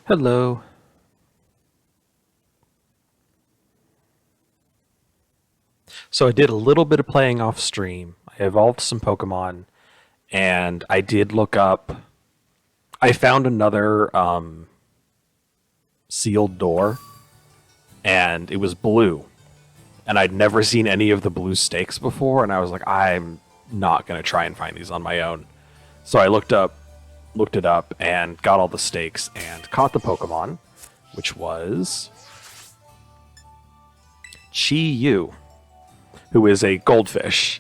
Hello. So I did a little bit of playing off stream. I evolved some Pokemon, and I did look up. I found another sealed door, and it was blue. And I'd never seen any of the blue stakes before, and I was like, I'm not gonna try and find these on my own. So I looked it up, and got all the stakes, and caught the Pokemon, which was Chi-Yu, who is a goldfish.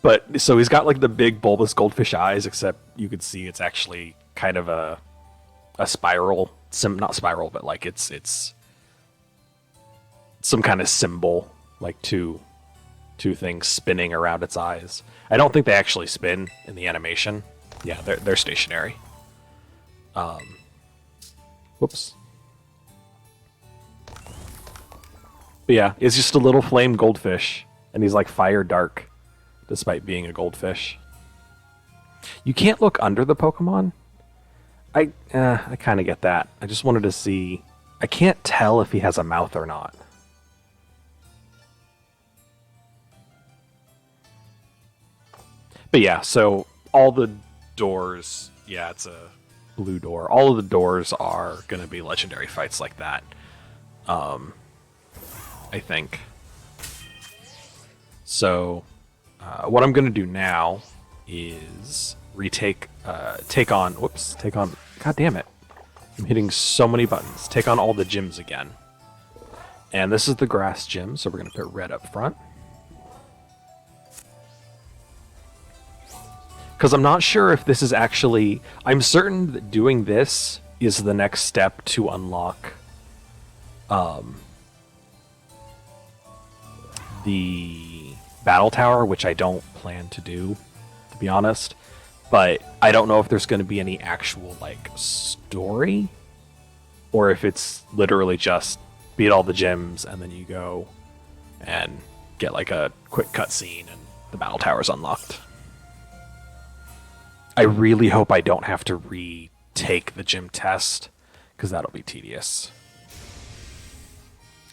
But so he's got like the big bulbous goldfish eyes, except you could see it's actually kind of a spiral, not spiral, but like it's some kind of symbol, like two things spinning around its eyes. I don't think they actually spin in the animation. Yeah, they're stationary. Whoops. But yeah, it's just a little flame goldfish, and he's like fire dark, despite being a goldfish. You can't look under the Pokemon. I kind of get that. I just wanted to see. I can't tell if he has a mouth or not. But yeah, so all the doors, yeah, it's a blue door. All of the doors are going to be legendary fights like that. I think. So, what I'm going to do now is take on, god damn it. I'm hitting so many buttons. Take on all the gyms again. And this is the grass gym, so we're going to put red up front. Because I'm not sure if this is actually... I'm certain that doing this is the next step to unlock the battle tower, which I don't plan to do, to be honest. But I don't know if there's going to be any actual, like, story, or if it's literally just beat all the gyms and then you go and get, like, a quick cutscene and the battle tower's unlocked. I really hope I don't have to retake the gym test, because that'll be tedious.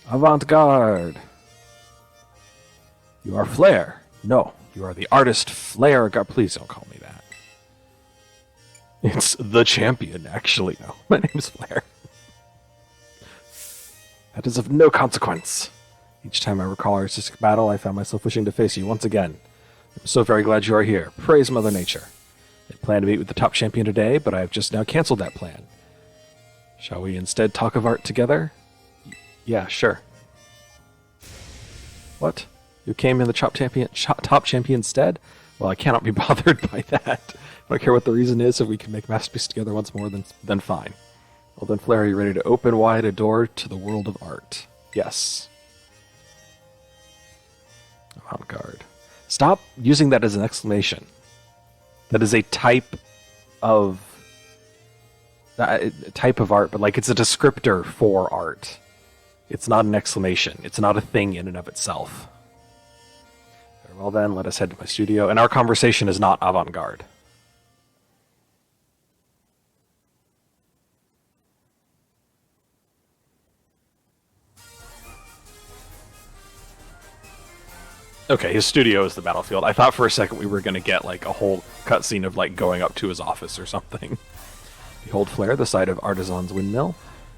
Avant-garde! You are Flare. No, you are the artist Flare. God, please don't call me that. It's the champion, actually. No, my name's Flare. That is of no consequence. Each time I recall our artistic battle, I found myself wishing to face you once again. I'm so very glad you are here. Praise Mother Nature. I planned to meet with the top champion today, but I have just now canceled that plan. Shall we instead talk of art together? Yeah, sure. What? You came in the top champion stead? Well, I cannot be bothered by that. I don't care what the reason is. If we can make masterpiece together once more, then fine. Well then, Flare, are you ready to open wide a door to the world of art? Yes. Avant-garde. Stop using that as an exclamation. That is a type of art, but like it's a descriptor for art. It's not an exclamation. It's not a thing in and of itself. Very well then, let us head to my studio. And our conversation is not avant-garde. Okay, his studio is the battlefield. I thought for a second we were going to get like a whole cutscene of like going up to his office or something. Behold Flare, the site of Artisan's windmill.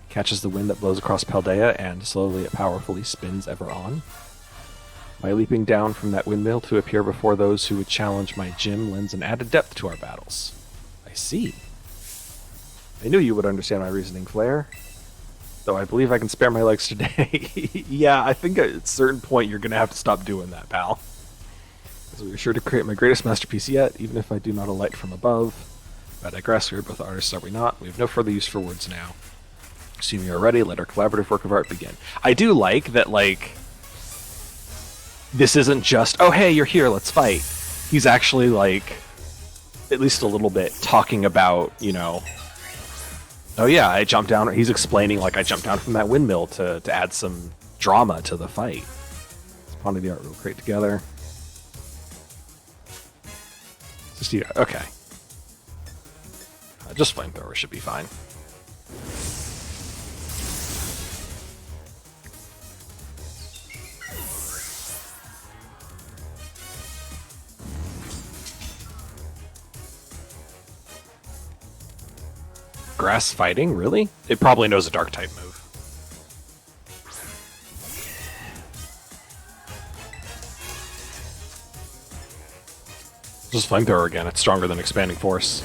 Catches the wind that blows across Paldea, and slowly yet powerfully spins ever on. My leaping down from that windmill to appear before those who would challenge my gym lends an added depth to our battles. I see. I knew you would understand my reasoning, Flare. Though I believe I can spare my legs today. Yeah, I think at a certain point you're going to have to stop doing that, pal. As we are sure to create my greatest masterpiece yet, even if I do not alight from above. But I digress, we are both artists, are we not? We have no further use for words now. Assuming you are ready, let our collaborative work of art begin. I do like that, like, this isn't just, oh hey, you're here, let's fight. He's actually, like, at least a little bit talking about, you know, oh yeah, I jumped down. He's explaining like I jumped down from that windmill to add some drama to the fight. Let's ponder the art we'll create together. Just okay. Just flamethrower should be fine. grass fighting? Really? It probably knows a dark type move. Just flamethrower again. It's stronger than expanding force.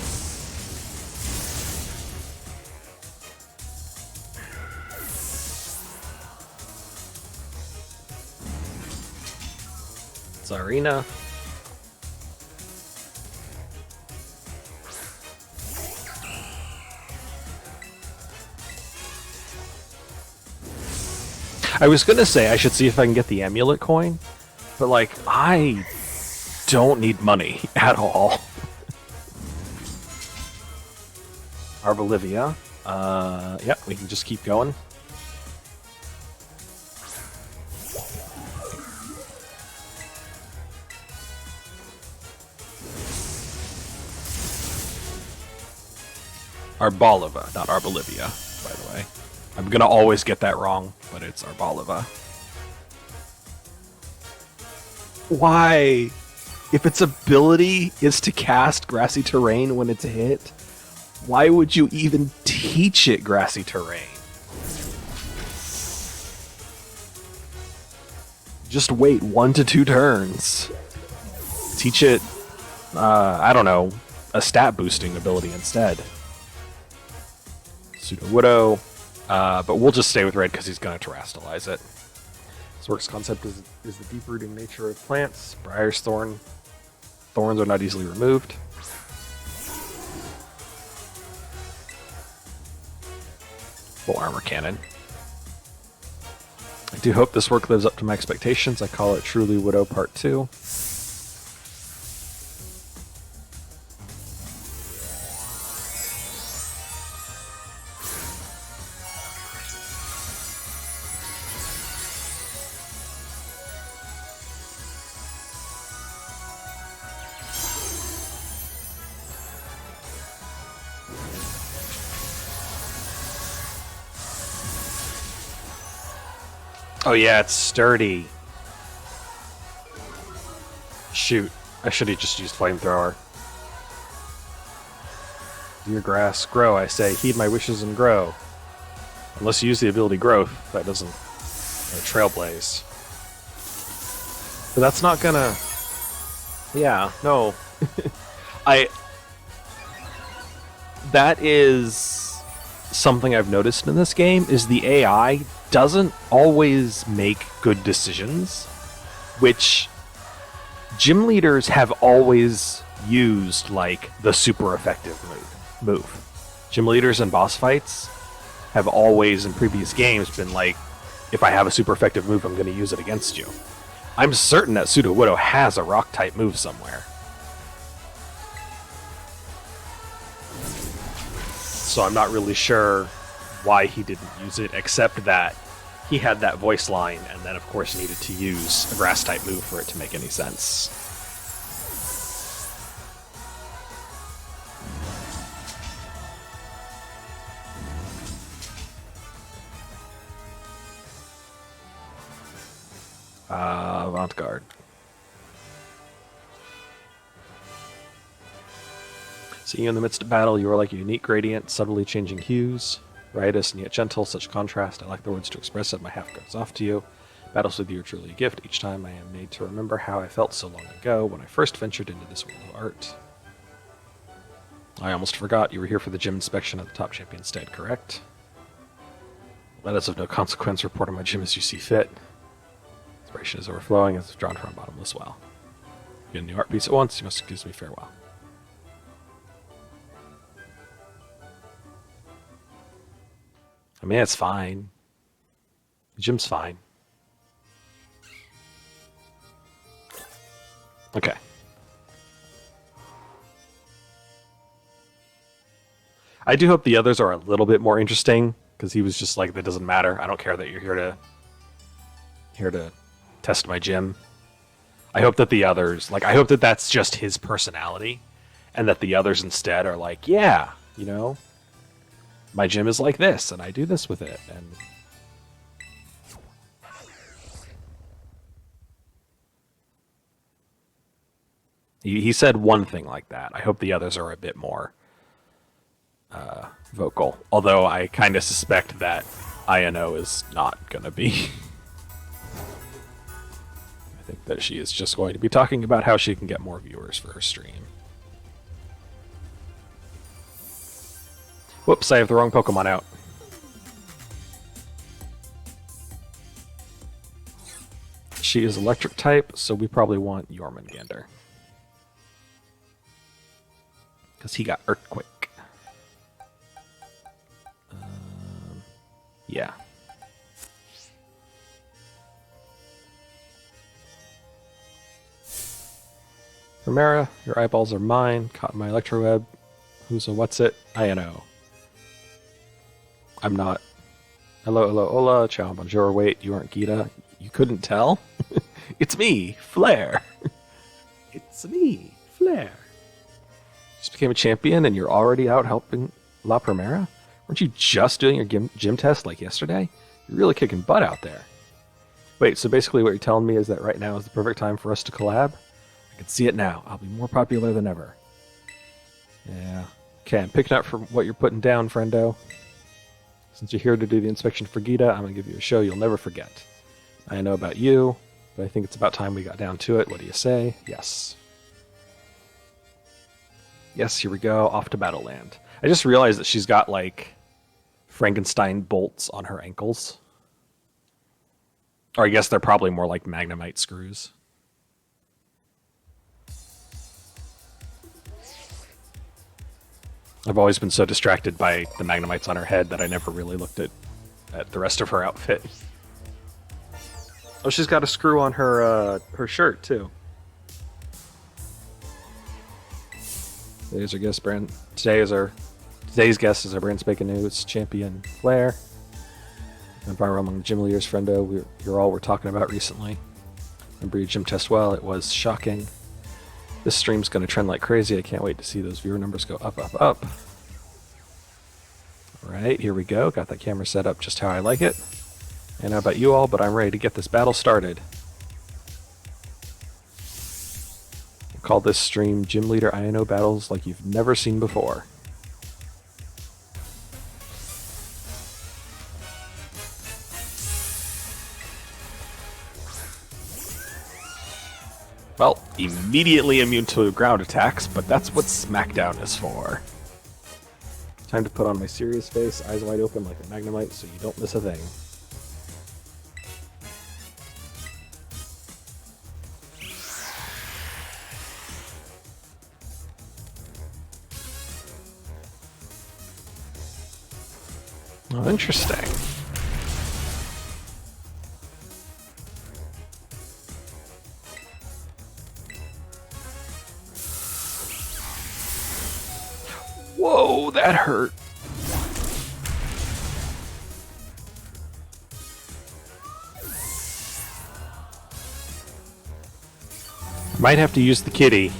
Tsarina. I was gonna say I should see if I can get the amulet coin, but like I don't need money at all. Our Bolivia. Yeah, we can just keep going. Arboliva, not Arbolivia, by the way. I'm gonna always get that wrong, but it's Arboliva. Why? If its ability is to cast Grassy Terrain when it's a hit, why would you even teach it Grassy Terrain? Just wait 1 to 2 turns. Teach it, I don't know, a stat boosting ability instead. Pseudo Widow, but we'll just stay with red because he's going to terrastalize it. Zork's concept is the deep-rooting nature of plants. Briar's Thorn. Thorns are not easily removed. Full armor cannon. I do hope this work lives up to my expectations. I call it Truly Widow Part 2. Oh yeah, it's sturdy. Shoot, I should have just used flamethrower. Dear grass, grow, I say, heed my wishes and grow. Unless you use the ability growth, that doesn't trailblaze. But that's not gonna... Yeah, no. That is something I've noticed in this game, is the AI doesn't always make good decisions, which gym leaders have always used like the super effective move. Gym leaders in boss fights have always in previous games been like, if I have a super effective move, I'm going to use it against you. I'm certain that Pseudo Widow has a rock type move somewhere. So I'm not really sure why he didn't use it, except that he had that voice line and then of course needed to use a grass type move for it to make any sense. Avant-garde. Seeing you in the midst of battle, you are like a unique gradient, subtly changing hues. Riotous and yet gentle, such contrast. I lack the words to express it. My half goes off to you. Battles with you are truly a gift. Each time I am made to remember how I felt so long ago when I first ventured into this world of art. I almost forgot you were here for the gym inspection at the top champion stead, correct? Let us of no consequence report on my gym as you see fit. Inspiration is overflowing as if drawn from a bottomless well. Get a new art piece at once, you must excuse me, farewell. I mean, it's fine. The gym's fine. Okay. I do hope the others are a little bit more interesting, because he was just like, that doesn't matter. I don't care that you're here to test my gym. I hope that the others, like, I hope that that's just his personality, and that the others instead are like, yeah, you know, my gym is like this, and I do this with it, and... He said one thing like that. I hope the others are a bit more vocal. Although I kind of suspect that INO is not going to be. I think that she is just going to be talking about how she can get more viewers for her stream. Whoops, I have the wrong Pokemon out. She is electric type, so we probably want Jormungandr. Because he got Earthquake. Yeah. Primera, your eyeballs are mine. Caught in my electroweb. Who's a what's it? INO. I'm not. Hello, hello, hola. Ciao, bonjour. Wait, you aren't Gita. You couldn't tell? It's me, Flare. It's me, Flare. Just became a champion and you're already out helping La Primera? Weren't you just doing your gym test like yesterday? You're really kicking butt out there. Wait, so basically what you're telling me is that right now is the perfect time for us to collab? I can see it now. I'll be more popular than ever. Yeah. Okay, I'm picking up from what you're putting down, friendo. Since you're here to do the inspection for Gita, I'm going to give you a show you'll never forget. I know about you, but I think it's about time we got down to it. What do you say? Yes. Yes, here we go. Off to Battleland. I just realized that she's got, like, Frankenstein bolts on her ankles. Or I guess they're probably more like Magnemite screws. I've always been so distracted by the Magnemites on her head that I never really looked at the rest of her outfit. Oh, she's got a screw on her shirt too. Today's guest is our brand spanking new champion Flare. And viral among the gym leaders, friendo. You're all we're talking about recently. Remember your gym test well? It was shocking. This stream's going to trend like crazy. I can't wait to see those viewer numbers go up, up, up. All right, here we go. Got that camera set up just how I like it. And how about you all, but I'm ready to get this battle started. We'll call this stream Gym Leader INO Battles like you've never seen before. Well, immediately immune to ground attacks, but that's what Smackdown is for. Time to put on my serious face, eyes wide open like a Magnemite so you don't miss a thing. Oh, interesting. Whoa, that hurt. Might have to use the kitty,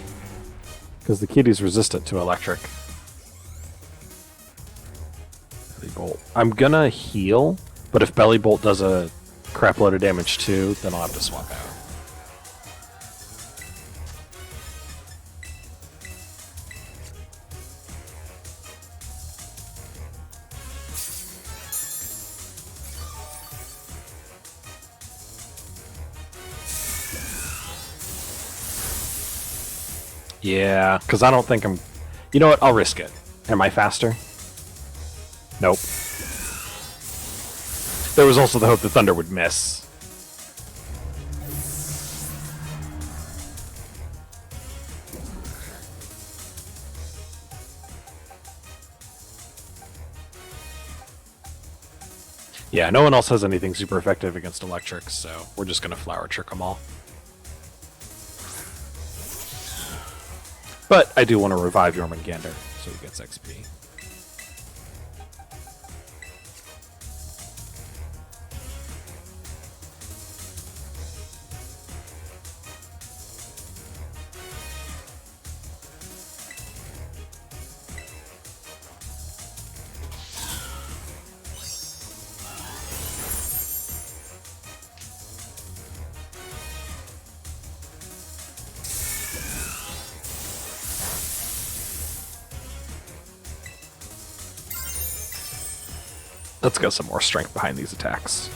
because the kitty's resistant to electric. Belly Bolt. I'm gonna heal, but if Belly Bolt does a crap load of damage too, then I'll have to swap out. Yeah, because I don't think I'm... You know what? I'll risk it. Am I faster? Nope. There was also the hope that Thunder would miss. Yeah, no one else has anything super effective against electric, so we're just going to Flower Trick them all. But I do want to revive Jormungandr, so he gets XP. Let's get some more strength behind these attacks.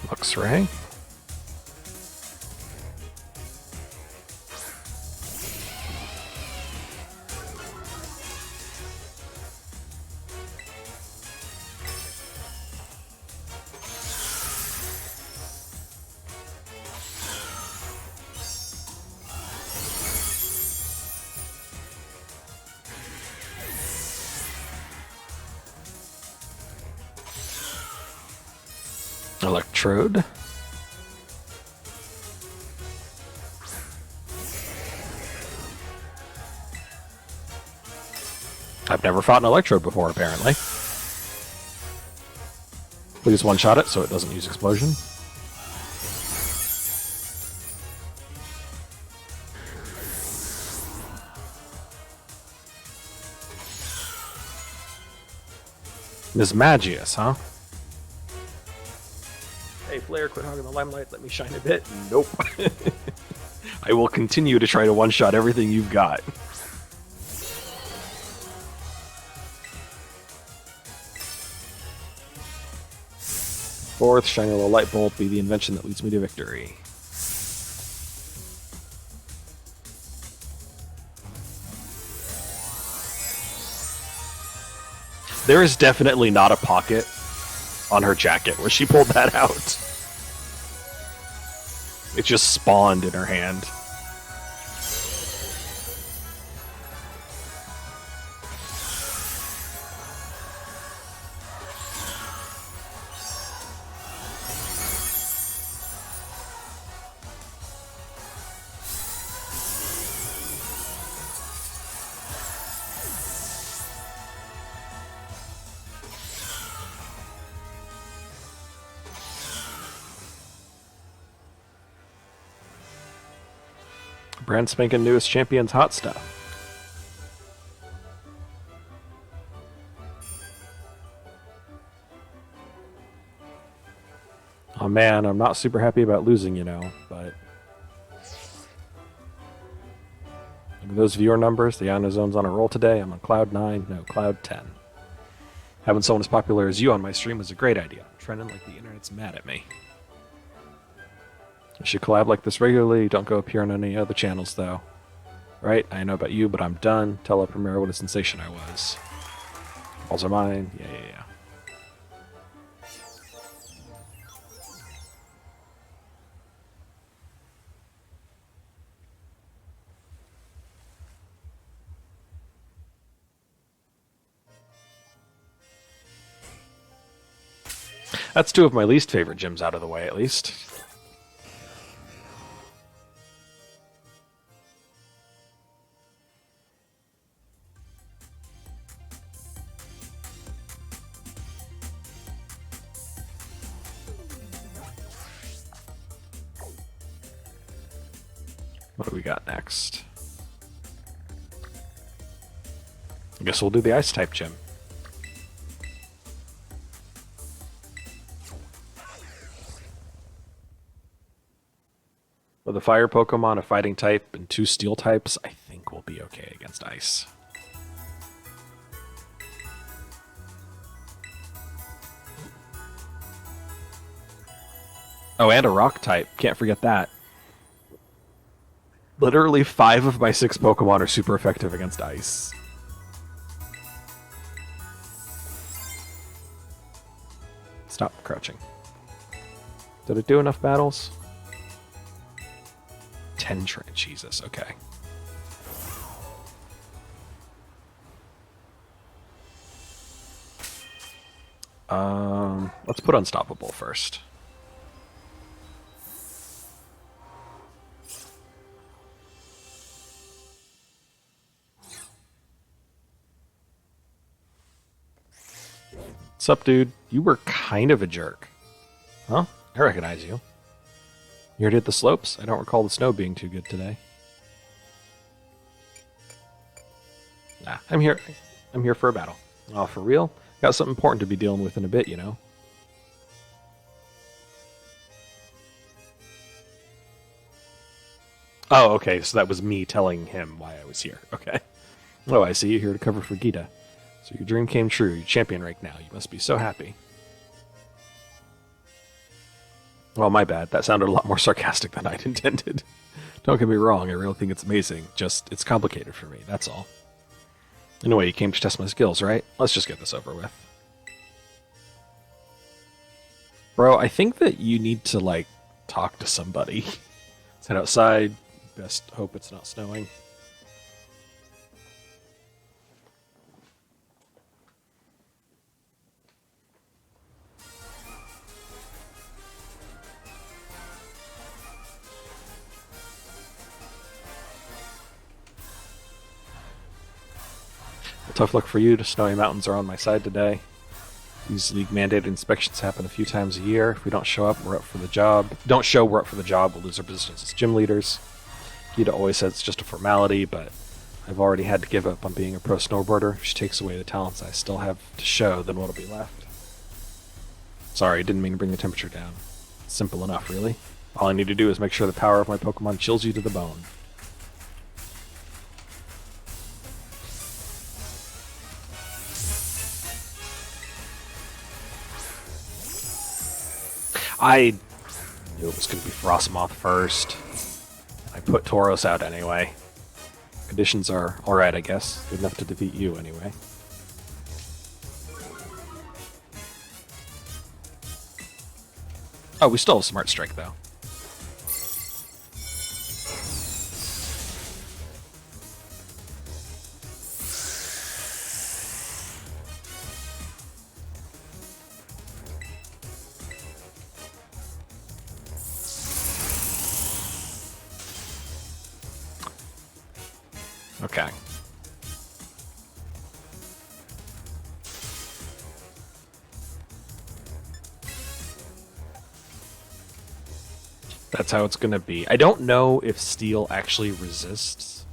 Luxray. Electrode. I've never fought an Electrode before, apparently. Please one-shot it so it doesn't use Explosion. Ms. Magius, huh? Hey, Flare, quit hogging the limelight. Let me shine a bit. Nope. I will continue to try to one-shot everything you've got. Fourth, shiny little light bolt be the invention that leads me to victory. There is definitely not a pocket on her jacket where she pulled that out. It just spawned in her hand. Brand spanking newest champions hot stuff. Oh man, I'm not super happy about losing, you know, but look at those viewer numbers. The Zone's on a roll today. I'm on cloud 9, no, cloud 10. Having someone as popular as you on my stream was a great idea. I'm trending like the internet's mad at me. I should collab like this regularly. Don't go appear on any other channels, though. Right? I know about you, but I'm done. Tell a premiere what a sensation I was. Balls are mine. Yeah. That's two of my least favorite gyms out of the way, at least. What do we got next? I guess we'll do the Ice-type gym. With a fire Pokemon, a fighting type, and 2 steel types, I think we'll be okay against ice. Oh, and a rock type. Can't forget that. Literally 5 of my 6 Pokemon are super effective against ice. Stop crouching. Did it do enough battles? 10 Jesus, okay. Let's put Unstoppable first. What's up, dude? You were kind of a jerk. Huh? I recognize you. You already hit the slopes? I don't recall the snow being too good today. Nah, I'm here. I'm here for a battle. Oh, for real? Got something important to be dealing with in a bit, you know? Oh, okay, so that was me telling him why I was here. Okay. Oh, I see you're here to cover for Gita. So your dream came true. You're champion rank now. You must be so happy. Well, my bad. That sounded a lot more sarcastic than I'd intended. Don't get me wrong, I really think it's amazing. Just, it's complicated for me, that's all. Anyway, you came to test my skills, right? Let's just get this over with. Bro, I think that you need to, like, talk to somebody. Let's head outside. Best hope it's not snowing. Well, tough luck for you. The snowy mountains are on my side today. These league-mandated inspections happen a few times a year. If we don't show up, we're up for the job. Don't show, we're up for the job. We'll lose our positions as gym leaders. Gita always says it's just a formality, but I've already had to give up on being a pro snowboarder. If she takes away the talents I still have to show, then what'll be left? Sorry, didn't mean to bring the temperature down. It's simple enough, really. All I need to do is make sure the power of my Pokemon chills you to the bone. I knew it was going to be Frostmoth first. I put Tauros out anyway. Conditions are alright, I guess. Good enough to defeat you anyway. Oh, we still have Smart Strike, though. Okay. That's how it's going to be. I don't know if Steel actually resists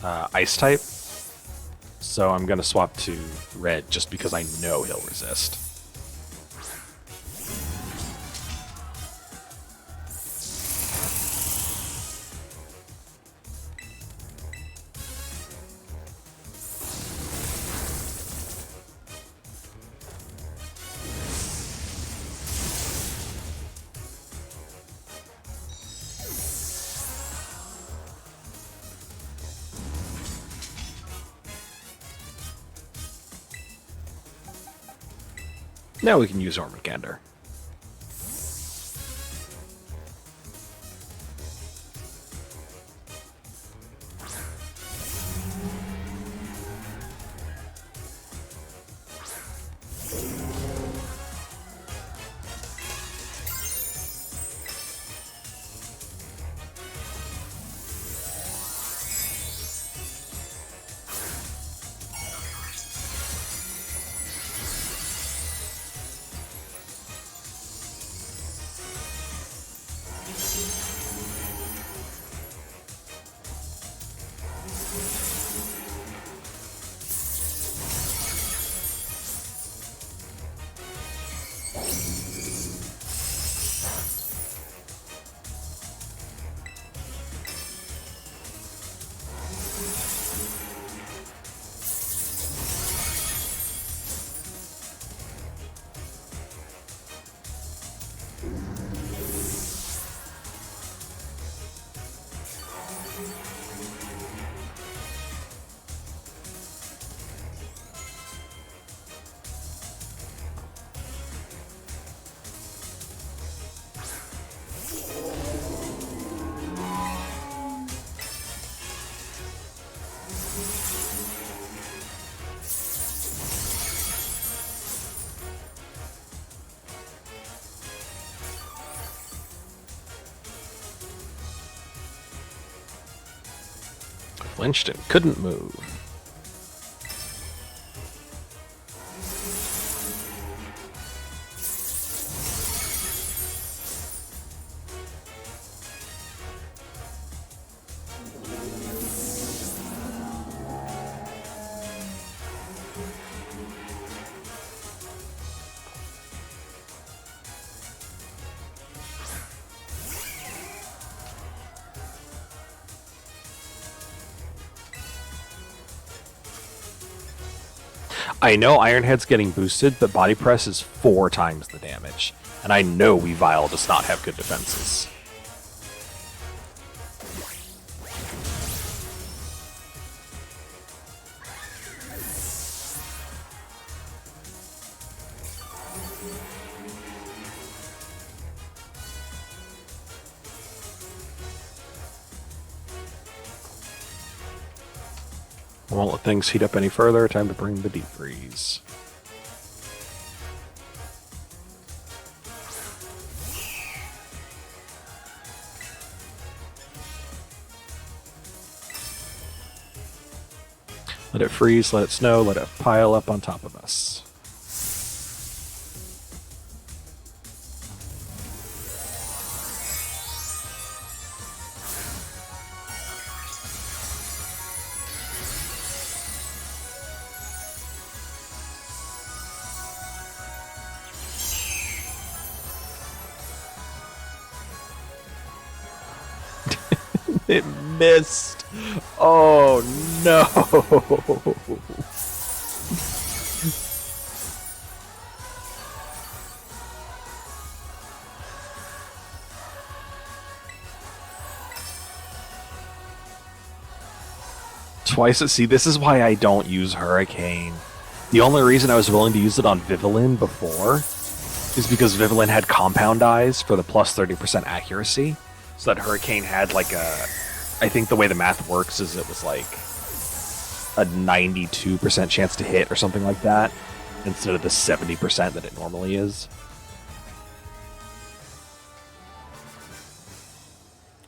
Ice type, so I'm going to swap to Red just because I know he'll resist. Now we can use Ormagander. Flinched and couldn't move. I know Ironhead's getting boosted, but Body Press is 4 times the damage. And I know Weavile does not have good defenses. I won't let things heat up any further. Time to bring the deep freeze. Let it freeze, let it snow, let it pile up on top of us. It missed. Oh no. Twice. See, this is why I don't use Hurricane. The only reason I was willing to use it on Vivillin before is because Vivillin had Compound Eyes for the plus 30% accuracy. So that Hurricane had like a... I think the way the math works is it was like a 92% chance to hit or something like that, instead of the 70% that it normally is.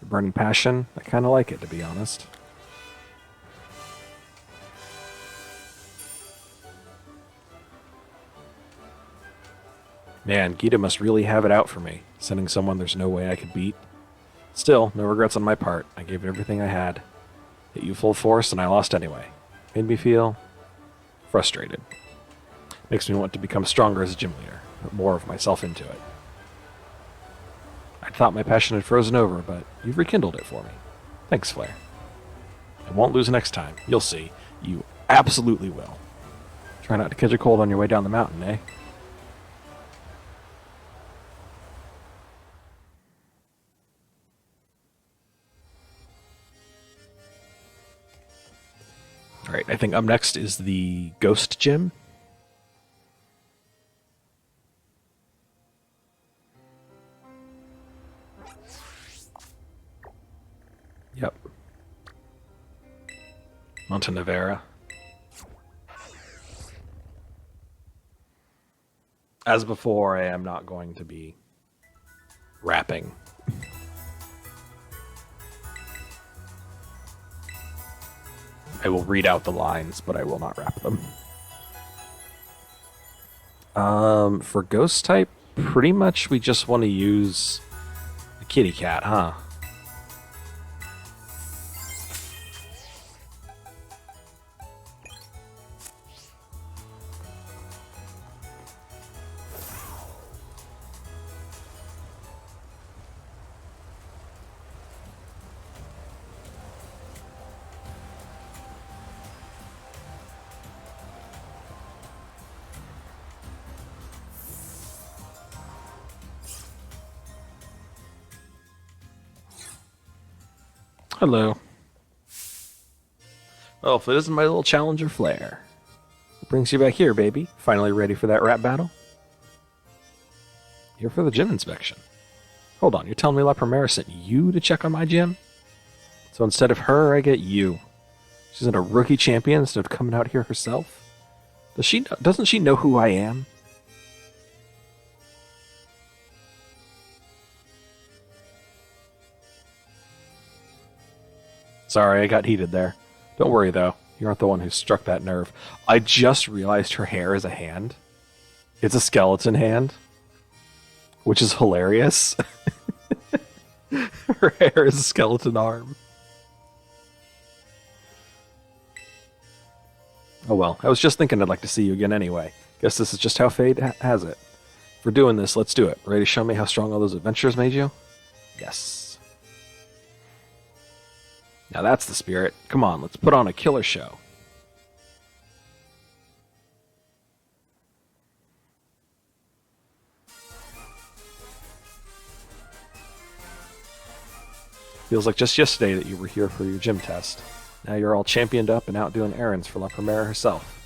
Burning Passion, I kind of like it, to be honest. Man, Gita must really have it out for me, sending someone there's no way I could beat. Still, no regrets on my part. I gave it everything I had. Hit you full force, and I lost anyway. Made me feel frustrated. Makes me want to become stronger as a gym leader, put more of myself into it. I thought my passion had frozen over, but you've rekindled it for me. Thanks, Flare. I won't lose next time. You'll see. You absolutely will. Try not to catch a cold on your way down the mountain, eh? Alright, I think up next is the Ghost Gym. Yep. Montenevera. As before, I am not going to be rapping. I will read out the lines, but I will not rap them. For Ghost type, pretty much we just want to use the kitty cat, huh? Hello. Well, if it isn't my little challenger Flare. What brings you back here, baby? Finally ready for that rap battle? Here for the gym inspection. Hold on, you're telling me La Primera sent you to check on my gym? So instead of her, I get you. She's not a rookie champion instead of coming out here herself? Doesn't she know who I am? Sorry, I got heated there. Don't worry, though. You aren't the one who struck that nerve. I just realized her hair is a hand. It's a skeleton hand. Which is hilarious. Her hair is a skeleton arm. Oh well, I was just thinking I'd like to see you again anyway. Guess this is just how fate has it. If we're doing this, let's do it. Ready to show me how strong all those adventures made you? Yes. Now that's the spirit. Come on, let's put on a killer show. Feels like just yesterday that you were here for your gym test. Now you're all championed up and out doing errands for La Primera herself.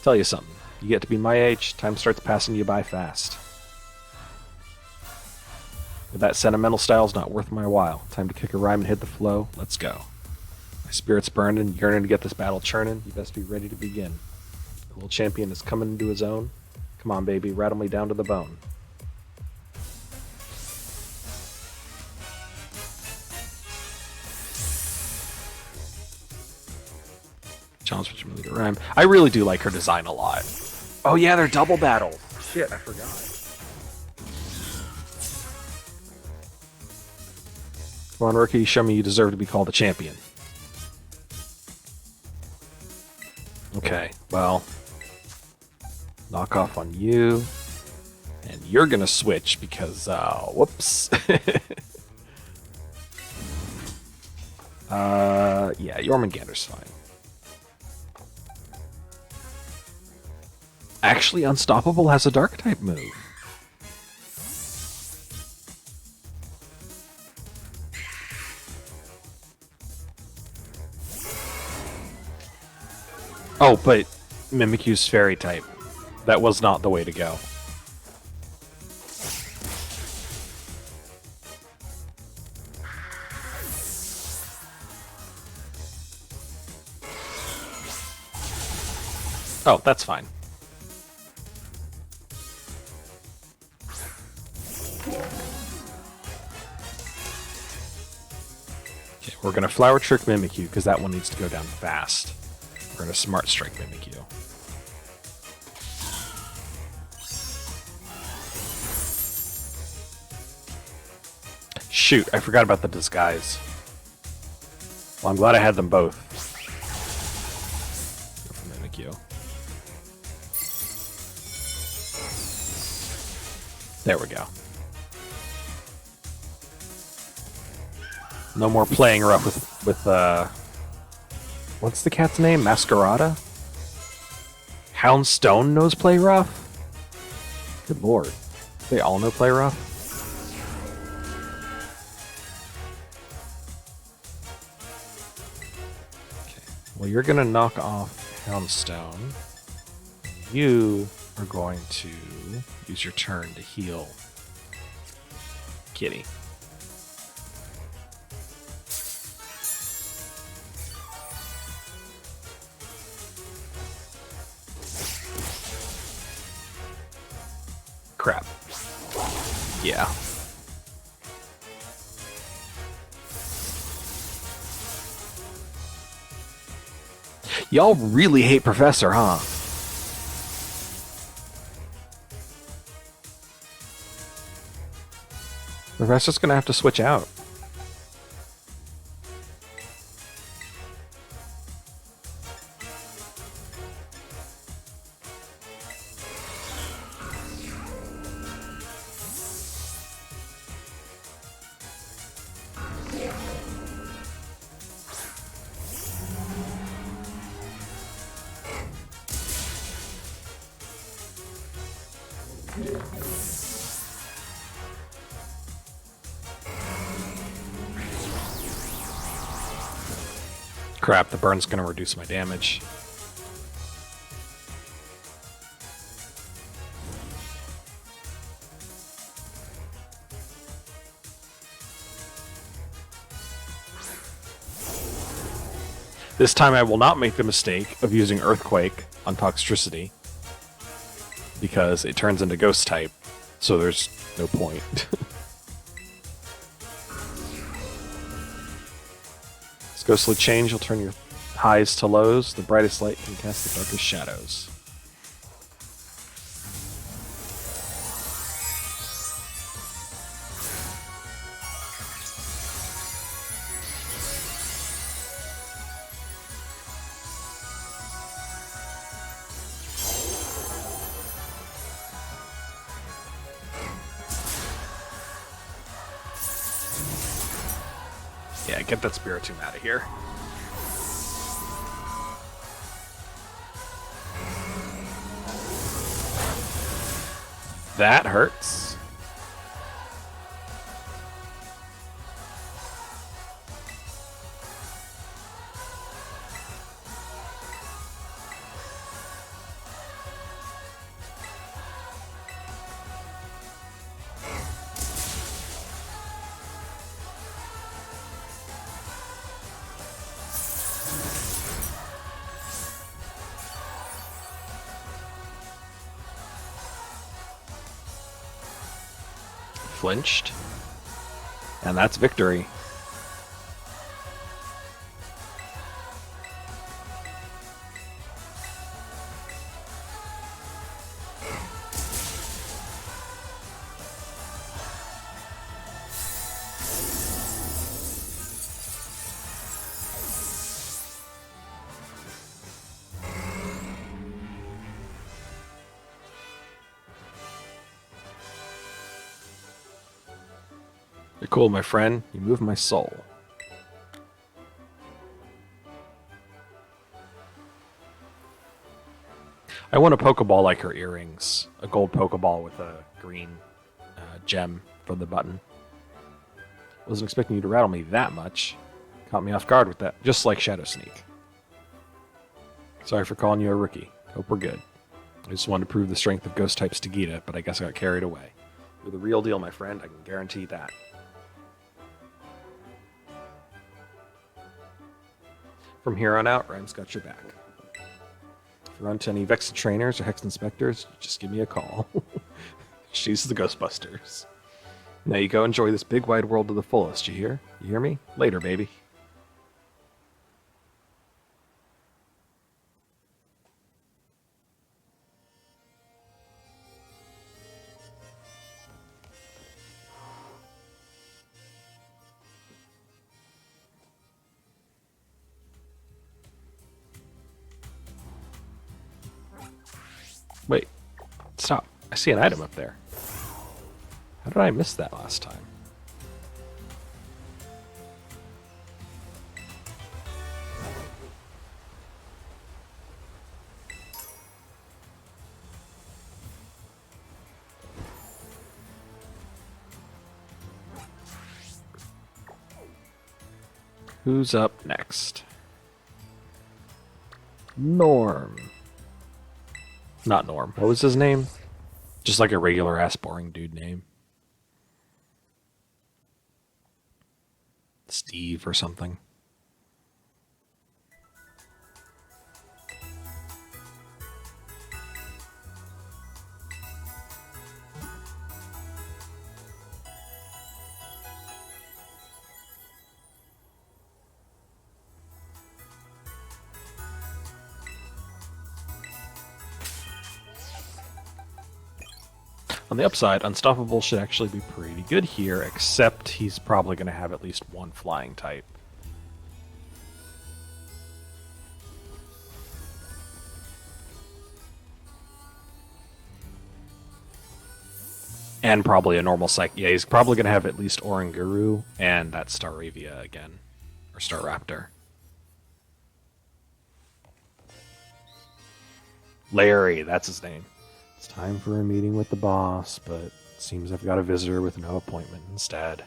Tell you something. You get to be my age, time starts passing you by fast. But that sentimental style's not worth my while. Time to kick a rhyme and hit the flow. Let's go. My spirit's burning, yearning to get this battle churning. You best be ready to begin. The little champion is coming into his own. Come on, baby, rattle me down to the bone. Challenge which movie to rhyme. I really do like her design a lot. Oh yeah, they're double battle. Shit, I forgot. Come on, rookie, show me you deserve to be called a champion. Okay, well, knock off on you, and you're gonna switch because, whoops. Yeah, Jormungandr's fine. Actually, Unstoppable has a dark type move. Oh, but Mimikyu's fairy type. That was not the way to go. Oh, that's fine. Okay, we're gonna Flower Trick Mimikyu because that one needs to go down fast. We're gonna Smart Strike Mimikyu. Shoot, I forgot about the disguise. Well, I'm glad I had them both. Go for Mimikyu. There we go. No more playing rough with what's the cat's name? Masquerada? Houndstone knows play rough? Good lord. They all know play rough? Okay. Well, you're gonna knock off Houndstone. You are going to use your turn to heal Kitty. Crap. Yeah. Y'all really hate Professor, huh? Professor's gonna have to switch out. Crap, the burn's gonna reduce my damage. This time I will not make the mistake of using Earthquake on Toxtricity, because it turns into Ghost type, so there's no point. Ghostly Change will turn your highs to lows. The brightest light can cast the darkest shadows. Yeah, get that Spiritomb out of here. That hurts. flinched. And that's victory. You're cool, my friend. You move my soul. I want a Pokeball like her earrings. A gold Pokeball with a green gem for the button. Wasn't expecting you to rattle me that much. Caught me off guard with that, just like Shadow Sneak. Sorry for calling you a rookie. Hope we're good. I just wanted to prove the strength of Ghost type Stagita, but I guess I got carried away. You're the real deal, my friend. I can guarantee that. From here on out, Rhyme's got your back. If you run into any Vexed trainers or Hex inspectors, just give me a call. She's the Ghostbusters. Now you go enjoy this big wide world to the fullest, you hear? You hear me? Later, baby. Wait, stop. I see an item up there. How did I miss that last time? Who's up next? Norm. Not Norm. What was his name? Just like a regular ass boring dude name. Steve or something. On the upside, Unstoppable should actually be pretty good here, except he's probably going to have at least one flying type. And probably a normal psych. Yeah, he's probably going to have at least Oranguru and that Staravia again. Or Staraptor. Larry, that's his name. It's time for a meeting with the boss, but it seems I've got a visitor with no appointment instead.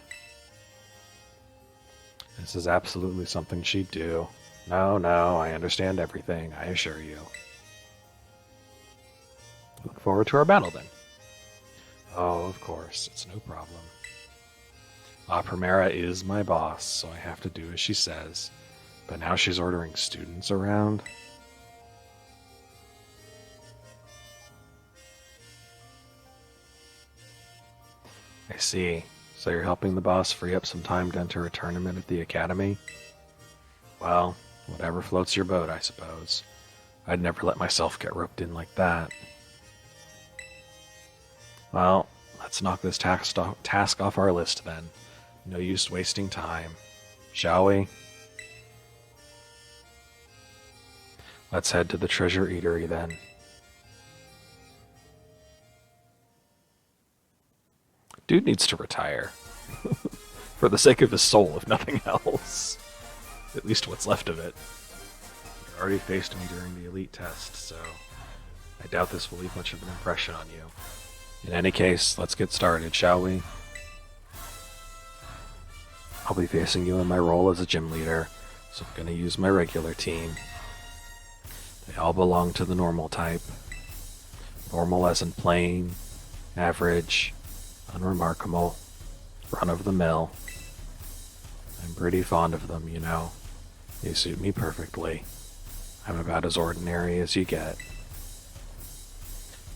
This is absolutely something she'd do. No, I understand everything, I assure you. Look forward to our battle, then. Oh, of course, it's no problem. La Primera is my boss, so I have to do as she says. But now she's ordering students around. I see. So you're helping the boss free up some time to enter a tournament at the academy? Well, whatever floats your boat, I suppose. I'd never let myself get roped in like that. Well, let's knock this task off our list then. No use wasting time. Shall we? Let's head to the Treasure Eatery then. Dude needs to retire. For the sake of his soul, if nothing else. At least what's left of it. You already faced me during the elite test, so I doubt this will leave much of an impression on you. In any case, let's get started, shall we? I'll be facing you in my role as a gym leader, so I'm going to use my regular team. They all belong to the normal type. Normal as in plain, average, unremarkable, run-of-the-mill. I'm pretty fond of them, you know. They suit me perfectly. I'm about as ordinary as you get.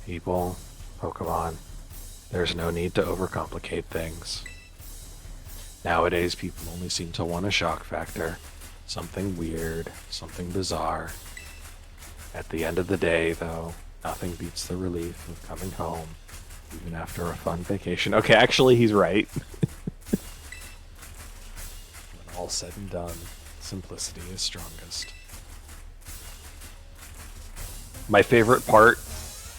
People, Pokemon, There's no need to overcomplicate things. Nowadays, people only seem to want a shock factor. Something weird, something bizarre. At the end of the day, though, nothing beats the relief of coming home, even after a fun vacation. Okay, actually, he's right. When all said and done, simplicity is strongest. My favorite part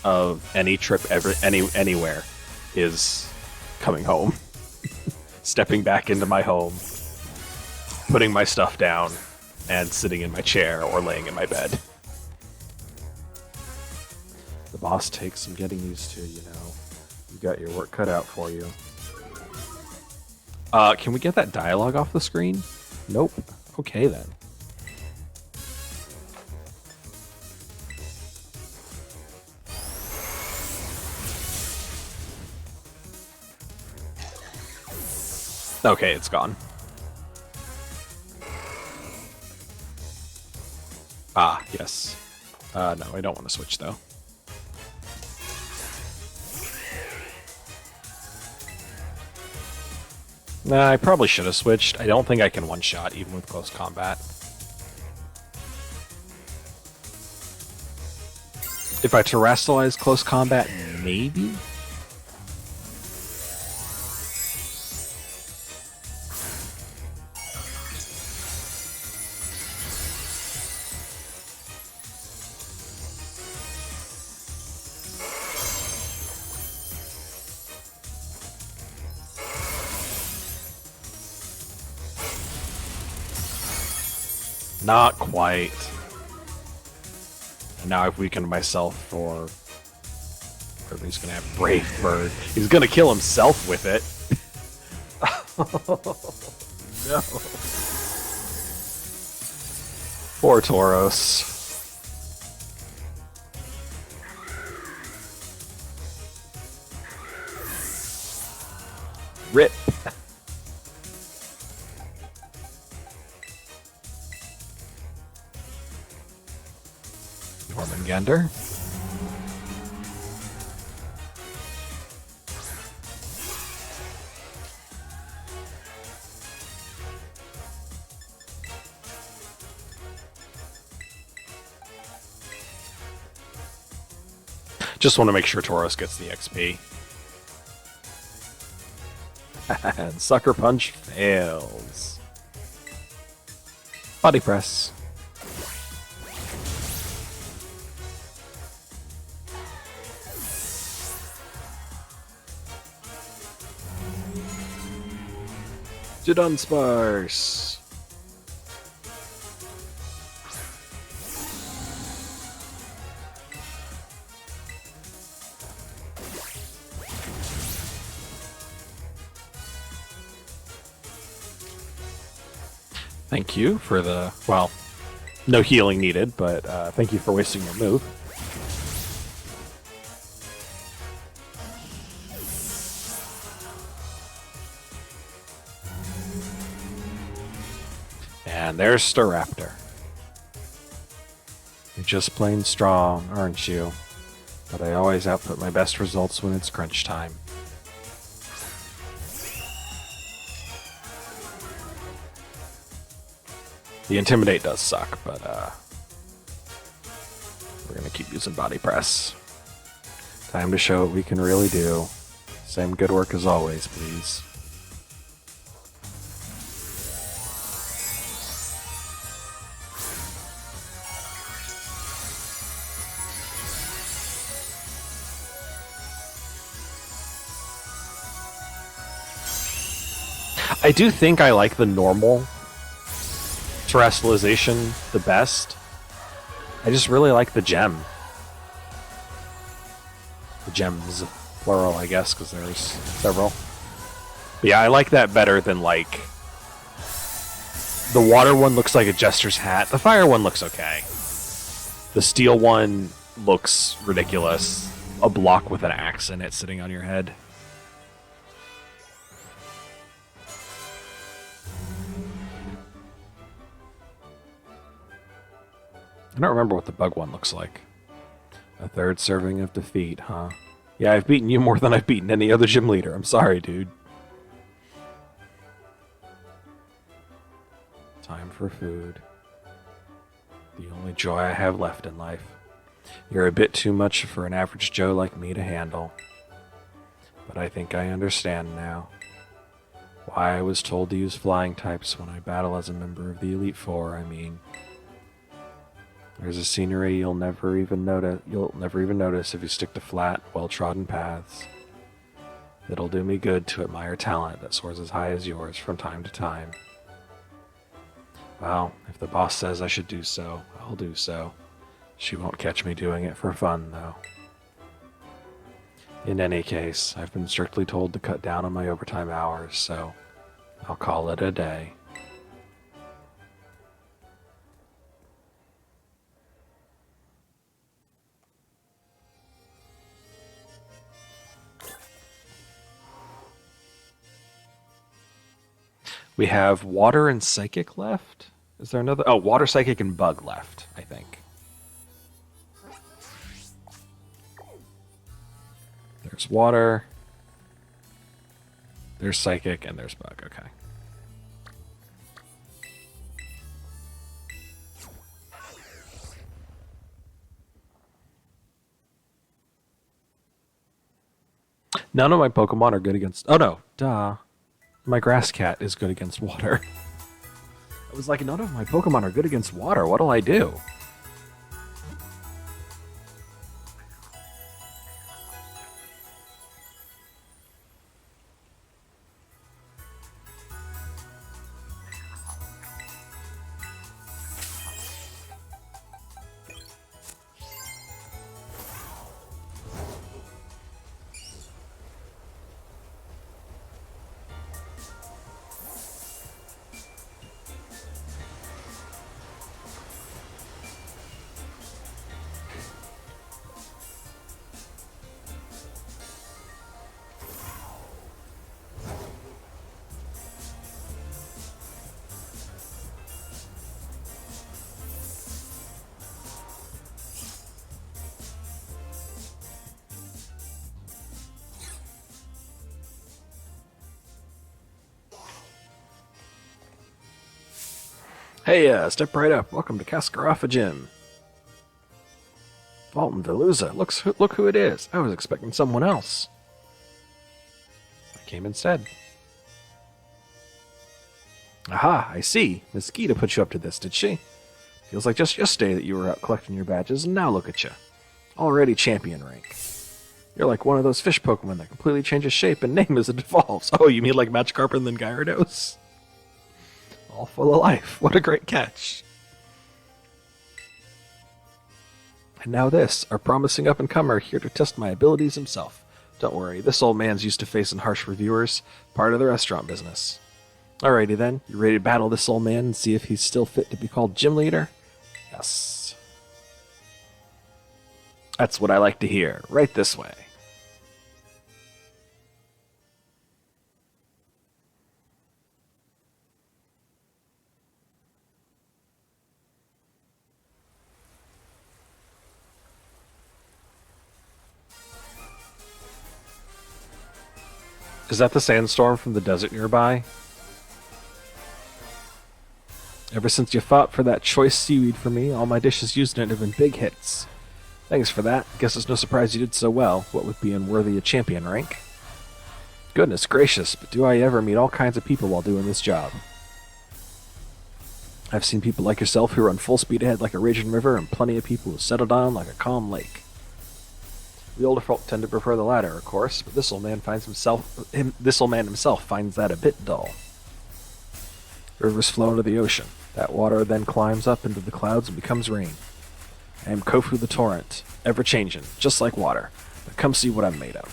of any trip anywhere is coming home. Stepping back into my home, putting my stuff down, and sitting in my chair or laying in my bed. The boss takes some getting used to, you know. You got your work cut out for you. Can we get that dialogue off the screen? Nope. Okay, then. Okay, it's gone. Ah, yes. No, I don't want to switch, though. Nah, I probably should have switched. I don't think I can one-shot, even with close combat. If I terrestrialize close combat, maybe? Not quite. And now I've weakened myself for... He's gonna have Brave Bird. He's gonna kill himself with it. No. Poor Tauros. Rip. Jormungandr. Just want to make sure Tauros gets the XP. And Sucker Punch fails. Body Press. Dunsparce. Thank you for the, well, no healing needed, but thank you for wasting your move. And there's Staraptor. You're just plain strong, aren't you? But I always output my best results when it's crunch time. The Intimidate does suck, but we're gonna keep using Body Press. Time to show what we can really do. Same good work as always, please. I do think I like the normal terrestrialization the best. I just really like the gem. The gems, plural, I guess, because there's several. But yeah, I like that better than, like... The water one looks like a jester's hat. The fire one looks okay. The steel one looks ridiculous. A block with an axe in it sitting on your head. I don't remember what the bug one looks like. A third serving of defeat, huh? Yeah, I've beaten you more than I've beaten any other gym leader. I'm sorry, dude. Time for food. The only joy I have left in life. You're a bit too much for an average Joe like me to handle. But I think I understand now why I was told to use flying types when I battle as a member of the Elite Four, I mean. There's a scenery you'll never even notice if you stick to flat, well-trodden paths. It'll do me good to admire talent that soars as high as yours from time to time. Well, if the boss says I should do so, I'll do so. She won't catch me doing it for fun, though. In any case, I've been strictly told to cut down on my overtime hours, so I'll call it a day. We have Water and Psychic left. Is there another? Oh, Water, Psychic, and Bug left, I think. There's Water. There's Psychic, and there's Bug. Okay. None of my Pokemon are good against... Oh, no. Duh. My grass cat is good against water. I was like, none of my Pokemon are good against water. What'll I do? Hey, step right up. Welcome to Cascarafa Gym. Fulton Veluza. Look who it is. I was expecting someone else. I came instead. Aha, I see. Miss Geeta put you up to this, did she? Feels like just yesterday that you were out collecting your badges, and now look at you. Already champion rank. You're like one of those fish Pokemon that completely changes shape and name as it evolves. Oh, you mean like Magikarp and then Gyarados? All full of life. What a great catch. And now this, our promising up-and-comer here to test my abilities himself. Don't worry, this old man's used to facing harsh reviewers, part of the restaurant business. Alrighty then, you ready to battle this old man and see if he's still fit to be called gym leader? Yes. That's what I like to hear, right this way. Is that the sandstorm from the desert nearby? Ever since you fought for that choice seaweed for me, all my dishes using it have been big hits. Thanks for that. Guess it's no surprise you did so well, what with being worthy of champion rank. Goodness gracious, but do I ever meet all kinds of people while doing this job. I've seen people like yourself who run full speed ahead like a raging river, and plenty of people who settle down like a calm lake. The older folk tend to prefer the latter, of course, but this old man himself finds that a bit dull. Rivers flow into the ocean. That water then climbs up into the clouds and becomes rain. I am Kofu the Torrent, ever-changing, just like water. But come see what I'm made of.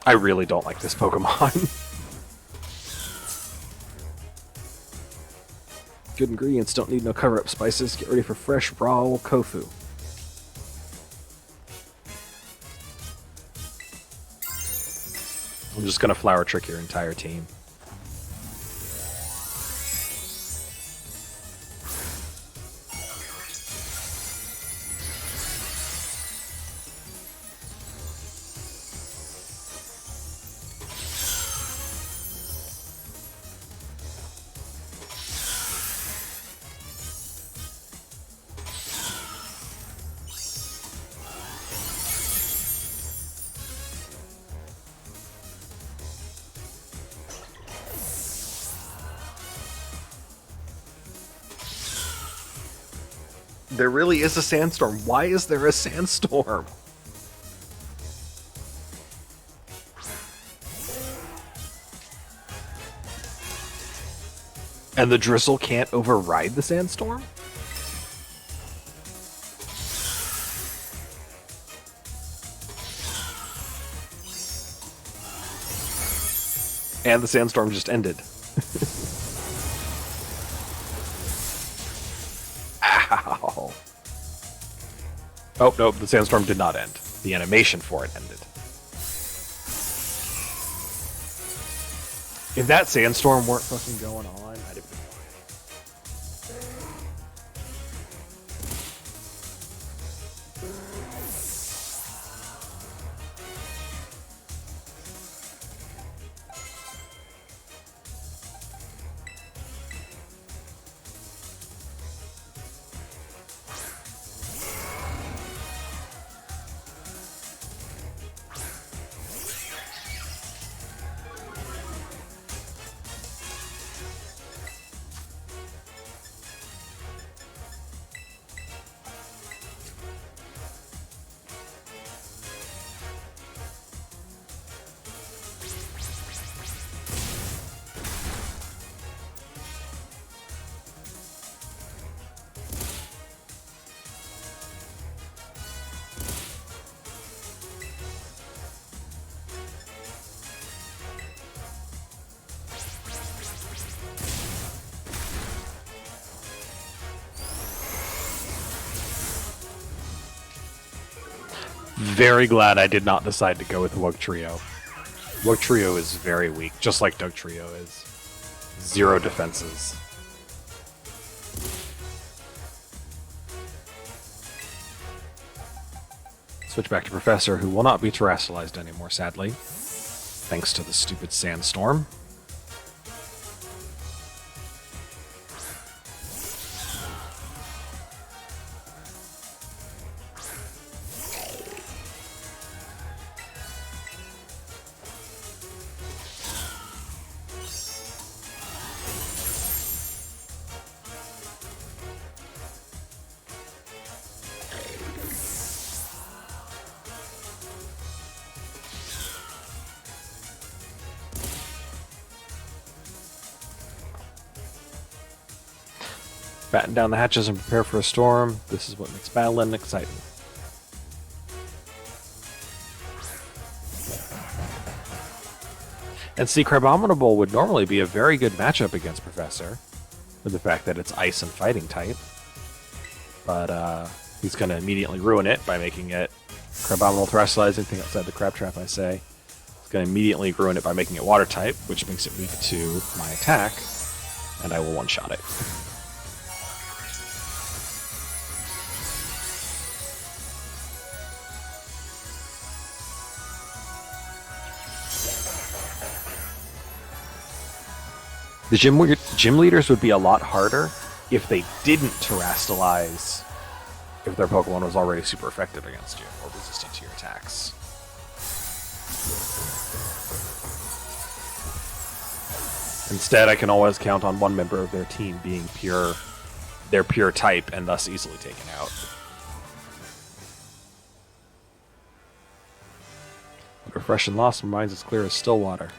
I really don't like this Pokemon. Good ingredients don't need no cover-up spices. Get ready for fresh, raw old Kofu. I'm just gonna flower trick your entire team. There really is a sandstorm. Why is there a sandstorm? And the drizzle can't override the sandstorm? And the sandstorm just ended. Ow. Oh, no, the sandstorm did not end. The animation for it ended. If that sandstorm weren't fucking going on, I'd have been fine. Very glad I did not decide to go with Wug Trio. Wug Trio is very weak, just like Doug Trio is. 0 defenses. Switch back to Professor, who will not be terrestrialized anymore, sadly. Thanks to the stupid sandstorm. Batten down the hatches and prepare for a storm. This is what makes battling exciting. And see, Crabominable would normally be a very good matchup against Professor, with the fact that it's ice and fighting type. But he's going to immediately ruin it by making it Crabominable terrestrialize anything outside the Crab Trap, I say. He's going to immediately ruin it by making it water type, which makes it weak to my attack, and I will one-shot it. The gym leaders would be a lot harder if they didn't terrestrialize if their Pokemon was already super effective against you or resistant to your attacks. Instead, I can always count on one member of their team being their pure type and thus easily taken out. Refreshing loss reminds as clear as still water.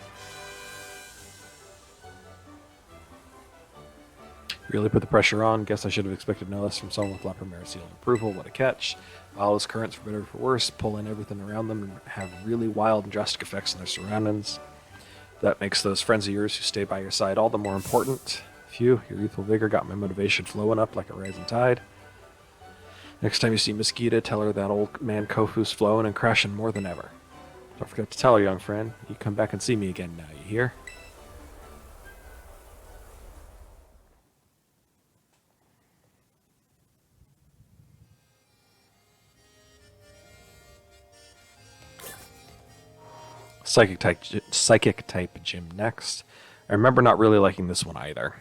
Really put the pressure on. Guess I should have expected no less from someone with Lapramera Seal and approval. What a catch. Follow those currents for better or for worse. Pull in everything around them and have really wild and drastic effects on their surroundings. That makes those friends of yours who stay by your side all the more important. Phew, your youthful vigor got my motivation flowing up like a rising tide. Next time you see Mosquito, tell her that old man Kofu's flowing and crashing more than ever. Don't forget to tell her, young friend. You come back and see me again now, you hear? Psychic type gym next. I remember not really liking this one either.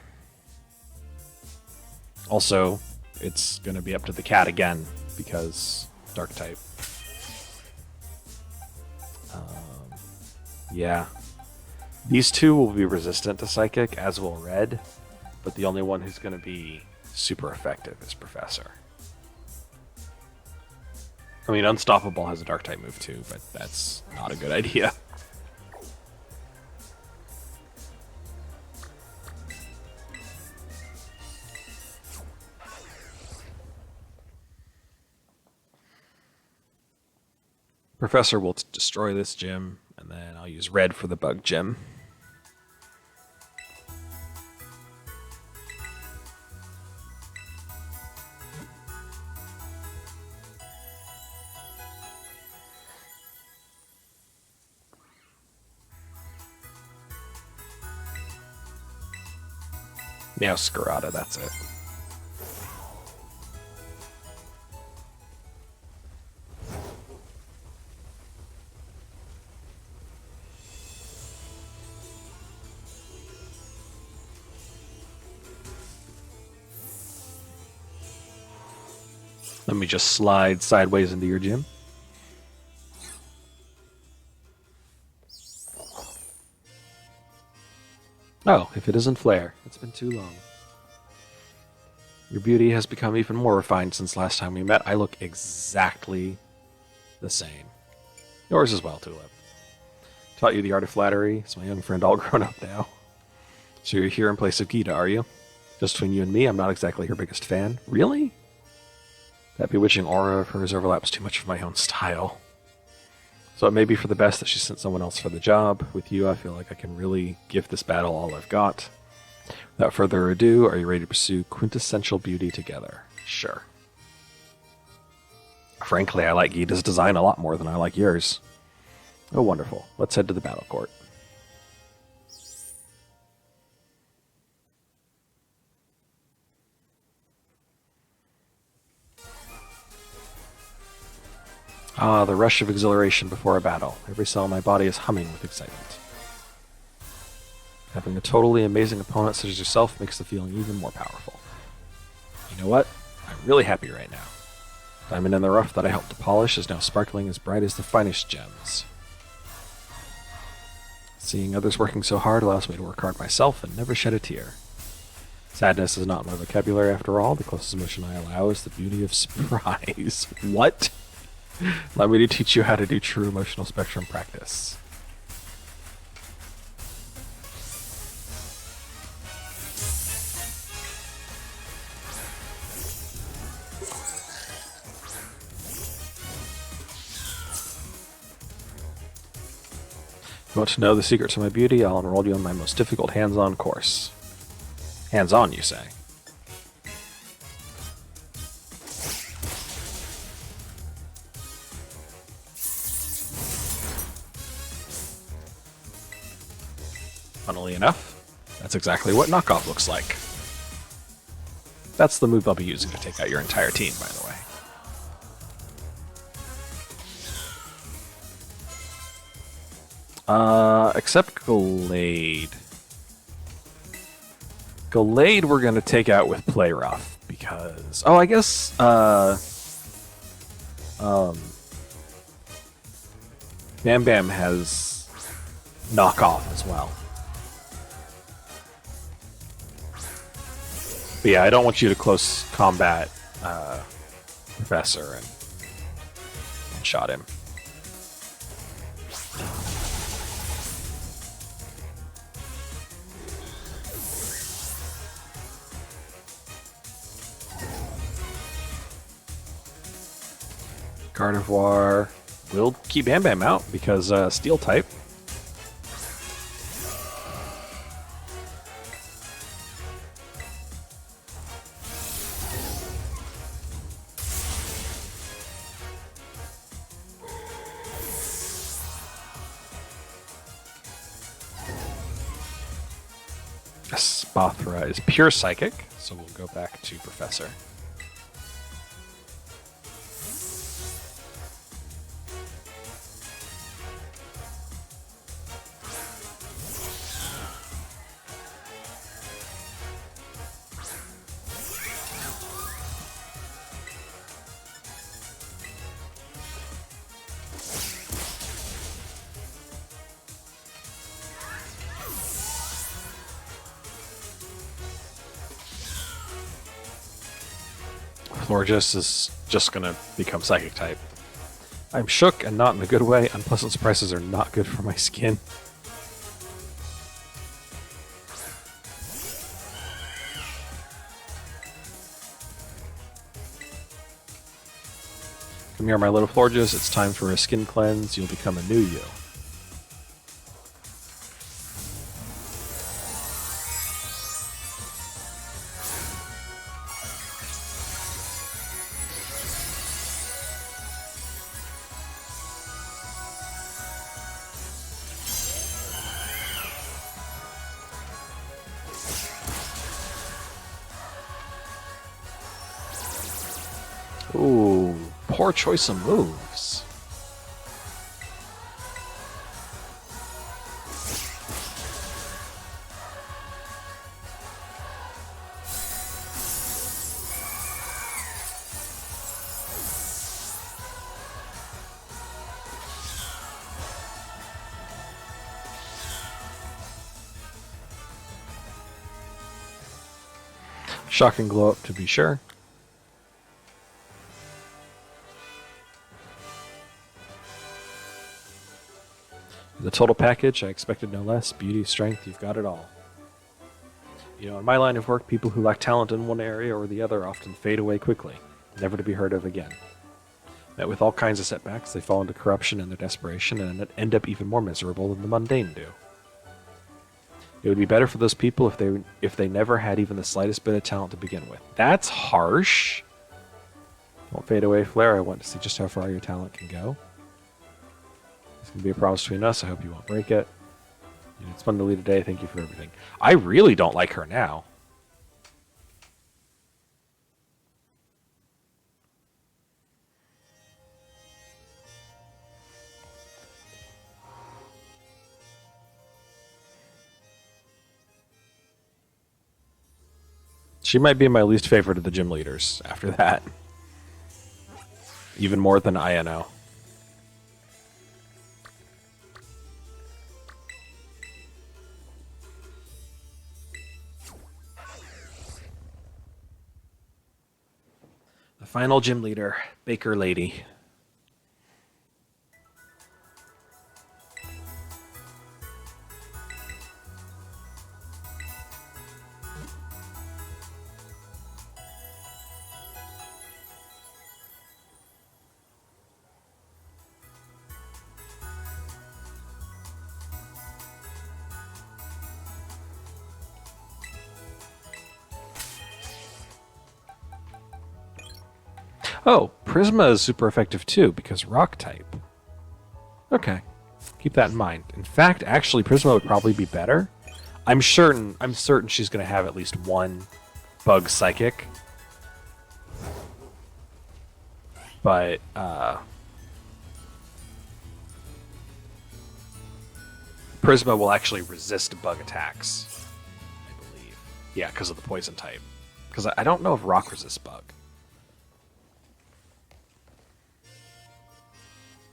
Also, it's going to be up to the cat again because dark type. Yeah. These two will be resistant to Psychic, as will Red, but the only one who's going to be super effective is Professor. I mean, Unstoppable has a dark type move too, but that's not a good idea. Professor will destroy this gym, and then I'll use red for the bug gym. Now Scarlet, that's it. Let me just slide sideways into your gym. Oh, if it isn't Flare, it's been too long. Your beauty has become even more refined since last time we met. I look exactly the same. Yours as well, Tulip. Taught you the art of flattery. Is my young friend all grown up now? So you're here in place of Gita, are you? Just between you and me, I'm not exactly her biggest fan. Really? That bewitching aura of hers overlaps too much of my own style. So it may be for the best that she sent someone else for the job. With you, I feel like I can really give this battle all I've got. Without further ado, are you ready to pursue quintessential beauty together? Sure. Frankly, I like Gita's design a lot more than I like yours. Oh, wonderful. Let's head to the battle court. Ah, the rush of exhilaration before a battle. Every cell in my body is humming with excitement. Having a totally amazing opponent such as yourself makes the feeling even more powerful. You know what? I'm really happy right now. Diamond in the rough that I helped to polish is now sparkling as bright as the finest gems. Seeing others working so hard allows me to work hard myself and never shed a tear. Sadness is not in my vocabulary after all. The closest emotion I allow is the beauty of surprise. What? Allow me to teach you how to do true emotional spectrum practice. You want to know the secret to my beauty? I'll enroll you in my most difficult hands-on course. Hands-on, you say? Funnily enough, that's exactly what knockoff looks like. That's the move I'll be using to take out your entire team, by the way. Except Gallade. Gallade we're gonna take out with Play Rough, because... Oh, I guess, Bam Bam has knockoff as well. But yeah, I don't want you to close combat Professor and shot him. Gardevoir will keep Bam Bam out because Steel type. Spothra is pure psychic, so we'll go back to Professor. Florges is just gonna become Psychic type. I'm shook and not in a good way. Unpleasant surprises are not good for my skin. Come here, my little Florges. It's time for a skin cleanse. You'll become a new you. Ooh, poor choice of moves. Shock and glow up to be sure. The total package, I expected no less. Beauty, strength, you've got it all. You know, in my line of work, people who lack talent in one area or the other often fade away quickly, never to be heard of again. Met with all kinds of setbacks, they fall into corruption in their desperation and end up even more miserable than the mundane do. It would be better for those people if they never had even the slightest bit of talent to begin with. That's harsh. Don't fade away, Flare. I want to see just how far your talent can go. It's going to be a promise between us. I hope you won't break it. It's fun to lead today. Thank you for everything. I really don't like her now. She might be my least favorite of the gym leaders after that. Even more than INO. The final gym leader, Baker Lady. Oh, Prisma is super effective too, because rock type. Okay, keep that in mind. In fact, actually, Prisma would probably be better. I'm certain she's going to have at least one bug psychic. But, Prisma will actually resist bug attacks, I believe. Yeah, because of the poison type. Because I don't know if rock resists bug.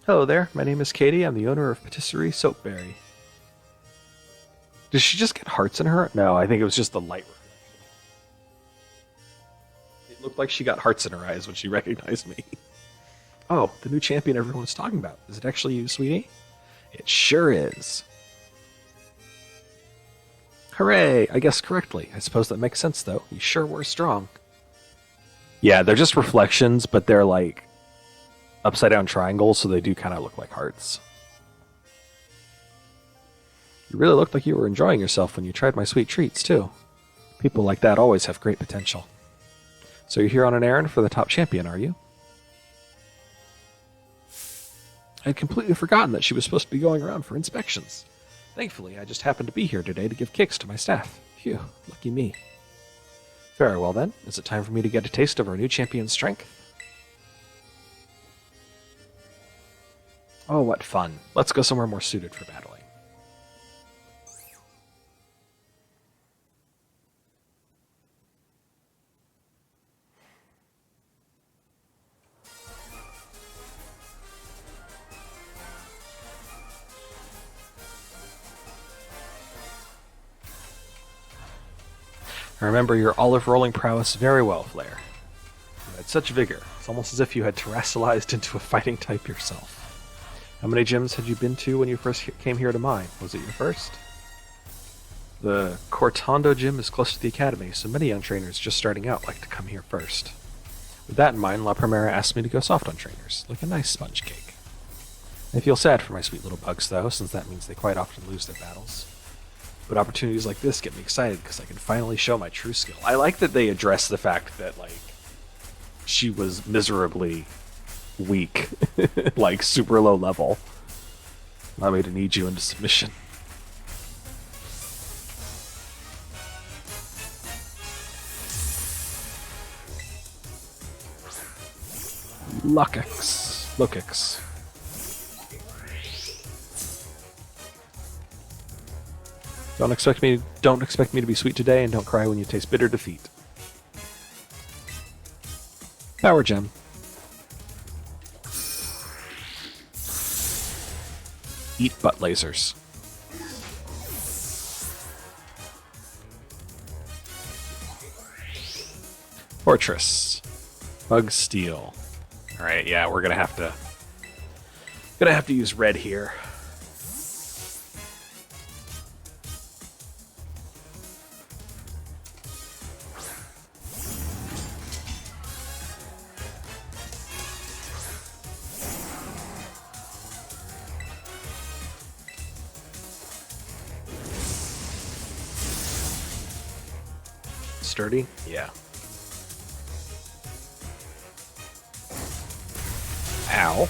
Hello there, my name is Katie. I'm the owner of Patisserie Soapberry. Did she just get hearts in her? No, I think it was just the light reflection. It looked like she got hearts in her eyes when she recognized me. Oh, the new champion everyone's talking about. Is it actually you, sweetie? It sure is. Hooray! I guessed correctly. I suppose that makes sense, though. You sure were strong. Yeah, they're just reflections, but they're like upside down triangles, so they do kind of look like hearts. You really looked like you were enjoying yourself when you tried my sweet treats, too. People like that always have great potential. So you're here on an errand for the top champion, are you? I'd completely forgotten that she was supposed to be going around for inspections. Thankfully, I just happened to be here today to give kicks to my staff. Phew, lucky me. Very well then, is it time for me to get a taste of our new champion's strength? Oh, what fun. Let's go somewhere more suited for battling. I remember your olive rolling prowess very well, Flare. had such vigor. It's almost as if you had terrestrialized into a fighting type yourself. How many gyms had you been to when you first came here to mine? Was it your first? The Cortando gym is close to the academy, so many young trainers just starting out like to come here first. With that in mind, La Primera asked me to go soft on trainers, like a nice sponge cake. I feel sad for my sweet little bugs, though, since that means they quite often lose their battles. But opportunities like this get me excited because I can finally show my true skill. I like that they address the fact that, like, she was miserably weak, like super low level. Allow me to need you into submission. Lokix. Don't expect me to be sweet today, and don't cry when you taste bitter defeat. Power gem. Eat butt lasers. Fortress. Bug steel. Alright, yeah, we're gonna have to use red here. Sturdy? Yeah. Ow.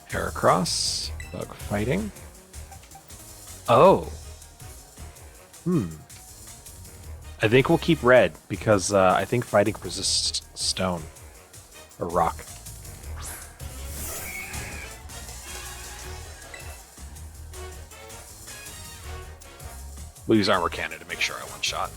Heracross. Bug fighting. Oh. I think we'll keep red because I think fighting resists stone or rock. We'll use Armor Cannon to make sure I one-shot.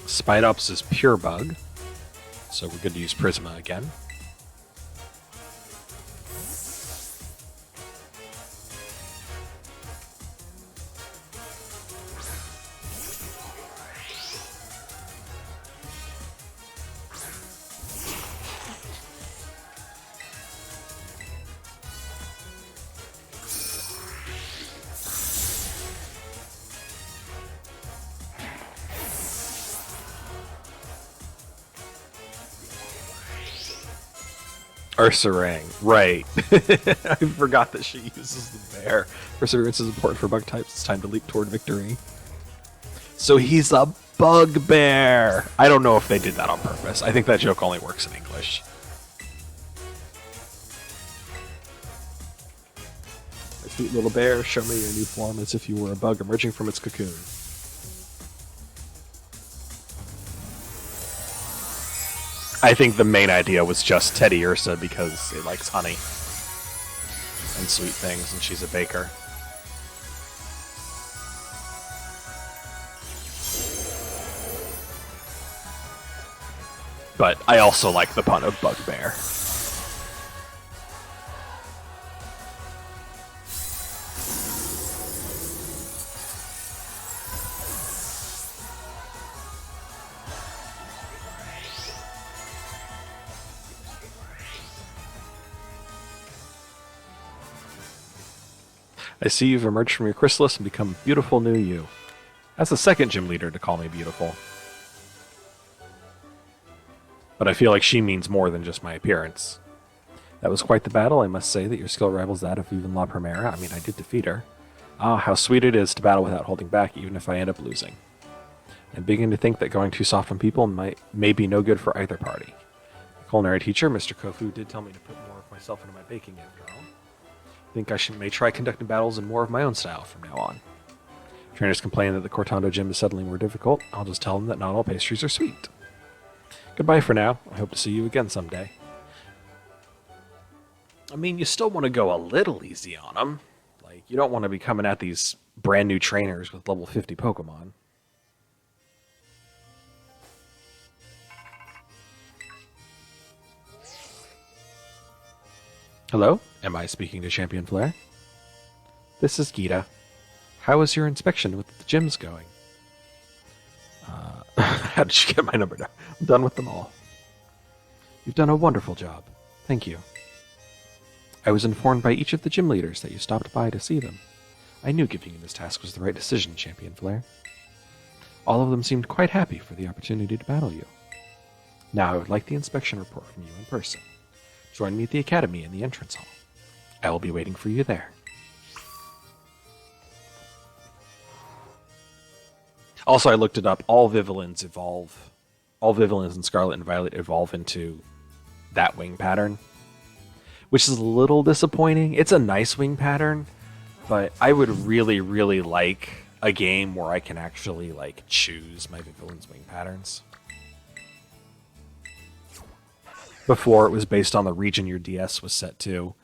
Spidops is pure bug, so we're good to use Prisma again. Ursaring, right. I forgot that she uses the bear. Perseverance is important for bug types. It's time to leap toward victory. So he's a bugbear. I don't know if they did that on purpose. I think that joke only works in English. My sweet little bear, show me your new form as if you were a bug emerging from its cocoon. I think the main idea was just Teddy Ursa because it likes honey and sweet things, and she's a baker. But I also like the pun of bugbear. I see you've emerged from your chrysalis and become beautiful new you. That's the second gym leader to call me beautiful. But I feel like she means more than just my appearance. That was quite the battle. I must say that your skill rivals that of even La Primera. I mean, I did defeat her. Ah, how sweet it is to battle without holding back, even if I end up losing. I'm beginning to think that going too soft on people may be no good for either party. The culinary teacher, Mr. Kofu, did tell me to put more of myself into my baking after all. I think I may try conducting battles in more of my own style from now on. Trainers complain that the Cortando gym is suddenly more difficult. I'll just tell them that not all pastries are sweet. Goodbye for now. I hope to see you again someday. I mean, you still want to go a little easy on them. Like, you don't want to be coming at these brand new trainers with level 50 Pokemon. Hello? Am I speaking to Champion Flare? This is Gita. How is your inspection with the gyms going? How did you get my number down? I'm done with them all. You've done a wonderful job. Thank you. I was informed by each of the gym leaders that you stopped by to see them. I knew giving you this task was the right decision, Champion Flare. All of them seemed quite happy for the opportunity to battle you. Now I would like the inspection report from you in person. Join me at the academy in the entrance hall. I will be waiting for you there. Also, I looked it up. All Vivillans evolve. All Vivillans in Scarlet and Violet evolve into that wing pattern, which is a little disappointing. It's a nice wing pattern, but I would really, really like a game where I can actually like choose my Vivillans wing patterns. Before, it was based on the region your DS was set to.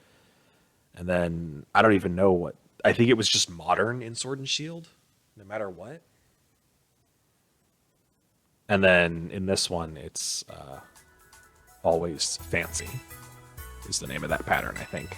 And then, I don't even know what... I think it was just modern in Sword and Shield, no matter what. And then, in this one, it's always fancy, is the name of that pattern, I think.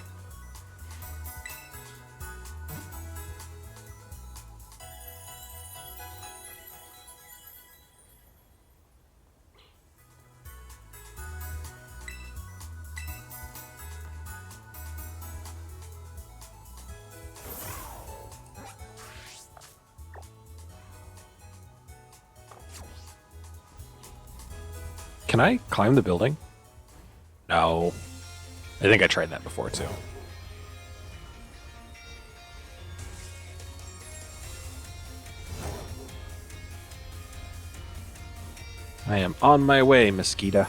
Can I climb the building? No. I think I tried that before, too. I am on my way, Mosquito.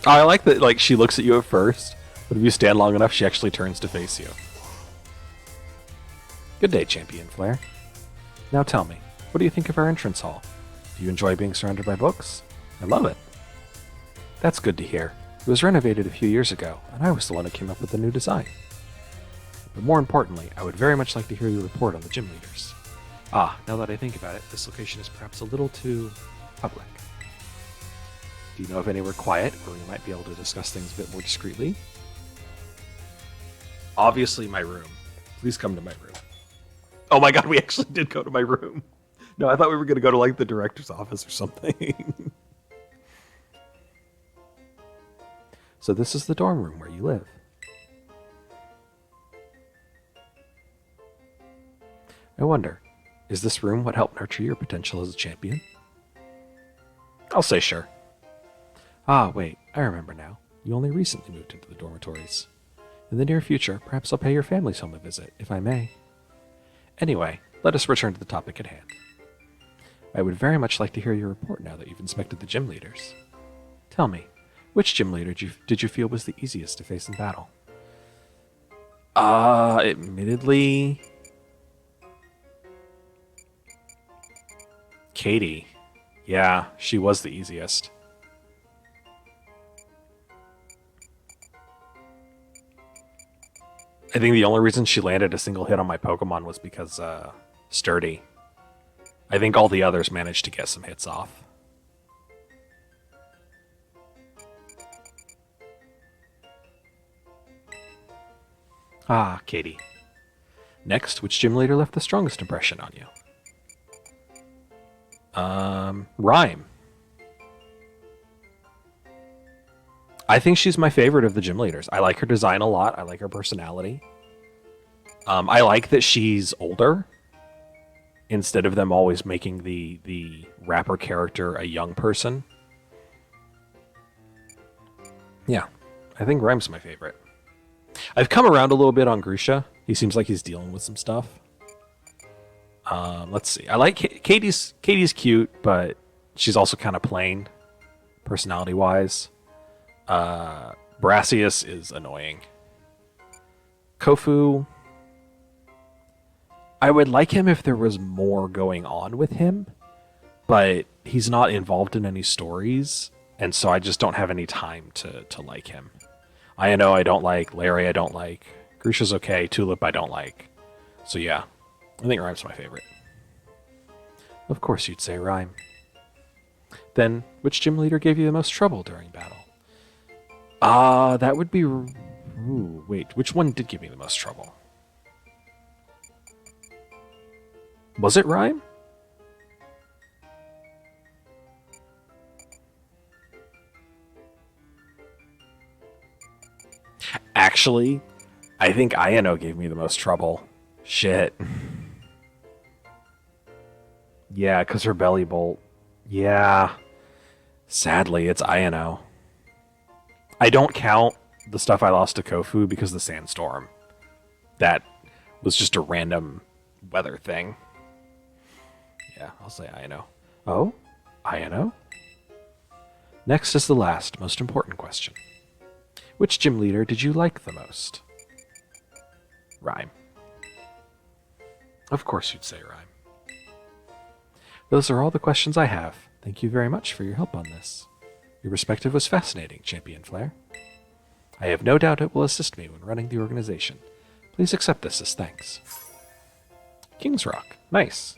I like that, like, she looks at you at first, but if you stand long enough, she actually turns to face you. Good day, Champion Flare. Now tell me, what do you think of our entrance hall? Do you enjoy being surrounded by books? I love it. That's good to hear. It was renovated a few years ago, and I was the one who came up with the new design. But more importantly, I would very much like to hear your report on the gym leaders. Ah, now that I think about it, this location is perhaps a little too public. Do you know of anywhere quiet where we might be able to discuss things a bit more discreetly? Obviously my room. Please come to my room. Oh my god, we actually did go to my room. No, I thought we were going to go to like the director's office or something. So this is the dorm room where you live. I wonder, is this room what helped nurture your potential as a champion? I'll say sure. Ah, wait, I remember now. You only recently moved into the dormitories. In the near future, perhaps I'll pay your family's home a visit, if I may. Anyway, let us return to the topic at hand. I would very much like to hear your report now that you've inspected the gym leaders. Tell me, which gym leader did you feel was the easiest to face in battle? Admittedly... Katie. Yeah, she was the easiest. I think the only reason she landed a single hit on my Pokemon was because, Sturdy. I think all the others managed to get some hits off. Ah, Katie. Next, which gym leader left the strongest impression on you? Rhyme. I think she's my favorite of the gym leaders. I like her design a lot. I like her personality. I like that she's older. Instead of them always making the rapper character a young person. Yeah, I think Rhyme's my favorite. I've come around a little bit on Grisha. He seems like he's dealing with some stuff. Let's see. I like Katie's cute, but she's also kind of plain, personality-wise. Brassius is annoying. Kofu, I would like him if there was more going on with him, but he's not involved in any stories, and so I just don't have any time to like him. Ino I don't like, Larry I don't like, Grisha's okay, Tulip I don't like. So yeah, I think Rhyme's my favorite. Of course you'd say Rhyme. Then, which gym leader gave you the most trouble during battle? That would be... Ooh, wait, which one did give me the most trouble? Was it Rhyme? Actually, I think Ino gave me the most trouble. Shit. Yeah, because her belly bolt. Yeah. Sadly, it's Ino. I don't count the stuff I lost to Kofu because the sandstorm. That was just a random weather thing. Yeah, I'll say Ino. Oh? Ino? Next is the last, most important question. Which gym leader did you like the most? Rhyme. Of course you'd say Rhyme. Those are all the questions I have. Thank you very much for your help on this. Your perspective was fascinating, Champion Flare. I have no doubt it will assist me when running the organization. Please accept this as thanks. King's Rock. Nice.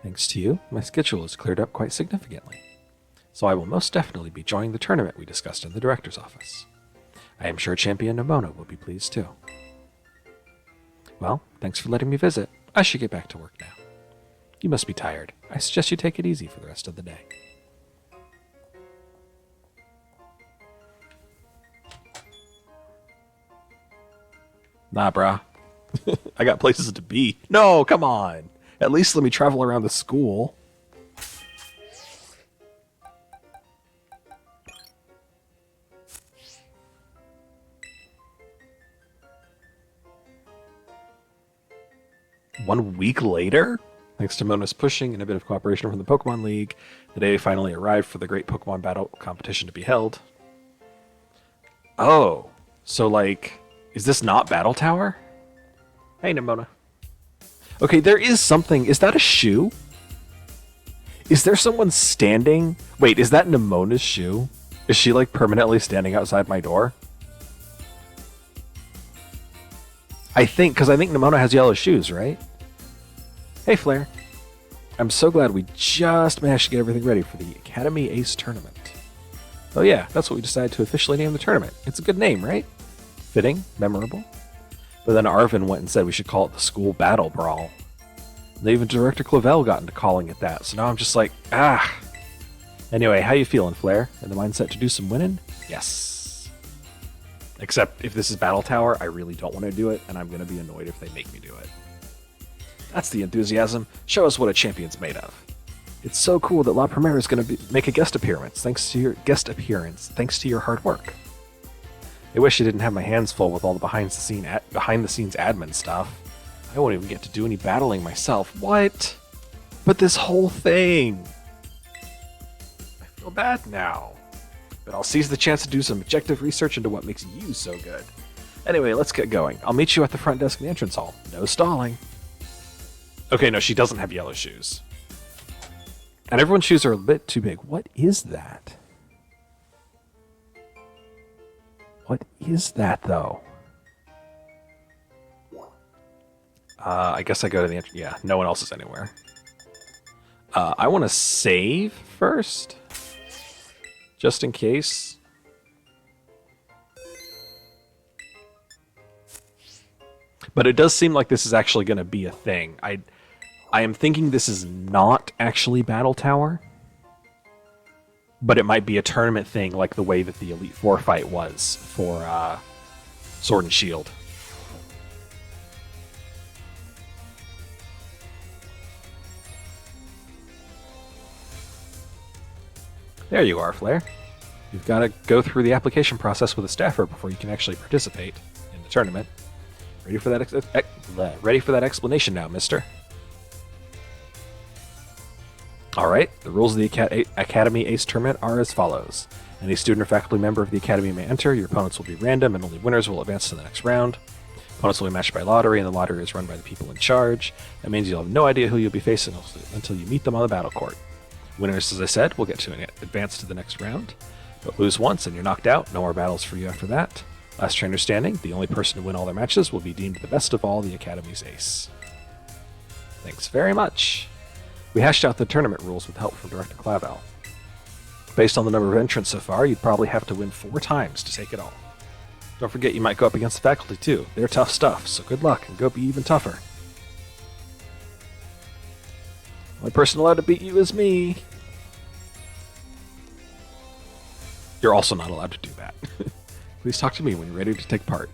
Thanks to you, my schedule is cleared up quite significantly. So I will most definitely be joining the tournament we discussed in the director's office. I am sure Champion Nomona will be pleased too. Well, thanks for letting me visit. I should get back to work now. You must be tired. I suggest you take it easy for the rest of the day. Nah, brah. I got places to be. No, come on. At least let me travel around the school. One week later, thanks to Mona's pushing and a bit of cooperation from the Pokemon League, the day finally arrived for the great Pokemon battle competition to be held. Oh, so like, is this not Battle Tower? Hey, Nimona. Okay, there is something. Is that a shoe? Is there someone standing? Wait, is that Nimona's shoe? Is she like permanently standing outside my door? I think, because I think Nimona has yellow shoes, right? Hey, Flare. I'm so glad we just managed to get everything ready for the Academy Ace Tournament. Oh yeah, that's what we decided to officially name the tournament. It's a good name, right? Fitting, memorable. But then Arvin went and said we should call it the School Battle Brawl. And even Director Clavel got into calling it that, so now I'm just like, ah. Anyway, how you feeling, Flare? In the mindset to do some winning? Yes. Except if this is Battle Tower, I really don't want to do it, and I'm going to be annoyed if they make me do it. That's the enthusiasm. Show us what a champion's made of. It's so cool that La Primera is going to make a guest appearance thanks to your hard work. I wish I didn't have my hands full with all the behind the scenes admin stuff. I won't even get to do any battling myself. What? But this whole thing. I feel bad now. But I'll seize the chance to do some objective research into what makes you so good. Anyway, let's get going. I'll meet you at the front desk in the entrance hall. No stalling. Okay, no, she doesn't have yellow shoes. And everyone's shoes are a bit too big. What is that? What is that, though? I guess I go to the entrance. Yeah, no one else is anywhere. I want to save first. Just in case. But it does seem like this is actually going to be a thing. I am thinking this is not actually Battle Tower. But it might be a tournament thing like the way that the Elite Four fight was for Sword and Shield. There you are, Flare. You've got to go through the application process with a staffer before you can actually participate in the tournament. Ready for that explanation now, mister? Alright, the rules of the Academy Ace Tournament are as follows. Any student or faculty member of the Academy may enter, your opponents will be random, and only winners will advance to the next round. Opponents will be matched by lottery, and the lottery is run by the people in charge. That means you'll have no idea who you'll be facing until you meet them on the battle court. Winners, as I said, will get to advance to the next round, but lose once and you're knocked out. No more battles for you after that. Last trainer standing, the only person to win all their matches will be deemed the best of all the Academy's ace. Thanks very much. We hashed out the tournament rules with help from Director Clavel. Based on the number of entrants so far, you'd probably have to win 4 times to take it all. Don't forget you might go up against the faculty too. They're tough stuff, so good luck and go be even tougher. The only person allowed to beat you is me. You're also not allowed to do that. Please talk to me when you're ready to take part.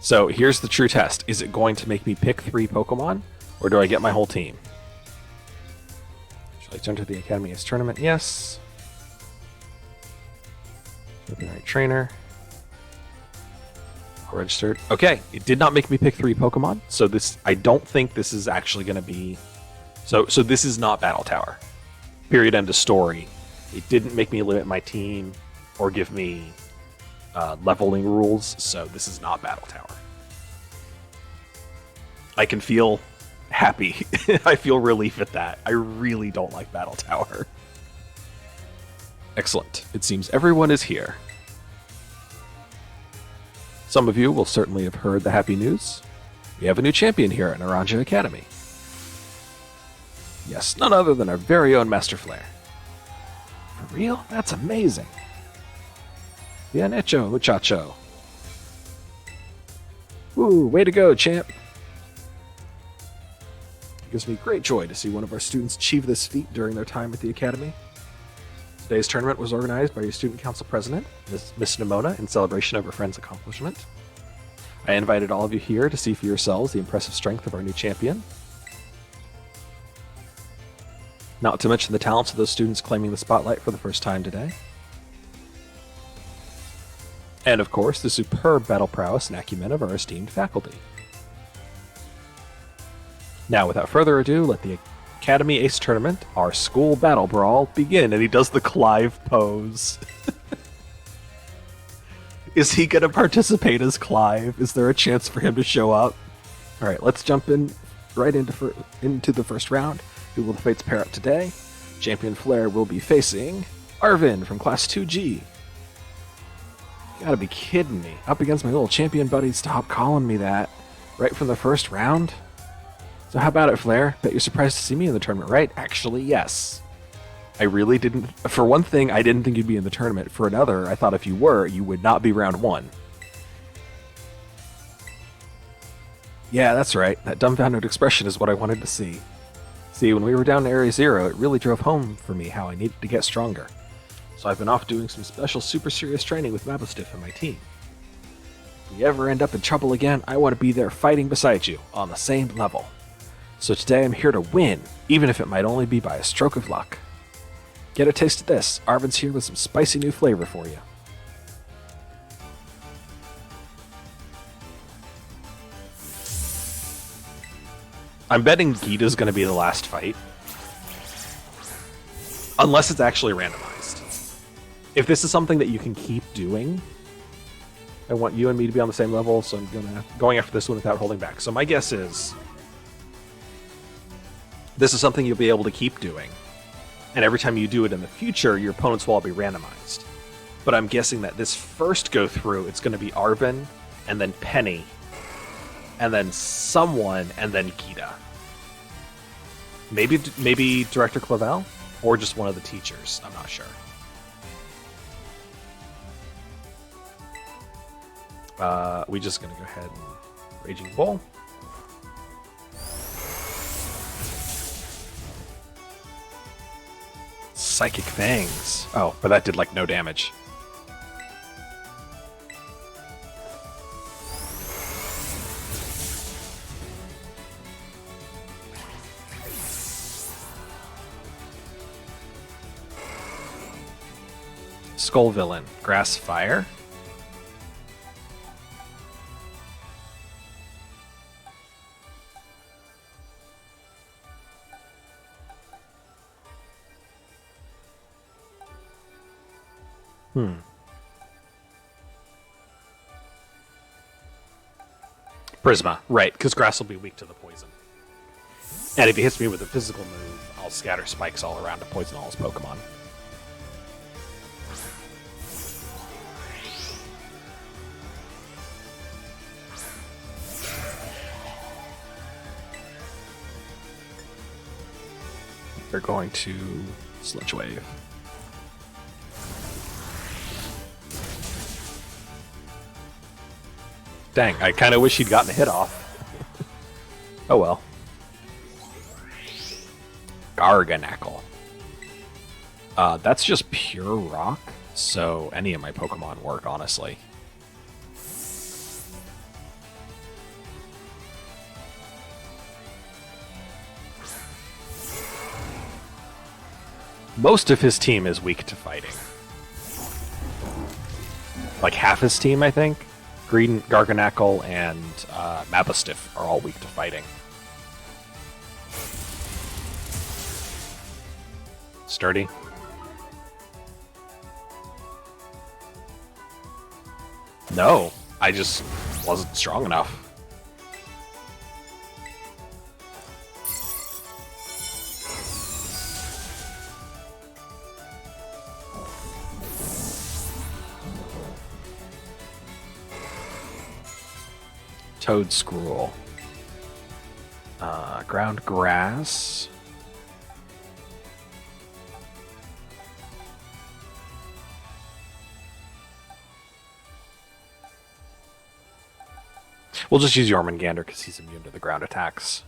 So here's the true test. Is it going to make me pick 3 Pokemon, or do I get my whole team? Shall I turn to the Academy Ace Tournament? Yes. The right trainer. All registered. Okay, it did not make me pick 3 Pokemon, so this I don't think this is actually going to be... So this is not Battle Tower. Period, end of story. It didn't make me limit my team or give me leveling rules, so this is not Battle Tower. I can feel happy. I feel relief at that. I really don't like Battle Tower. Excellent. It seems everyone is here. Some of you will certainly have heard the happy news. We have a new champion here at Naranja Academy. Yes, none other than our very own Master Flare. For real? That's amazing. Bien hecho, muchacho. Woo, way to go, champ. It gives me great joy to see one of our students achieve this feat during their time at the Academy. Today's tournament was organized by your Student Council President, Miss Nimona, in celebration of her friend's accomplishment. I invited all of you here to see for yourselves the impressive strength of our new champion. Not to mention the talents of those students claiming the spotlight for the first time today. And of course, the superb battle prowess and acumen of our esteemed faculty. Now, without further ado, let the Academy Ace Tournament, our school battle brawl, begin. And he does the Clive pose. Is he going to participate as Clive? Is there a chance for him to show up? All right, let's jump in right into the first round. Who will the fates pair up today? Champion Flare will be facing Arvin from Class 2G. You gotta be kidding me. Up against my little champion buddy. Stop calling me that. Right from the first round? So how about it, Flare? Bet you're surprised to see me in the tournament, right? Actually, yes. I really didn't... For one thing, I didn't think you'd be in the tournament. For another, I thought if you were, you would not be round 1. Yeah, that's right. That dumbfounded expression is what I wanted to see. See, when we were down to Area 0, it really drove home for me how I needed to get stronger. So I've been off doing some special super serious training with Mabostiff and my team. If we ever end up in trouble again, I want to be there fighting beside you, on the same level. So today I'm here to win, even if it might only be by a stroke of luck. Get a taste of this. Arvin's here with some spicy new flavor for you. I'm betting Gita's going to be the last fight. Unless it's actually randomized. If this is something that you can keep doing, I want you and me to be on the same level, so I'm going after this one without holding back. So my guess is this is something you'll be able to keep doing. And every time you do it in the future, your opponents will all be randomized. But I'm guessing that this first go through, it's going to be Arvin, and then Penny, and then someone, and then Gita. Maybe Director Clavel, or just one of the teachers. I'm not sure. We just gonna go ahead and Raging Bull. Psychic Fangs. Oh, but that did like no damage. Skull Villain. Grass Fire. Prisma, right, because grass will be weak to the poison. And if he hits me with a physical move, I'll scatter spikes all around to poison all his Pokemon. They're going to Sludge Wave. Dang, I kind of wish he'd gotten a hit off. Oh well. Garganackle. That's just pure rock, so any of my Pokemon work, honestly. Most of his team is weak to fighting. Like half his team, I think. Green Garganackle and Mabastiff are all weak to fighting. Sturdy. No, I just wasn't strong enough. Toad Scroll. Ground Grass. We'll just use Jormungandr because he's immune to the ground attacks.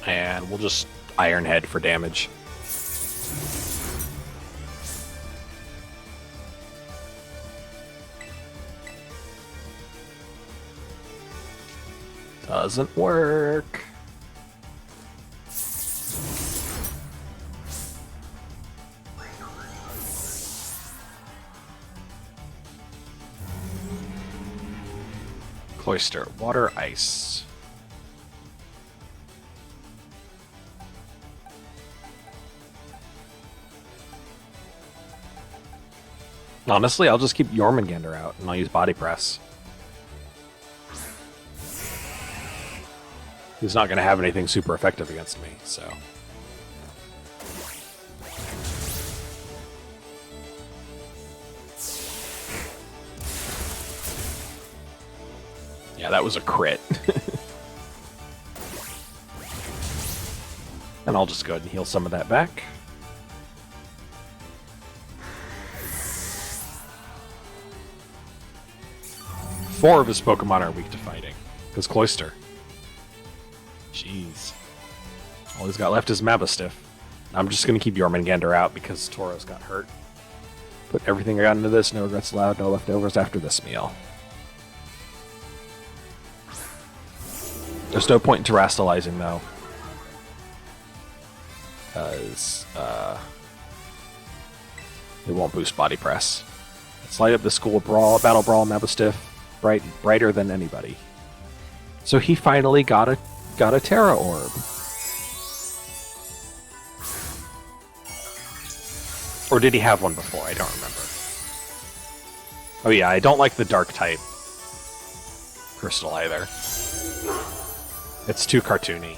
And we'll just Iron Head for damage. Doesn't work. Cloyster, Water, Ice. Honestly, I'll just keep Jormungandr out, and I'll use Body Press. He's not going to have anything super effective against me, so... Yeah, that was a crit. And I'll just go ahead and heal some of that back. Four of his Pokemon are weak to fighting, because Cloyster. Jeez. All he's got left is Mabastiff. I'm just going to keep Jormungandr out because Tauros got hurt. Put everything I got into this, no regrets allowed, no leftovers after this meal. There's no point in terastallizing, though. Because, it won't boost Body Press. Let's light up the School Brawl, Battle Brawl, Mabastiff. Brighter than anybody. So he finally got a Terra Orb. Or did he have one before? I don't remember. Oh yeah, I don't like the Dark type Crystal either. It's too cartoony.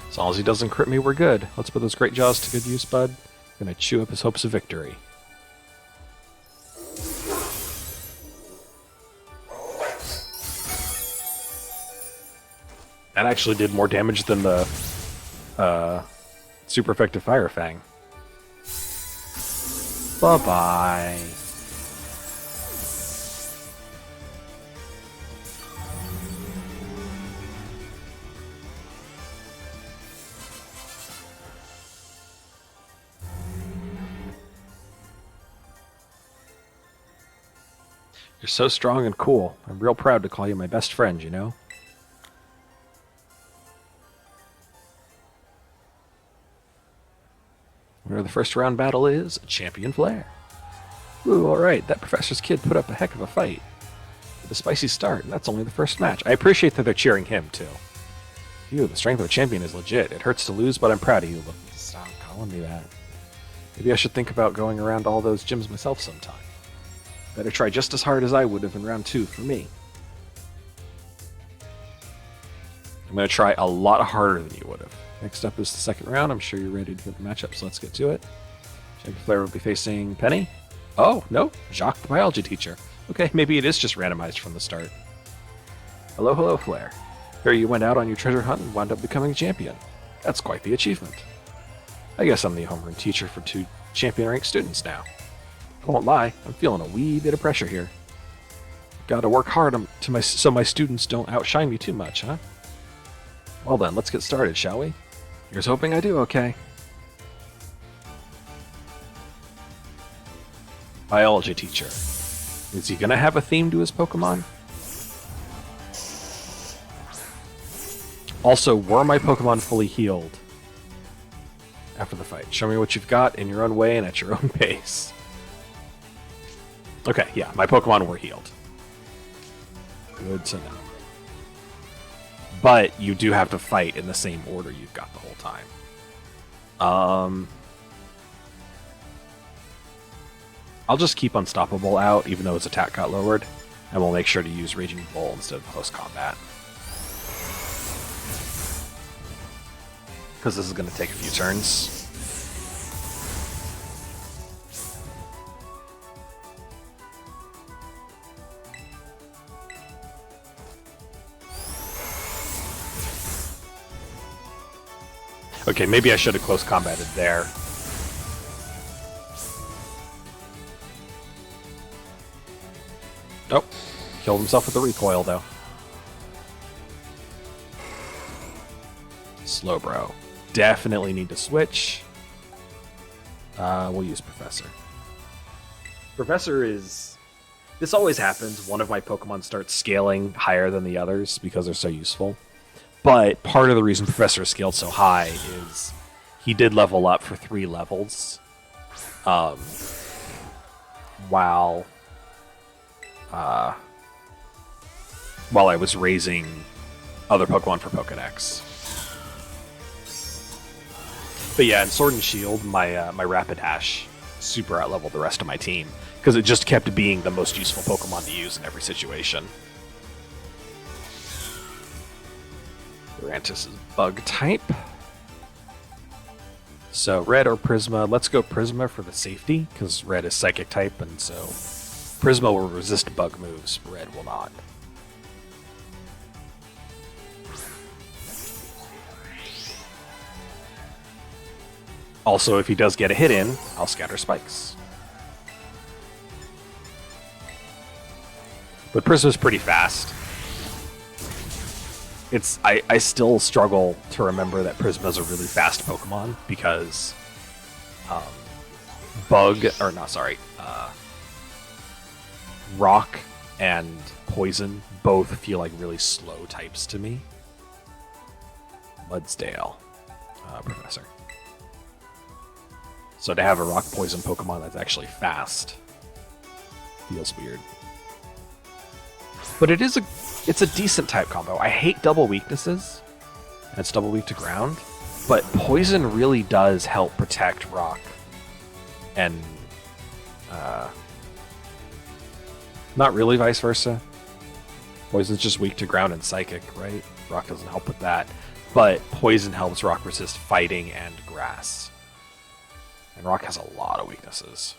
As long as he doesn't crit me, we're good. Let's put those Great Jaws to good use, bud. Gonna chew up his hopes of victory. That actually did more damage than the super effective Fire Fang. Bye-bye. You're so strong and cool. I'm real proud to call you my best friend, you know? Where the first round battle is, Champion Flare. Ooh, alright, that professor's kid put up a heck of a fight. With a spicy start, and that's only the first match. I appreciate that they're cheering him, too. Phew, the strength of a champion is legit. It hurts to lose, but I'm proud of you. Stop calling me that. Maybe I should think about going around all those gyms myself sometime. Better try just as hard as I would have in round 2 for me. I'm going to try a lot harder than you would have. Next up is the second round. I'm sure you're ready to get the matchup, so let's get to it. Champion Flare will be facing Penny. Oh, no, Jacques, the biology teacher. Okay, maybe it is just randomized from the start. Hello, hello, Flare. Here you went out on your treasure hunt and wound up becoming a champion. That's quite the achievement. I guess I'm the homeroom teacher for 2 champion-ranked students now. I won't lie, I'm feeling a wee bit of pressure here. Gotta work hard so my students don't outshine me too much, huh? Well then, let's get started, shall we? Here's hoping I do okay. Biology teacher. Is he gonna have a theme to his Pokemon? Also, were my Pokemon fully healed after the fight? Show me what you've got in your own way and at your own pace. Okay, yeah, my Pokemon were healed. Good to know. But you do have to fight in the same order you've got the whole time. I'll just keep Unstoppable out, even though his attack got lowered, and we'll make sure to use Raging Bull instead of close combat. Because this is going to take a few turns. Okay, maybe I should have close combated there. Oh, killed himself with the recoil, though. Slowbro. Definitely need to switch. We'll use Professor. Professor is... This always happens. One of my Pokemon starts scaling higher than the others because they're so useful. But part of the reason Professor is scaled so high is he did level up for 3 levels. While I was raising other Pokemon for Pokedex. But yeah, in Sword and Shield, my Rapidash super outleveled the rest of my team because it just kept being the most useful Pokemon to use in every situation. Durantis is Bug type. So Red or Prisma. Let's go Prisma for the safety because Red is Psychic type, and so Prisma will resist Bug moves. Red will not. Also, if he does get a hit in, I'll Scatter Spikes. But Prisma's pretty fast. I still struggle to remember that Prisma's a really fast Pokemon because Rock and Poison both feel like really slow types to me. Mudsdale, Professor. So to have a Rock Poison Pokemon that's actually fast feels weird. But it's a decent type combo. I hate double weaknesses, and it's double weak to ground, but Poison really does help protect Rock. And not really vice versa. Poison's just weak to ground and Psychic, right? Rock doesn't help with that. But Poison helps Rock resist fighting and grass. And Rock has a lot of weaknesses.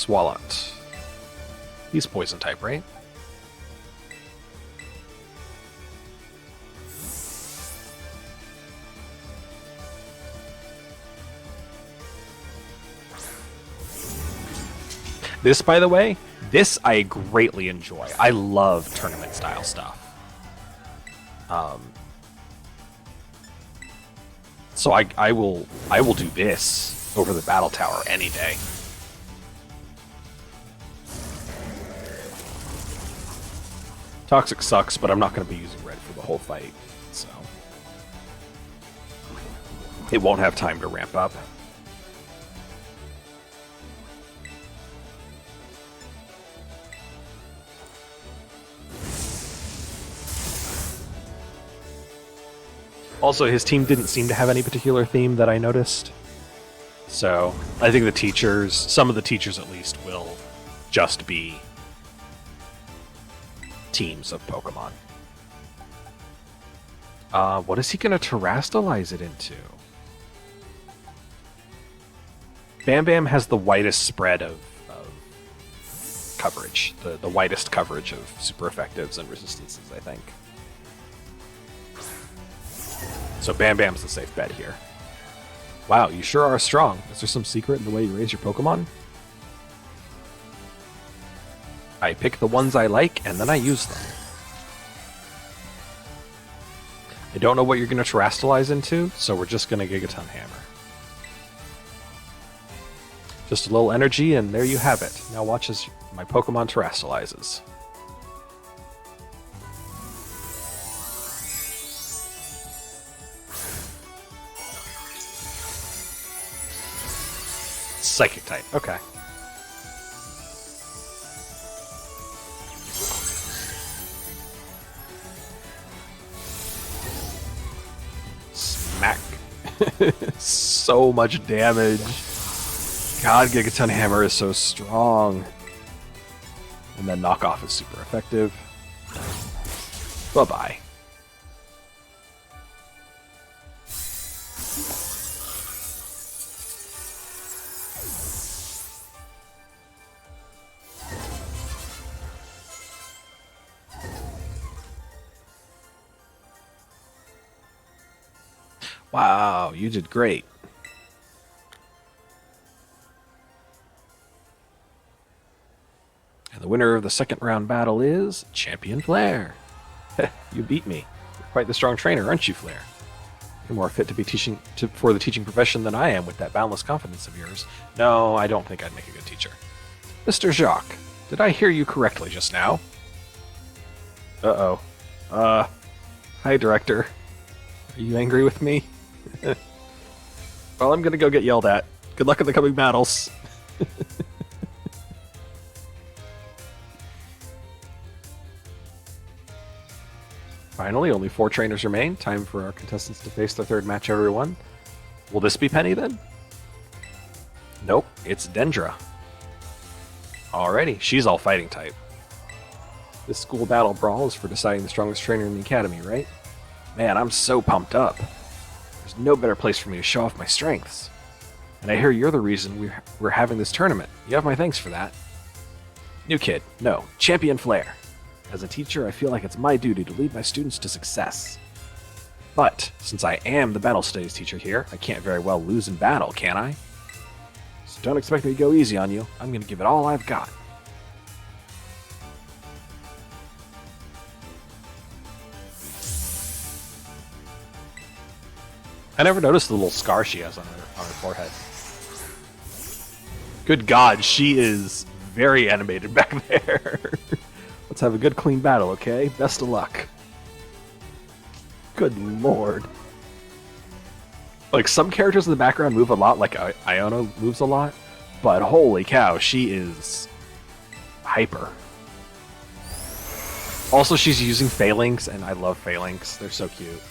Swalot. He's poison type, right? This, by the way, this I greatly enjoy. I love tournament-style stuff. So I will do this over the battle tower any day. Toxic sucks, but I'm not going to be using red for the whole fight, so it won't have time to ramp up. Also, his team didn't seem to have any particular theme that I noticed. So, I think the teachers, some of the teachers at least, will just be teams of Pokemon. What is he going to terrastalize it into? Bam Bam has the widest spread of coverage. The widest coverage of super effectives and resistances, I think. So Bam Bam's the safe bet here. Wow, you sure are strong. Is there some secret in the way you raise your Pokemon? I pick the ones I like, and then I use them. I don't know what you're going to terrastalize into, so we're just going to Gigaton Hammer. Just a little energy, and there you have it. Now watch as my Pokemon terrastalizes. Psychic type, okay. Smack. So much damage. God, Gigaton Hammer is so strong. And then knockoff is super effective. Bye-bye. Wow, you did great. And the winner of the second round battle is Champion Flare. You beat me. You're quite the strong trainer, aren't you, Flare? You're more fit to be for the teaching profession than I am with that boundless confidence of yours. No, I don't think I'd make a good teacher. Mr. Jacques, did I hear you correctly just now? Uh-oh. Hi, Director. Are you angry with me? Well, I'm gonna go get yelled at. Good luck in the coming battles. Finally, only 4 trainers remain. Time for our contestants to face their third match, everyone. Will this be Penny, then? Nope, it's Dendra. Alrighty, she's all fighting type. This school battle brawl is for deciding the strongest trainer in the academy, right? Man, I'm so pumped up. There's no better place for me to show off my strengths. And I hear you're the reason we're having this tournament. You have my thanks for that. New kid, no, Champion Flare. As a teacher, I feel like it's my duty to lead my students to success. But, since I am the battle studies teacher here, I can't very well lose in battle, can I? So don't expect me to go easy on you. I'm going to give it all I've got. I never noticed the little scar she has on her forehead. Good God, she is very animated back there. Let's have a good, clean battle, okay? Best of luck. Good Lord. Like, some characters in the background move a lot, like Iono moves a lot, but holy cow, she is hyper. Also, she's using Phalanx, and I love Phalanx. They're so cute.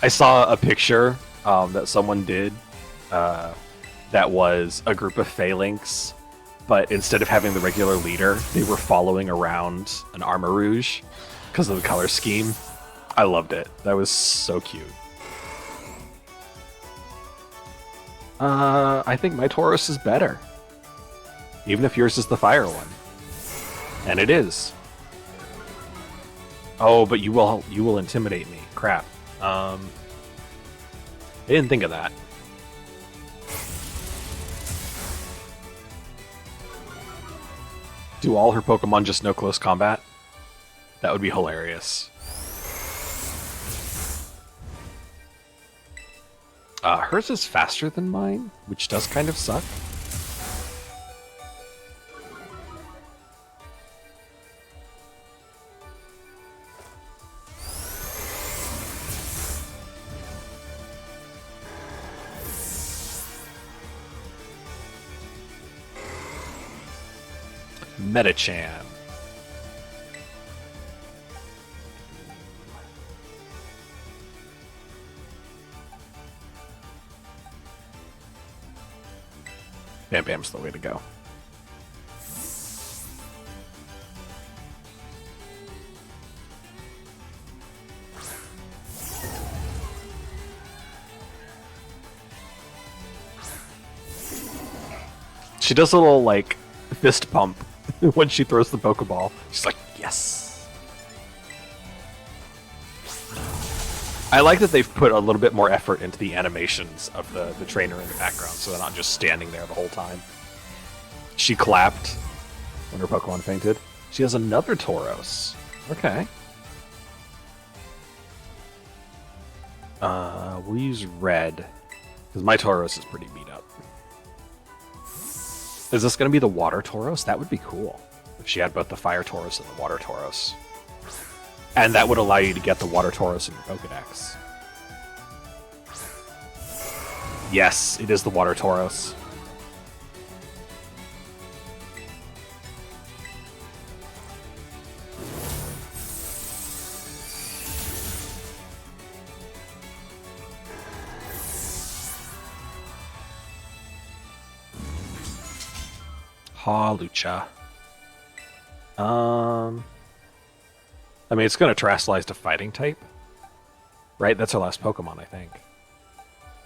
I saw a picture that someone did that was a group of Phalanx, but instead of having the regular leader, they were following around an Armor Rouge because of the color scheme. I loved it. That was so cute. I think my Tauros is better. Even if yours is the fire one. And it is. Oh, but you will intimidate me. Crap. I didn't think of that. Do all her Pokemon just know close combat? That would be hilarious. Hers is faster than mine, which does kind of suck. Metachan. Bam Bam's the way to go. She does a little, like, fist pump when she throws the Pokeball. She's like, yes! I like that they've put a little bit more effort into the animations of the trainer in the background, so they're not just standing there the whole time. She clapped when her Pokemon fainted. She has another Tauros. Okay. We'll use red, because my Tauros is pretty beat up. Is this going to be the Water Tauros? That would be cool if she had both the Fire Tauros and the Water Tauros. And that would allow you to get the Water Tauros in your Pokedex. Yes, it is the Water Tauros. Hawlucha. I mean, it's going to Terastallize to Fighting type. Right? That's our last Pokemon, I think.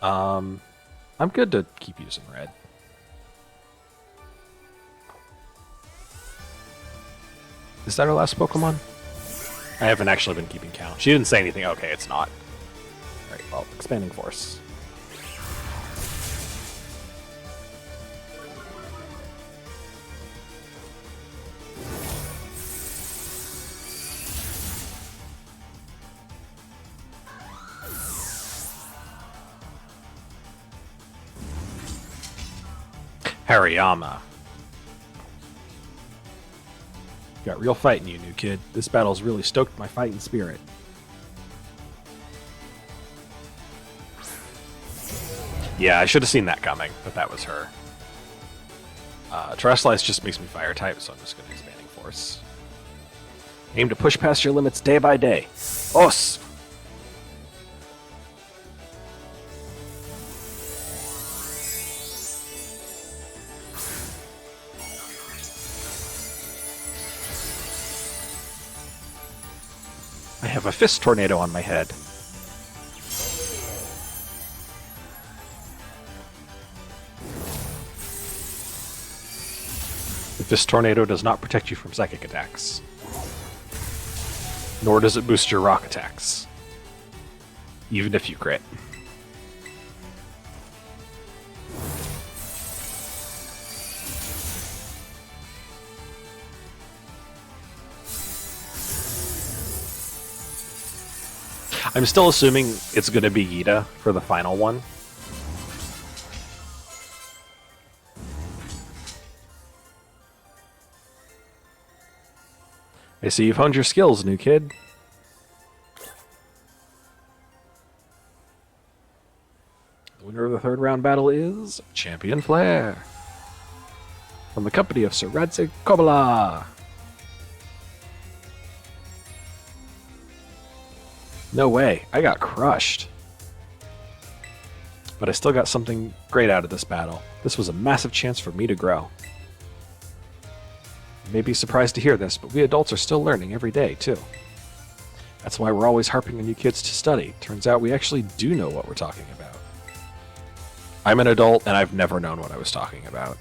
I'm good to keep using red. Is that our last Pokemon? I haven't actually been keeping count. She didn't say anything. Okay, it's not. Alright, well, Expanding Force. Hariyama. Got real fight in you, new kid. This battle's really stoked my fighting spirit. Yeah, I should have seen that coming, but that was her. Terastallize just makes me fire type, so I'm just going to Expanding Force. Aim to push past your limits day by day. Os! I have a Fist Tornado on my head. The Fist Tornado does not protect you from psychic attacks. Nor does it boost your rock attacks. Even if you crit. I'm still assuming it's going to be Yida for the final one. I see you've honed your skills, new kid. The winner of the third round battle is Champion Flare. From the company of Sir Radzig Kobyla. No way, I got crushed. But I still got something great out of this battle. This was a massive chance for me to grow. You may be surprised to hear this, but we adults are still learning every day, too. That's why we're always harping on you kids to study. Turns out we actually do know what we're talking about. I'm an adult, and I've never known what I was talking about.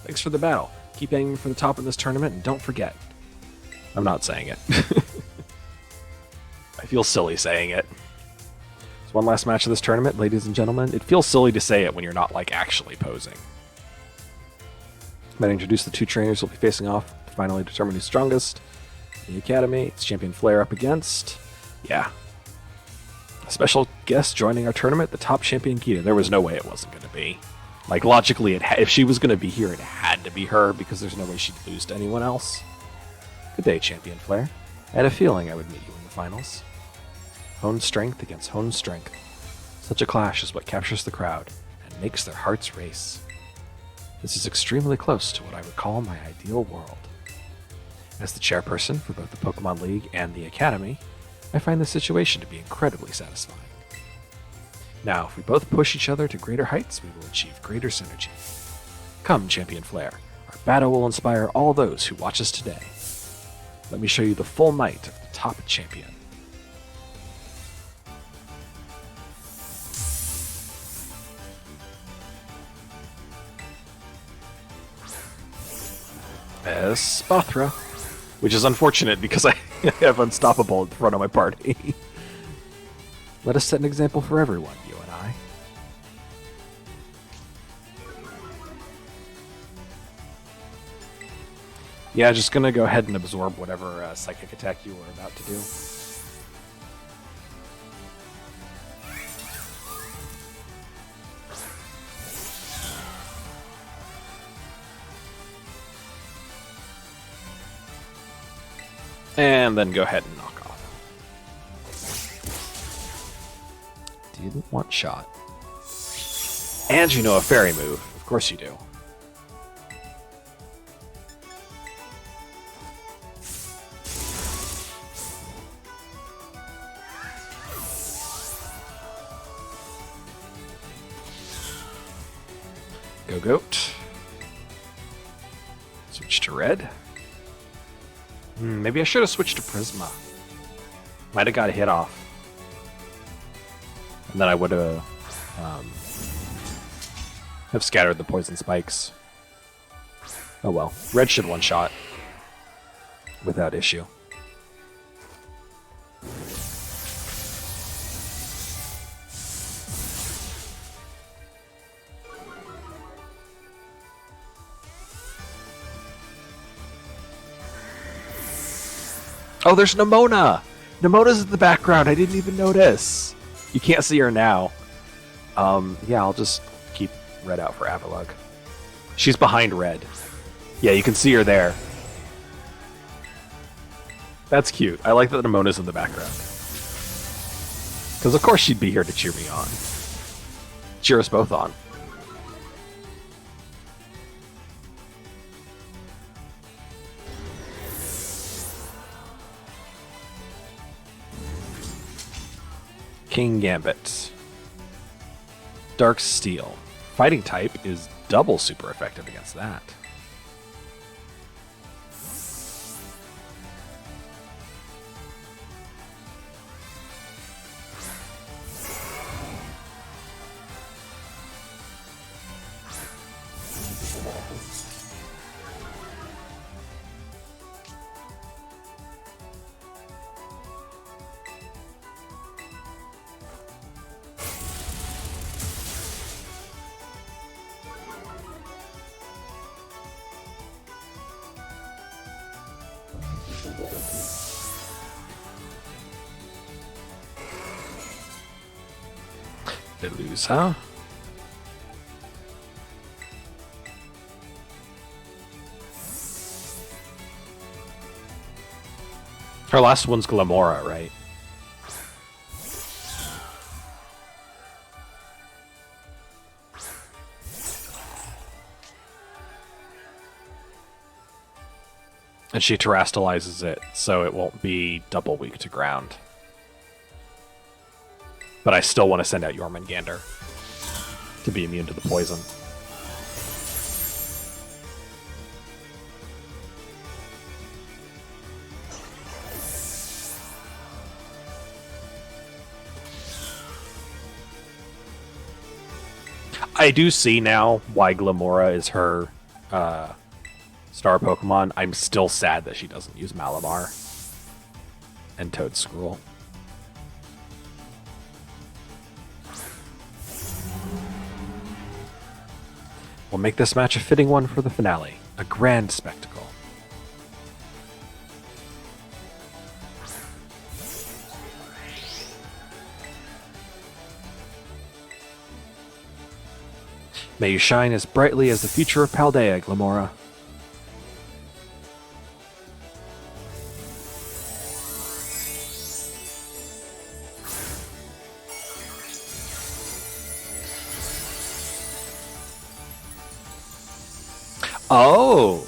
Thanks for the battle. Keep aiming for the top in this tournament, and don't forget. I'm not saying it. I feel silly saying it. It's one last match of this tournament, ladies and gentlemen. It feels silly to say it when you're not, like, actually posing. I'm going to introduce the two trainers who'll be facing off to finally determine who's strongest. The Academy, it's Champion Flare up against. Yeah. A special guest joining our tournament, the top champion Kita. There was no way it wasn't going to be. Like, logically, if she was going to be here, it had to be her, because there's no way she'd lose to anyone else. Good day, Champion Flare. I had a feeling I would meet you in the finals. Honed strength against honed strength. Such a clash is what captures the crowd and makes their hearts race. This is extremely close to what I would call my ideal world. As the chairperson for both the Pokemon League and the Academy, I find this situation to be incredibly satisfying. Now, if we both push each other to greater heights, we will achieve greater synergy. Come, Champion Flare. Our battle will inspire all those who watch us today. Let me show you the full might of the top champion. Espathra. Which is unfortunate because I have Unstoppable in front of my party. Let us set an example for everyone, you and I. Yeah, just gonna go ahead and absorb whatever psychic attack you were about to do. And then go ahead and knock off. Didn't want shot. And you know a fairy move. Of course you do. Go Goat. Switch to red. Maybe I should have switched to Prisma. Might have got a hit off. And then I would have scattered the poison spikes. Oh well. Red should one-shot. Without issue. Oh, there's Nimona! Nimona's in the background. I didn't even notice. You can't see her now. Yeah, I'll just keep red out for Avalugg. She's behind red. Yeah, you can see her there. That's cute. I like that Nimona's in the background. Because of course she'd be here to cheer me on. Cheer us both on. King Gambit. Dark Steel. Fighting type is double super effective against that. They lose, huh? Her last one's Glamora, right? And she terastallizes it, so it won't be double weak to ground. But I still want to send out Jormungandr to be immune to the poison. I do see now why Glamora is her star Pokemon. I'm still sad that she doesn't use Malamar and Toedscruel. We'll make this match a fitting one for the finale, a grand spectacle. May you shine as brightly as the future of Paldea, Glamora. Oh!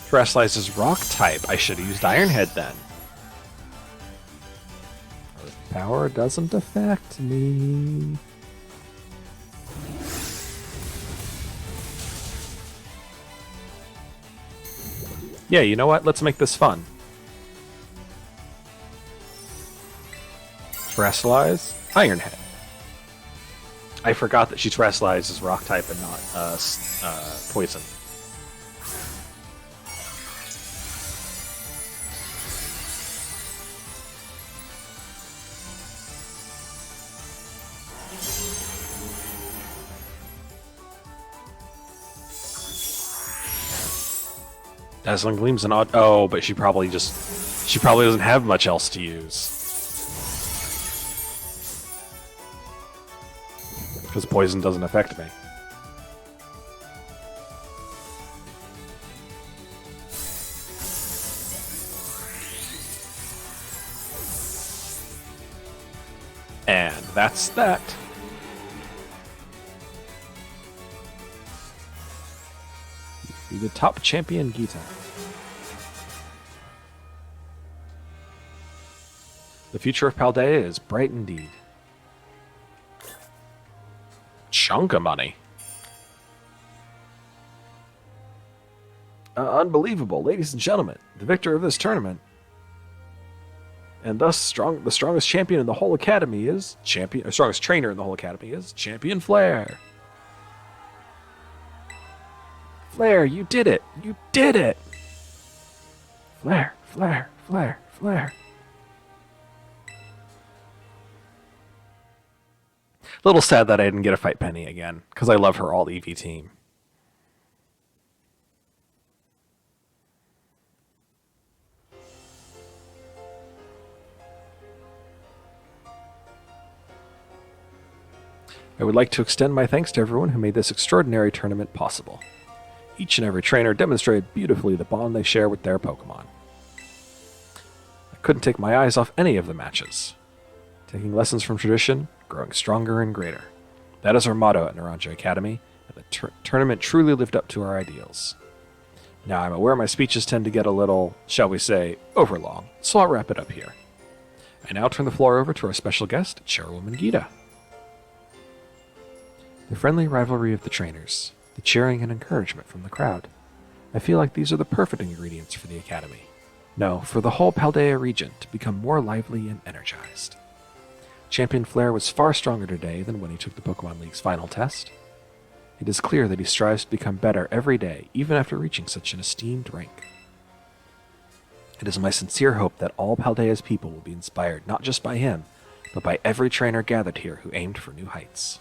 Terrestrialize is rock type. I should have used Iron Head then. Earth power doesn't affect me. Yeah, you know what? Let's make this fun. Terrestrialize, Iron Head. I forgot that she terrestrializes rock type and not poison. Dazzling Gleam's an odd... Oh, but she probably doesn't have much else to use. Because poison doesn't affect me. And that's that. Be the top champion, Gita. The future of Paldea is bright indeed. Chunk of money. Unbelievable, ladies and gentlemen. The victor of this tournament, and thus the strongest champion in the whole academy is strongest trainer in the whole academy is Champion Flare. Flare, you did it! You did it! Flare, Flare, Flare, Flare. Little sad that I didn't get to fight Penny again, because I love her all EV team. I would like to extend my thanks to everyone who made this extraordinary tournament possible. Each and every trainer demonstrated beautifully the bond they share with their Pokemon. I couldn't take my eyes off any of the matches. Taking lessons from tradition, growing stronger and greater. That is our motto at Naranja Academy, and the tournament truly lived up to our ideals. Now, I'm aware my speeches tend to get a little, shall we say, overlong, so I'll wrap it up here. I now turn the floor over to our special guest, Chairwoman Gita. The friendly rivalry of the trainers, the cheering and encouragement from the crowd. I feel like these are the perfect ingredients for the Academy. No, for the whole Paldea region to become more lively and energized. Champion Flare was far stronger today than when he took the Pokemon League's final test. It is clear that he strives to become better every day, even after reaching such an esteemed rank. It is my sincere hope that all Paldea's people will be inspired not just by him, but by every trainer gathered here who aimed for new heights.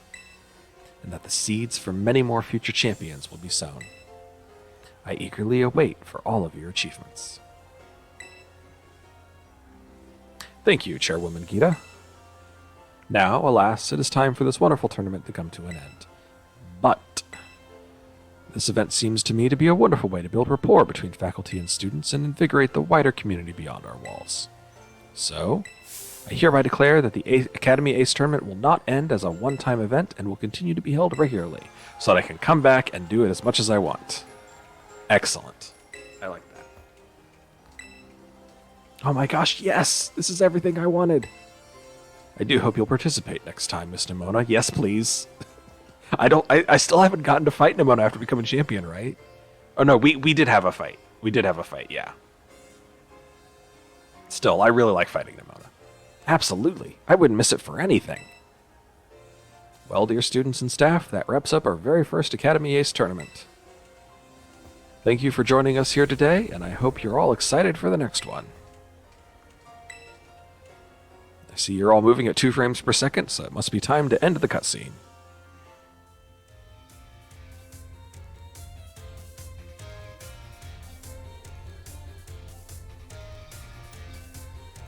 And that the seeds for many more future champions will be sown. I eagerly await for all of your achievements. Thank you, Chairwoman Gita. Now, alas, it is time for this wonderful tournament to come to an end. But this event seems to me to be a wonderful way to build rapport between faculty and students and invigorate the wider community beyond our walls. So, I hereby declare that the Academy Ace Tournament will not end as a one-time event and will continue to be held regularly, so that I can come back and do it as much as I want. Excellent. I like that. Oh my gosh, yes! This is everything I wanted! I do hope you'll participate next time, Miss Nimona. Yes, please. I still haven't gotten to fight Nimona after becoming champion, right? Oh no, we did have a fight. We did have a fight, yeah. Still, I really like fighting Nimona. Absolutely. I wouldn't miss it for anything. Well, dear students and staff, that wraps up our very first Academy Ace tournament. Thank you for joining us here today, and I hope you're all excited for the next one. I see you're all moving at 2 frames per second, so it must be time to end the cutscene.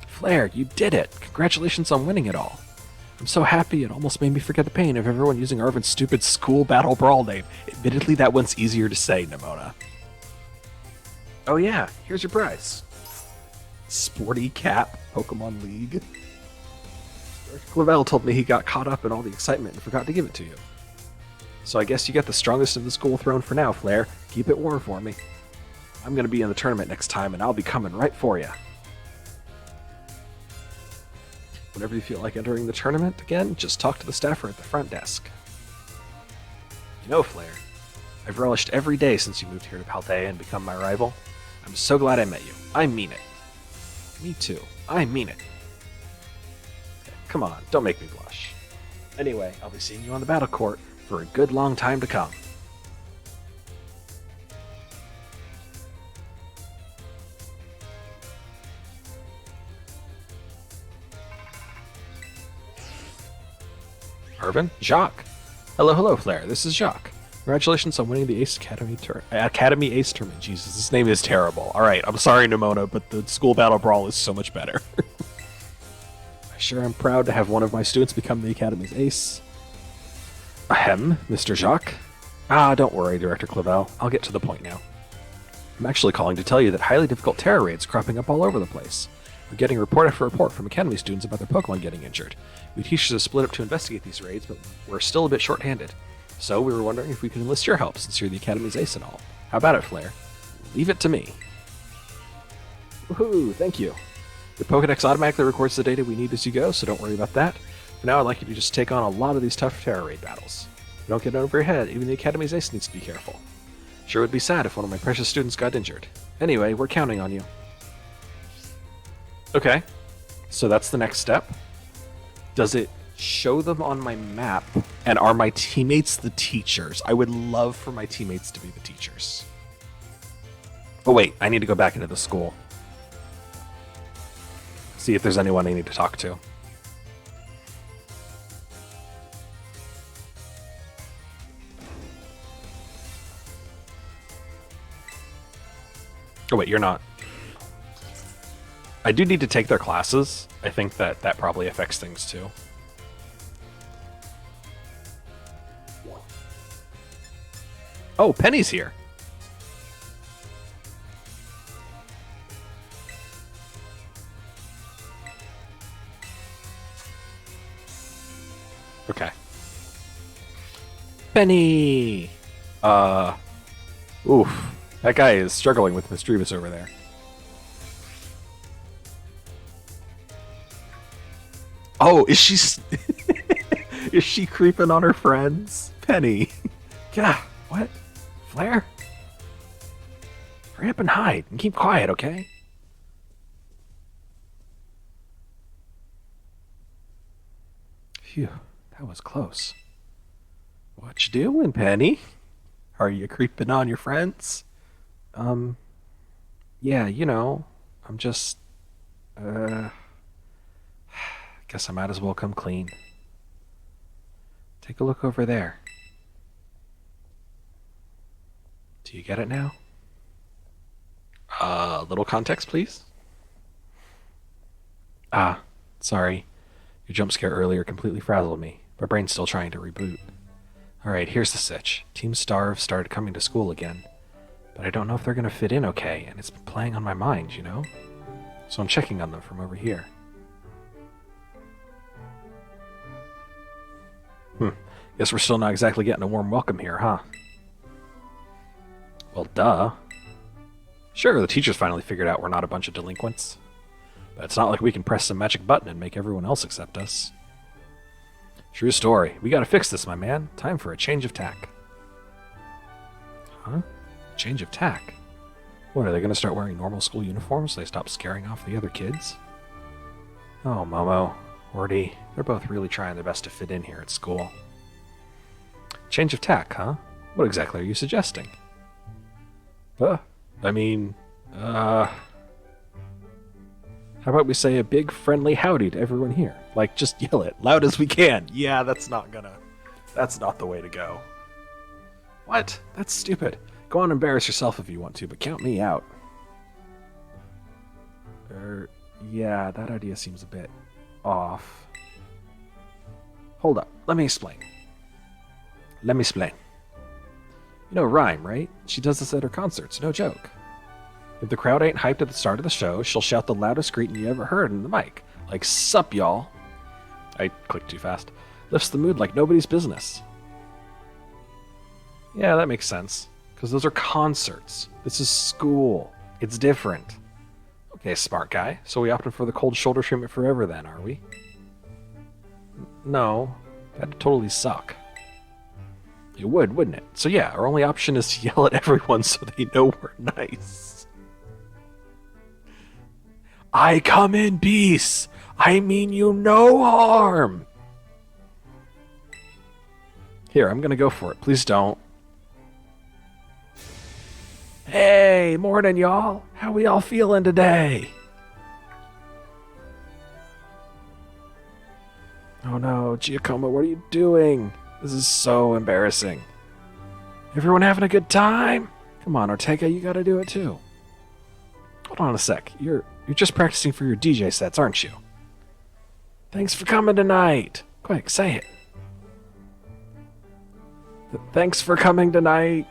Flare, you did it! Congratulations on winning it all. I'm so happy it almost made me forget the pain of everyone using Arvin's stupid school battle brawl name. Admittedly, that one's easier to say, Nimona. Oh yeah, here's your prize. Sporty Cap Pokemon League. Director Clavel told me he got caught up in all the excitement and forgot to give it to you. So I guess you get the strongest of the school throne for now, Flare. Keep it warm for me. I'm going to be in the tournament next time, and I'll be coming right for you. Whenever you feel like entering the tournament again, just talk to the staffer at the front desk. You know, Flare, I've relished every day since you moved here to Paldea and become my rival. I'm so glad I met you. I mean it. Me too. I mean it. Okay, come on, don't make me blush. Anyway, I'll be seeing you on the battle court for a good long time to come. Arvin? Jacques. Hello, Flare. This is Jacques. Congratulations on winning the Academy Ace Tournament. Jesus, this name is terrible. Alright, I'm sorry, Nimona, but the school battle brawl is so much better. I sure am proud to have one of my students become the Academy's ace. Ahem, Mr. Jacques. Don't worry, Director Clavel. I'll get to the point now. I'm actually calling to tell you that highly difficult terror raids cropping up all over the place. We're getting report after report from Academy students about their Pokemon getting injured. We teachers have split up to investigate these raids, but we're still a bit short-handed. So we were wondering if we could enlist your help, since you're the Academy's ace and all. How about it, Flare? Leave it to me. Woohoo, thank you. Your Pokedex automatically records the data we need as you go, so don't worry about that. For now, I'd like you to just take on a lot of these tough terror raid battles. Don't get over your head, even the Academy's ace needs to be careful. Sure would be sad if one of my precious students got injured. Anyway, we're counting on you. Okay, so that's the next step. Does it show them on my map, and are my teammates the teachers? I would love for my teammates to be the teachers. Oh wait, I need to go back into the school. See if there's anyone I need to talk to. Oh wait, you're not. I do need to take their classes. I think that probably affects things too. Oh, Penny's here. Okay. Penny! Oof. That guy is struggling with Misdreavus over there. Oh, is she... is she creeping on her friends? Penny. Yeah, what? Flare? Hurry up and hide and keep quiet, okay? Phew, that was close. What you doing, Penny? Are you creeping on your friends? Yeah, you know, I'm just... Guess I might as well come clean. Take a look over there. Do you get it now? Little context, please? Sorry. Your jump scare earlier completely frazzled me. My brain's still trying to reboot. Alright, here's the sitch. Team Starve started coming to school again. But I don't know if they're gonna fit in okay, and it's been playing on my mind, you know? So I'm checking on them from over here. Guess we're still not exactly getting a warm welcome here, huh? Well, duh. Sure, the teachers finally figured out we're not a bunch of delinquents. But it's not like we can press some magic button and make everyone else accept us. True story. We gotta fix this, my man. Time for a change of tack. Huh? Change of tack? What, are they gonna start wearing normal school uniforms so they stop scaring off the other kids? Oh, Momo. Orty, they're both really trying their best to fit in here at school. Change of tack, huh? What exactly are you suggesting? I mean, how about we say a big friendly howdy to everyone here? Like, just yell it loud as we can. Yeah, that's not the way to go. What? That's stupid. Go on and embarrass yourself if you want to, but count me out. Yeah, that idea seems a bit off. Hold up, let me explain. You know Rhyme, right? She does this at her concerts, no joke. If the crowd ain't hyped at the start of the show, she'll shout the loudest greeting you ever heard in the mic. Like, sup, y'all. I clicked too fast. Lifts the mood like nobody's business. Yeah, that makes sense. Because those are concerts. This is school. It's different. Okay, smart guy. So we opted for the cold shoulder treatment forever then, are we? No. That'd totally suck. It would, wouldn't it? So yeah, our only option is to yell at everyone so they know we're nice. I come in peace. I mean you no harm. Here, I'm gonna go for it. Please don't. Hey, morning, y'all. How we all feeling today? Oh no, Giacomo, what are you doing? This is so embarrassing. Everyone having a good time? Come on, Ortega, you gotta do it too. Hold on a sec. You're just practicing for your DJ sets, aren't you? Thanks for coming tonight. Quick, say it. Thanks for coming tonight.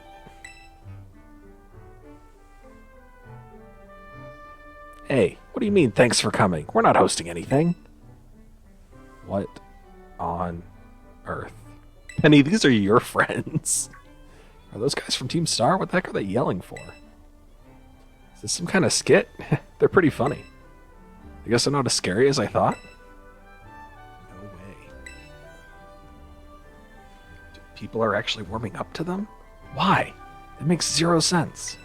Hey, what do you mean, thanks for coming? We're not hosting anything. What on earth? Penny, these are your friends. Are those guys from Team Star? What the heck are they yelling for? Is this some kind of skit? They're pretty funny. I guess they're not as scary as I thought. No way. People are actually warming up to them? Why? It makes zero sense.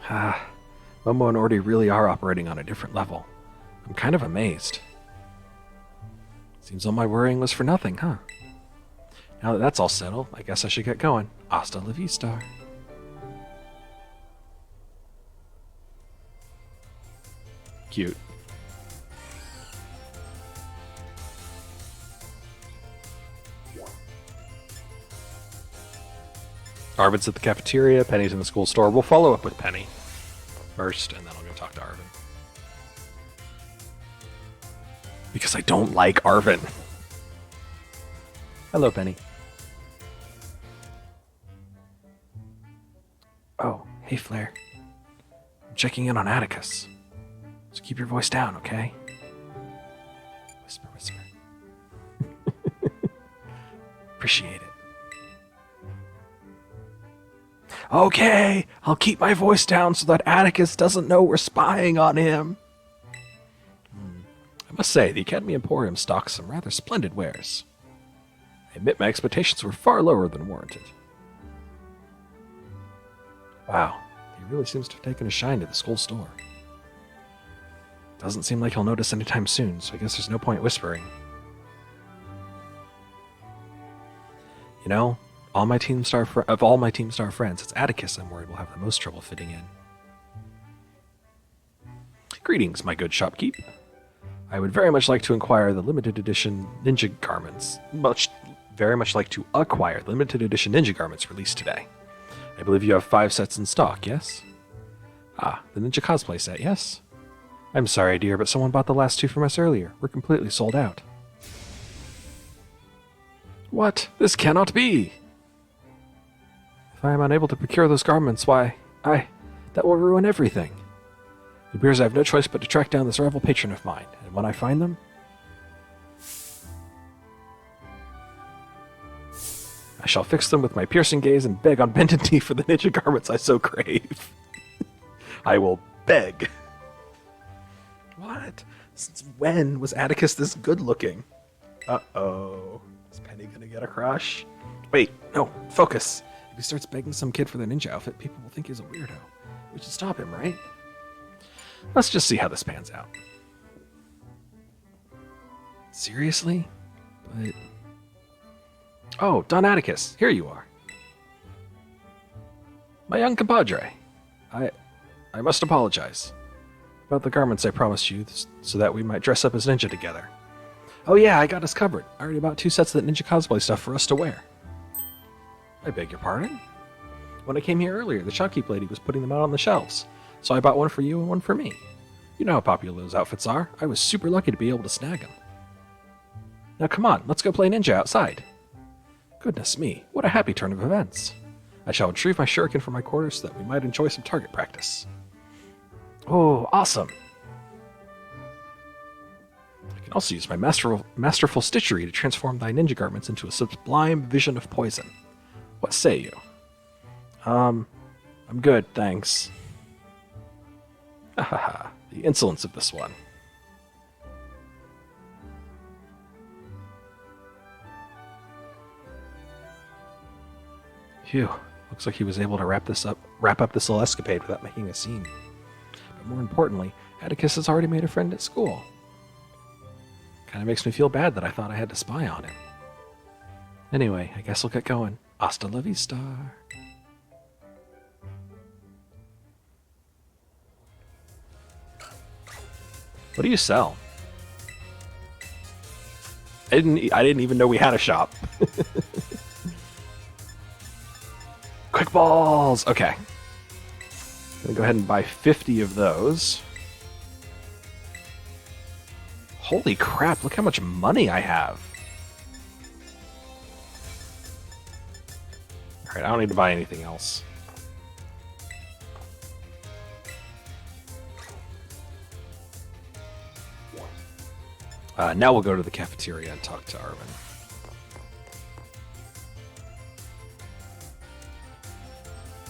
Momo and Orty really are operating on a different level. I'm kind of amazed. Seems all my worrying was for nothing, huh? Now that that's all settled, I guess I should get going. Hasta la vista. Cute. Arvin's at the cafeteria, Penny's in the school store. We'll follow up with Penny first, and then I'll go talk to Arvin. Because I don't like Arvin. Hello, Penny. Oh, hey, Flair. I'm checking in on Atticus. So keep your voice down, okay? Whisper, whisper. Appreciate it. Okay, I'll keep my voice down so that Atticus doesn't know we're spying on him. I must say, the Academy Emporium stocks some rather splendid wares. I admit my expectations were far lower than warranted. Wow, he really seems to have taken a shine to the school store. Doesn't seem like he'll notice anytime soon, so I guess there's no point whispering. You know, of all my Team Star friends, it's Atticus I'm worried will have the most trouble fitting in. Greetings, my good shopkeep. I would very much like to acquire the limited edition ninja garments. Very much like to acquire the limited edition ninja garments released today. I believe you have 5 sets in stock, yes? Ah, the ninja cosplay set, yes? I'm sorry, dear, but someone bought the last 2 from us earlier. We're completely sold out. What? This cannot be! If I am unable to procure those garments, why, that will ruin everything. It appears I have no choice but to track down this rival patron of mine, and when I find them, I shall fix them with my piercing gaze and beg on bended knee for the ninja garments I so crave. I will beg. What? Since when was Atticus this good looking? Uh-oh. Is Penny gonna get a crush? Wait, no, focus. If he starts begging some kid for the ninja outfit, people will think he's a weirdo. We should stop him, right? Let's just see how this pans out. Seriously? But Oh, Don Atticus, here you are. My young compadre. I must apologize about the garments I promised you so that we might dress up as ninja together. Oh yeah, I got us covered. I already bought 2 sets of that ninja cosplay stuff for us to wear. I beg your pardon? When I came here earlier, the shopkeep lady was putting them out on the shelves, so I bought one for you and one for me. You know how popular those outfits are. I was super lucky to be able to snag them. Now come on, let's go play ninja outside. Goodness me, what a happy turn of events. I shall retrieve my shuriken from my quarters so that we might enjoy some target practice. Oh, awesome! I can also use my masterful stitchery to transform thy ninja garments into a sublime vision of poison. What say you? I'm good, thanks. Hahaha, the insolence of this one. Phew, looks like he was able to wrap up this little escapade without making a scene. But more importantly, Atticus has already made a friend at school. Kinda makes me feel bad that I thought I had to spy on him. Anyway, I guess we'll get going. Hasta la vista. What do you sell? I didn't even know we had a shop. Quick balls! Okay. Gonna go ahead and buy 50 of those. Holy crap, look how much money I have. Alright, I don't need to buy anything else. Now we'll go to the cafeteria and talk to Arvin.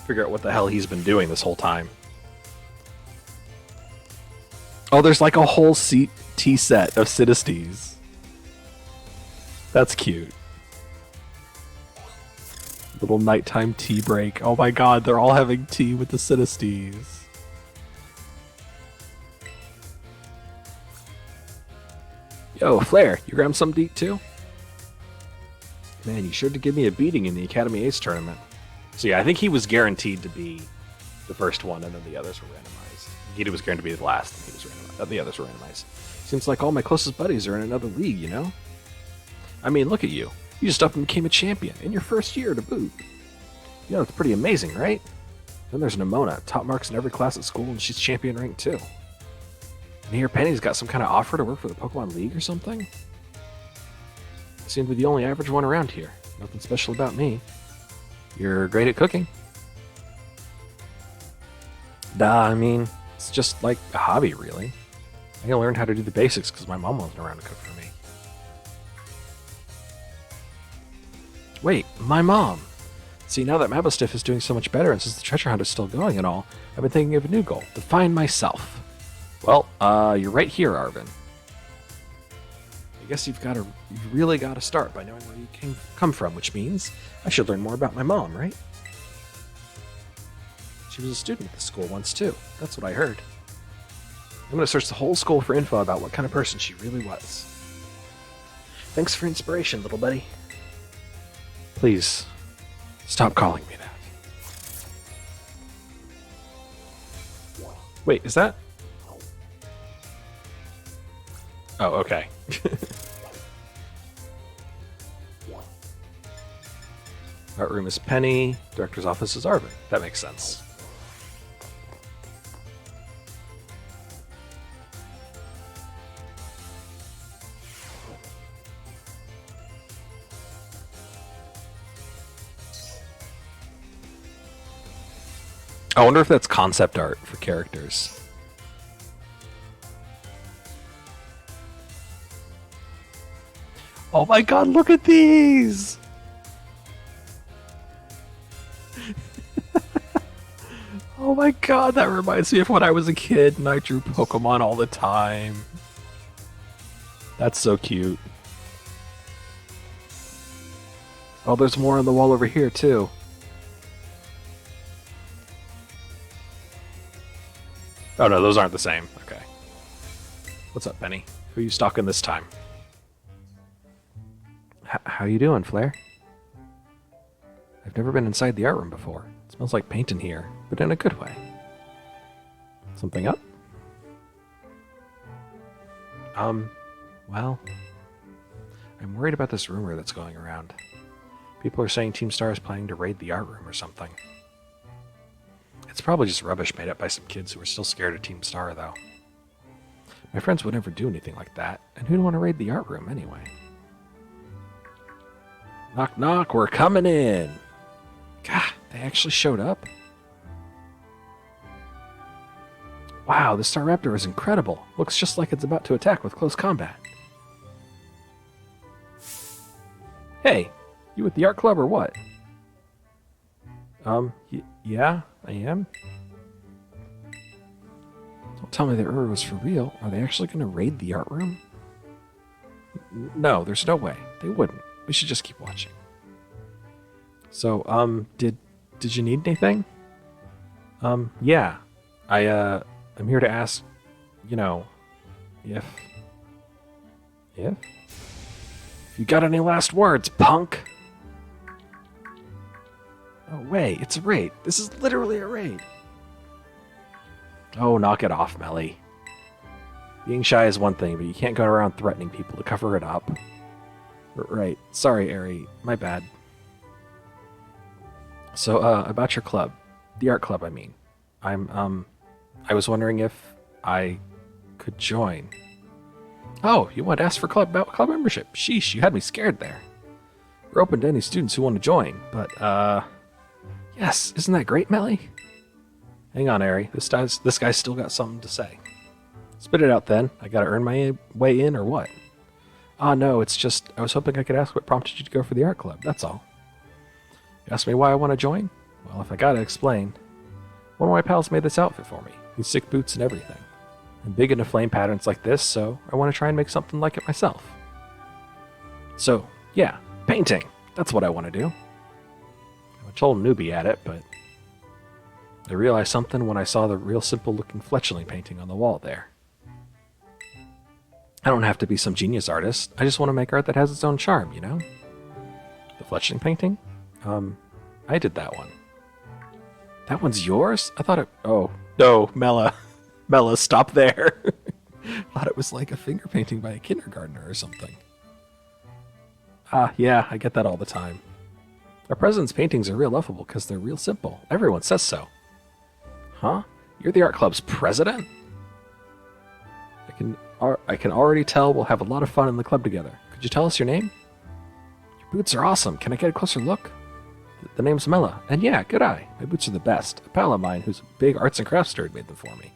Figure out what the hell he's been doing this whole time. Oh, there's like a whole tea set of Citysties. That's cute. Little nighttime tea break. Oh my god, they're all having tea with the Citysties. Yo, Flair, you grab some to eat too? Man, you sure did give me a beating in the Academy Ace tournament. So yeah, I think he was guaranteed to be the first one, and then the others were randomized. Gita was guaranteed to be the last, and he was randomized. The others were randomized. Seems like all my closest buddies are in another league, you know? I mean, look at you. You just up and became a champion, in your first year to boot. You know, it's pretty amazing, right? Then there's Nimona, top marks in every class at school, and she's champion rank too. And here Penny's got some kind of offer to work for the Pokemon League or something? Seem to be the only average one around here. Nothing special about me. You're great at cooking. I mean, it's just like a hobby, really. I learned how to do the basics because my mom wasn't around to cook for me. Wait, my mom! See, now that Mabostiff is doing so much better and since the treasure hunt is still going and all, I've been thinking of a new goal, to find myself. Well, you're right here, Arvin. I guess you've really got to start by knowing where you come from, which means I should learn more about my mom, right? She was a student at the school once, too. That's what I heard. I'm going to search the whole school for info about what kind of person she really was. Thanks for inspiration, little buddy. Please, stop calling me that. Wait, is that... Oh, okay. Art room is Penny. Director's office is Arvin. That makes sense. I wonder if that's concept art for characters. Oh my god, look at these! Oh my god, that reminds me of when I was a kid and I drew Pokemon all the time. That's so cute. Oh, there's more on the wall over here, too. Oh no, those aren't the same. Okay. What's up, Penny? Who are you stalking this time? How you doing, Flair? I've never been inside the art room before. It smells like paint in here, but in a good way. Something up? Well, I'm worried about this rumor that's going around. People are saying Team Star is planning to raid the art room or something. It's probably just rubbish made up by some kids who are still scared of Team Star, though. My friends would never do anything like that, and who'd want to raid the art room anyway? Knock, knock, we're coming in! God, they actually showed up? Wow, the Staraptor is incredible. Looks just like it's about to attack with close combat. Hey, you at the art club or what? Yeah, I am. Don't tell me the rumor was for real. Are they actually going to raid the art room? No, there's no way. They wouldn't. We should just keep watching. So, did you need anything? Yeah. I'm here to ask, you know, if you got any last words, punk? No way, it's a raid. This is literally a raid. Oh, knock it off, Melly. Being shy is one thing, but you can't go around threatening people to cover it up. Right. Sorry, Ari. My bad. So, about your club. The art club, I mean. I was wondering if I could join. Oh, you want to ask for club membership? Sheesh, you had me scared there. We're open to any students who want to join, but, yes, isn't that great, Melly? Hang on, Ari. This guy's still got something to say. Spit it out, then. I gotta earn my way in, or what? Ah, no, it's just, I was hoping I could ask what prompted you to go for the art club, that's all. You asked me why I want to join? Well, if I gotta explain. One of my pals made this outfit for me. These sick boots and everything. I'm big into flame patterns like this, so I want to try and make something like it myself. So, yeah, painting. That's what I want to do. I'm a total newbie at it, but I realized something when I saw the real simple-looking fletchling painting on the wall there. I don't have to be some genius artist. I just want to make art that has its own charm, you know? The fletchling painting? I did that one. That one's yours? I thought it... Oh, no, Mella. Mella, stop there. Thought it was like a finger painting by a kindergartner or something. Ah, yeah, I get that all the time. Our president's paintings are real lovable because they're real simple. Everyone says so. Huh? You're the art club's president? I can already tell we'll have a lot of fun in the club together. Could you tell us your name? Your boots are awesome. Can I get a closer look? The name's Mella. And yeah, good eye. My boots are the best. A pal of mine who's a big arts and crafts nerd made them for me.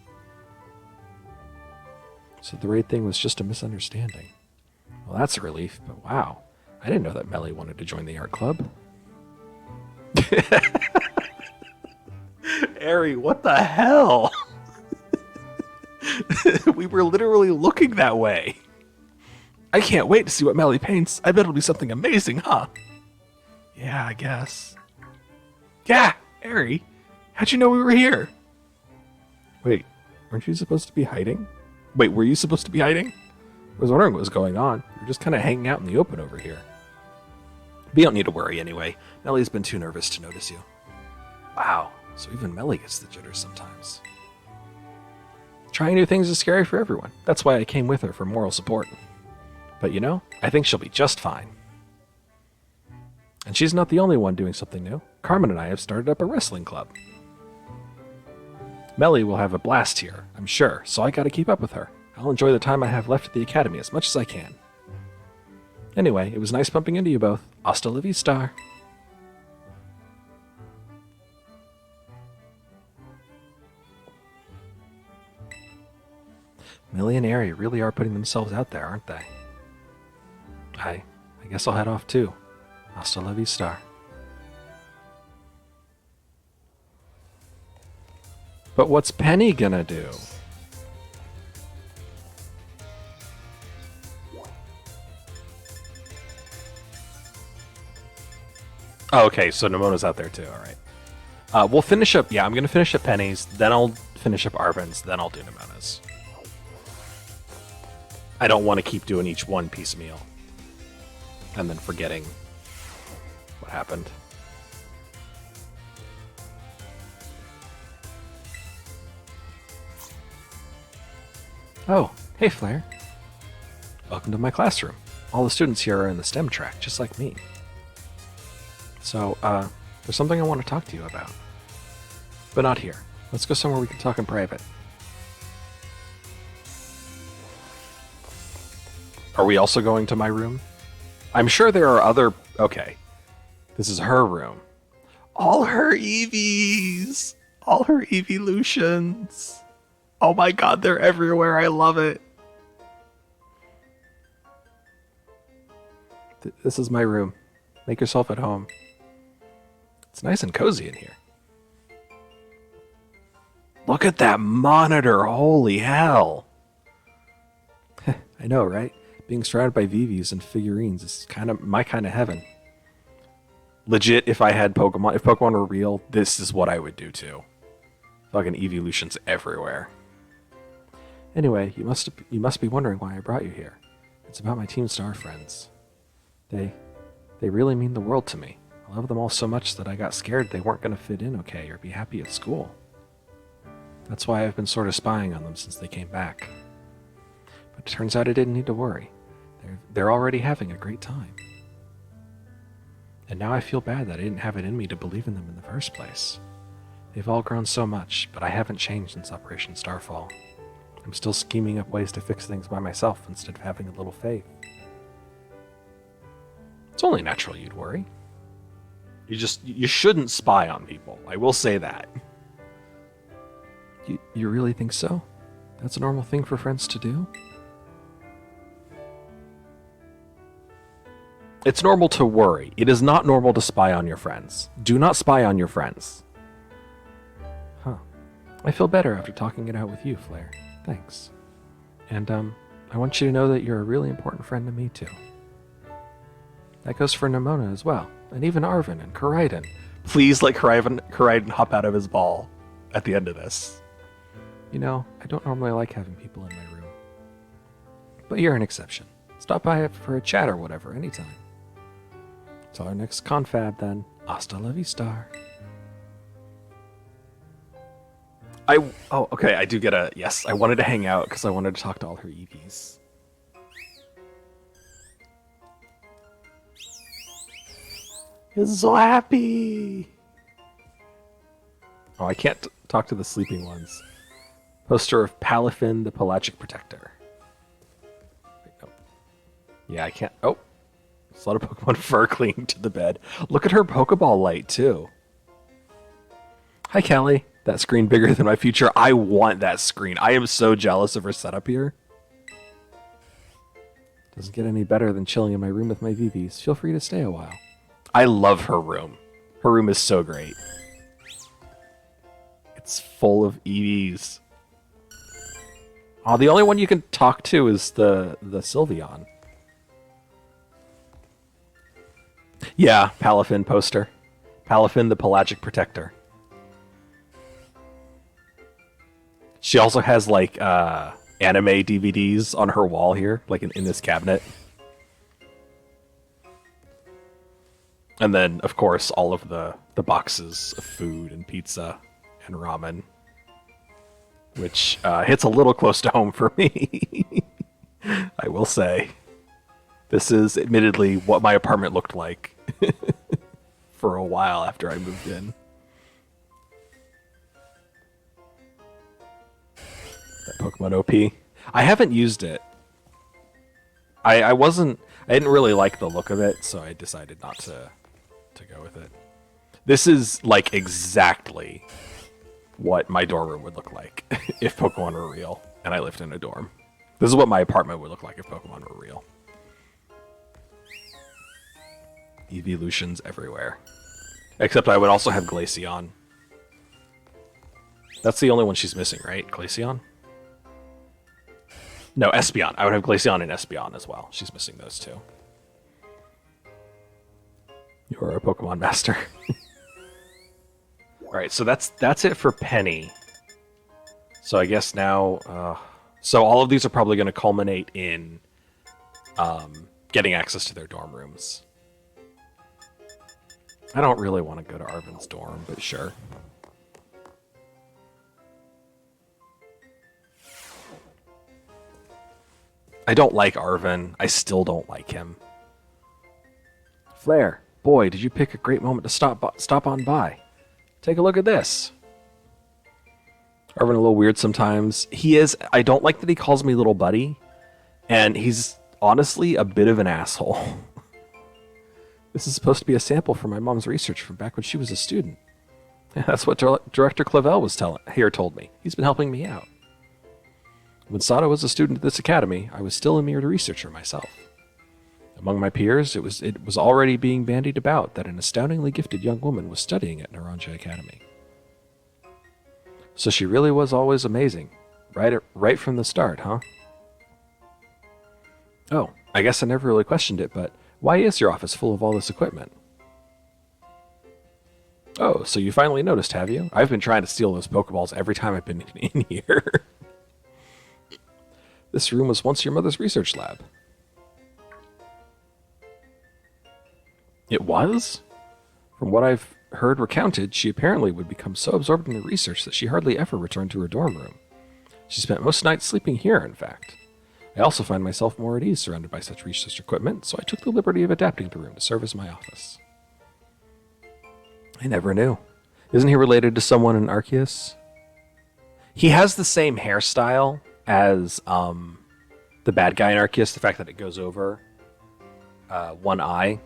So the raid thing was just a misunderstanding. Well, that's a relief, but wow. I didn't know that Melly wanted to join the art club. Ari, what the hell? We were literally looking that way. I can't wait to see what Melly paints. I bet it'll be something amazing, huh? Yeah, I guess. Yeah, Ari, how'd you know we were here? Wait, weren't you supposed to be hiding? Wait, were you supposed to be hiding? I was wondering what was going on. You're just kind of hanging out in the open over here. But you don't need to worry anyway. Melly's been too nervous to notice you. Wow, so even Melly gets the jitters sometimes. Trying new things is scary for everyone. That's why I came with her for moral support. But you know, I think she'll be just fine. And she's not the only one doing something new. Carmen and I have started up a wrestling club. Melly will have a blast here, I'm sure, so I gotta keep up with her. I'll enjoy the time I have left at the academy as much as I can. Anyway, it was nice bumping into you both. Hasta la vista. Melly and Ari really are putting themselves out there, aren't they? I guess I'll head off too. Hasta la vista. But what's Penny gonna do? Oh, okay, so Nemona's out there too, alright. We'll finish up, yeah, I'm gonna finish up Penny's, then I'll finish up Arvin's, then I'll do Nemona's. I don't want to keep doing each one piecemeal. And then forgetting what happened. Oh, hey Flair. Welcome to my classroom. All the students here are in the STEM track, just like me. So, there's something I want to talk to you about. But not here. Let's go somewhere we can talk in private. Are we also going to my room? I'm sure there are other... Okay. This is her room. All her EVs! All her evolutions! Oh my god, they're everywhere. I love it. This is my room. Make yourself at home. It's nice and cozy in here. Look at that monitor. Holy hell. I know, right? Being surrounded by VVs and figurines is kind of my kind of heaven. Legit, if I had Pokemon, if Pokemon were real, this is what I would do too. Fucking evolutions everywhere. Anyway, you must be wondering why I brought you here. It's about my Team Star friends. They really mean the world to me. I love them all so much that I got scared they weren't going to fit in okay or be happy at school. That's why I've been sort of spying on them since they came back. But it turns out I didn't need to worry. They're already having a great time. And now I feel bad that I didn't have it in me to believe in them in the first place. They've all grown so much, but I haven't changed since Operation Starfall. I'm still scheming up ways to fix things by myself instead of having a little faith. It's only natural you'd worry. You shouldn't spy on people. I will say that. You really think so? That's a normal thing for friends to do? It's normal to worry. It is not normal to spy on your friends. Do not spy on your friends. Huh. I feel better after talking it out with you, Flair. Thanks. And, I want you to know that you're a really important friend to me, too. That goes for Nimona as well, and even Arvin and Koraidon. Please let Koraidon hop out of his ball at the end of this. You know, I don't normally like having people in my room. But you're an exception. Stop by for a chat or whatever, anytime. Till our next confab, then. Hasta la vista. Oh, okay, I do get a... Yes, I wanted to hang out because I wanted to talk to all her EVs. He's so happy! Oh, I can't talk to the sleeping ones. Poster of Palafin, the Pelagic Protector. Wait, no. Yeah, I can't... Oh! There's a lot of Pokemon fur clinging to the bed. Look at her Pokeball light, too. Hi, Kelly. That screen bigger than my future. I want that screen. I am so jealous of her setup here. Doesn't get any better than chilling in my room with my VVs. Feel free to stay a while. I love her room. Her room is so great. It's full of EVs. Oh, the only one you can talk to is the Sylveon. Yeah, Palafin poster. Palafin, the Pelagic Protector. She also has, like, anime DVDs on her wall here, like in this cabinet. And then, of course, all of the boxes of food and pizza and ramen. Which hits a little close to home for me, I will say. This is admittedly what my apartment looked like for a while after I moved in. That Pokemon OP. I haven't used it. I didn't really like the look of it, so I decided not to go with it. This is like exactly what my dorm room would look like if Pokemon were real and I lived in a dorm. This is what my apartment would look like if Pokemon were real. Evolutions everywhere. Except I would also have Glaceon. That's the only one she's missing, right? Glaceon? No, Espeon. I would have Glaceon and Espeon as well. She's missing those two. You are a Pokemon master. Alright, so that's it for Penny. So I guess now... so all of these are probably going to culminate in getting access to their dorm rooms. I don't really want to go to Arvin's dorm, but sure. I don't like Arvin. I still don't like him. Flare, boy, did you pick a great moment to stop on by. Take a look at this. Arvin a little weird sometimes. He is. I don't like that he calls me little buddy. And he's honestly a bit of an asshole. This is supposed to be a sample from my mom's research from back when she was a student. Yeah, that's what Director Clavel was told me. He's been helping me out. When Sada was a student at this academy, I was still a mere researcher myself. Among my peers, it was already being bandied about that an astoundingly gifted young woman was studying at Naranja Academy. So she really was always amazing, right from the start, huh? Oh, I guess I never really questioned it, but why is your office full of all this equipment? Oh, so you finally noticed, have you? I've been trying to steal those Pokeballs every time I've been in here. This room was once your mother's research lab. It was? From what I've heard recounted, she apparently would become so absorbed in her research that she hardly ever returned to her dorm room. She spent most nights sleeping here, in fact. I also find myself more at ease surrounded by such research equipment, so I took the liberty of adapting the room to serve as my office. I never knew. Isn't he related to someone in Arceus? He has the same hairstyle as the bad guy in Arceus, the fact that it goes over one eye.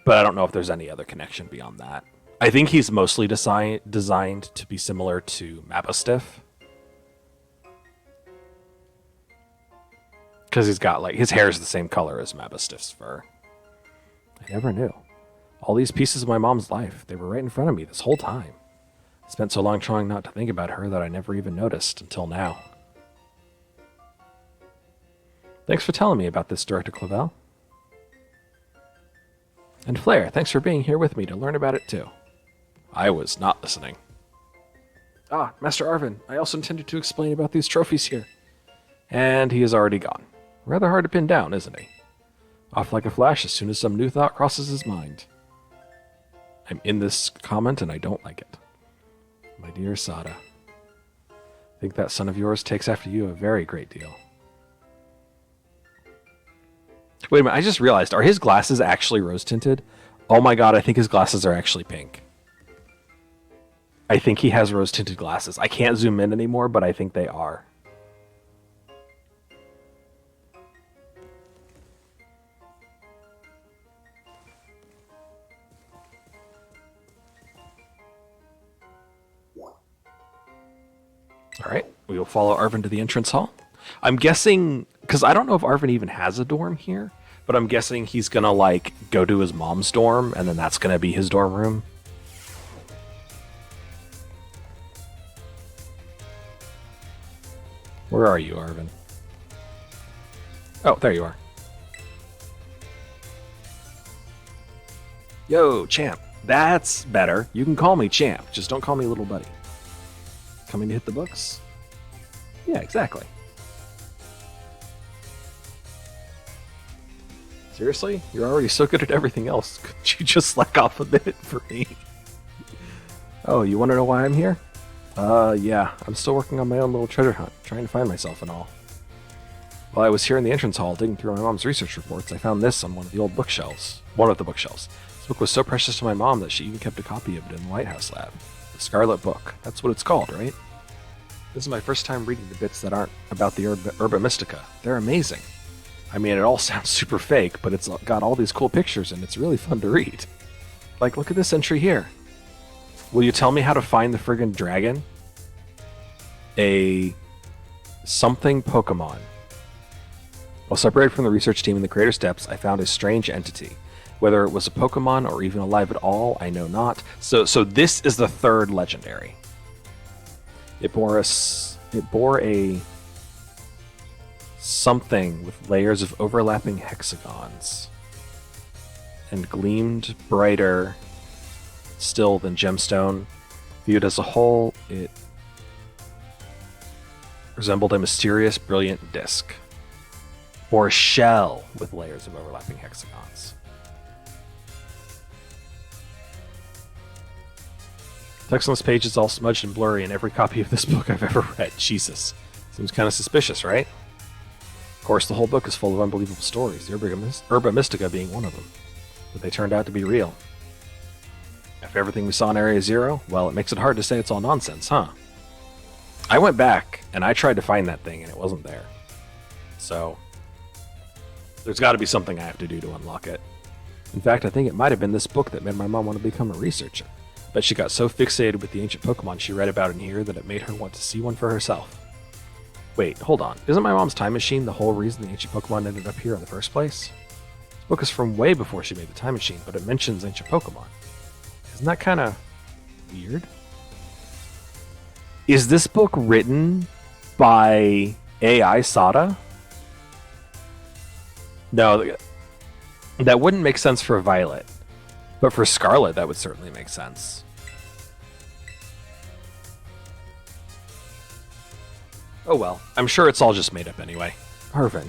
But I don't know if there's any other connection beyond that. I think he's mostly designed to be similar to Mabosstiff. Because he's got, like, his hair is the same color as Mabosstiff's fur. I never knew. All these pieces of my mom's life, they were right in front of me this whole time. I spent so long trying not to think about her that I never even noticed until now. Thanks for telling me about this, Director Clavel. And Flare, thanks for being here with me to learn about it too. I was not listening. Ah, Master Arvin, I also intended to explain about these trophies here. And he is already gone. Rather hard to pin down, isn't he? Off like a flash as soon as some new thought crosses his mind. I'm in this comment and I don't like it. My dear Sada, I think that son of yours takes after you a very great deal. Wait a minute, I just realized, are his glasses actually rose-tinted? Oh my god, I think his glasses are actually pink. I think he has rose-tinted glasses. I can't zoom in anymore, but I think they are. Alright, we will follow Arvin to the entrance hall. I'm guessing, because I don't know if Arvin even has a dorm here, but I'm guessing he's gonna, like, go to his mom's dorm, and then that's gonna be his dorm room. Where are you, Arvin? Oh, there you are. Yo, champ. That's better. You can call me champ, just don't call me little buddy. Coming to hit the books? Yeah, exactly. Seriously? You're already so good at everything else. Could you just slack off a bit for me? Oh, you want to know why I'm here? Yeah. I'm still working on my own little treasure hunt, trying to find myself and all. While I was here in the entrance hall digging through my mom's research reports, I found this on one of the bookshelves. This book was so precious to my mom that she even kept a copy of it in the Lighthouse lab. The Scarlet book. That's what it's called, right? This is my first time reading the bits that aren't about the Herba Mystica. They're amazing. I mean, it all sounds super fake, but it's got all these cool pictures and it's really fun to read. Like, look at this entry here. Will you tell me how to find the friggin' dragon? A something Pokemon. While separated from the research team in the Crater Steps, I found a strange entity. Whether it was a Pokemon or even alive at all, I know not. So this is the third legendary. It bore a something with layers of overlapping hexagons and gleamed brighter still than gemstone. Viewed as a whole, it resembled a mysterious, brilliant disc. Or a shell with layers of overlapping hexagons. Text on this page is all smudged and blurry in every copy of this book I've ever read. Jesus. Seems kind of suspicious, right? Of course, the whole book is full of unbelievable stories, the Herba Mystica being one of them. But they turned out to be real. After everything we saw in Area Zero, well, it makes it hard to say it's all nonsense, huh? I went back, and I tried to find that thing, and it wasn't there. So, there's got to be something I have to do to unlock it. In fact, I think it might have been this book that made my mom want to become a researcher. But she got so fixated with the ancient Pokemon she read about in here that it made her want to see one for herself. Wait, hold on. Isn't my mom's time machine the whole reason the ancient Pokemon ended up here in the first place? This book is from way before she made the time machine, but it mentions ancient Pokemon. Isn't that kind of weird? Is this book written by AI Sada? No, that wouldn't make sense for Violet. But for Scarlet, that would certainly make sense. Oh well, I'm sure it's all just made up anyway. Arven,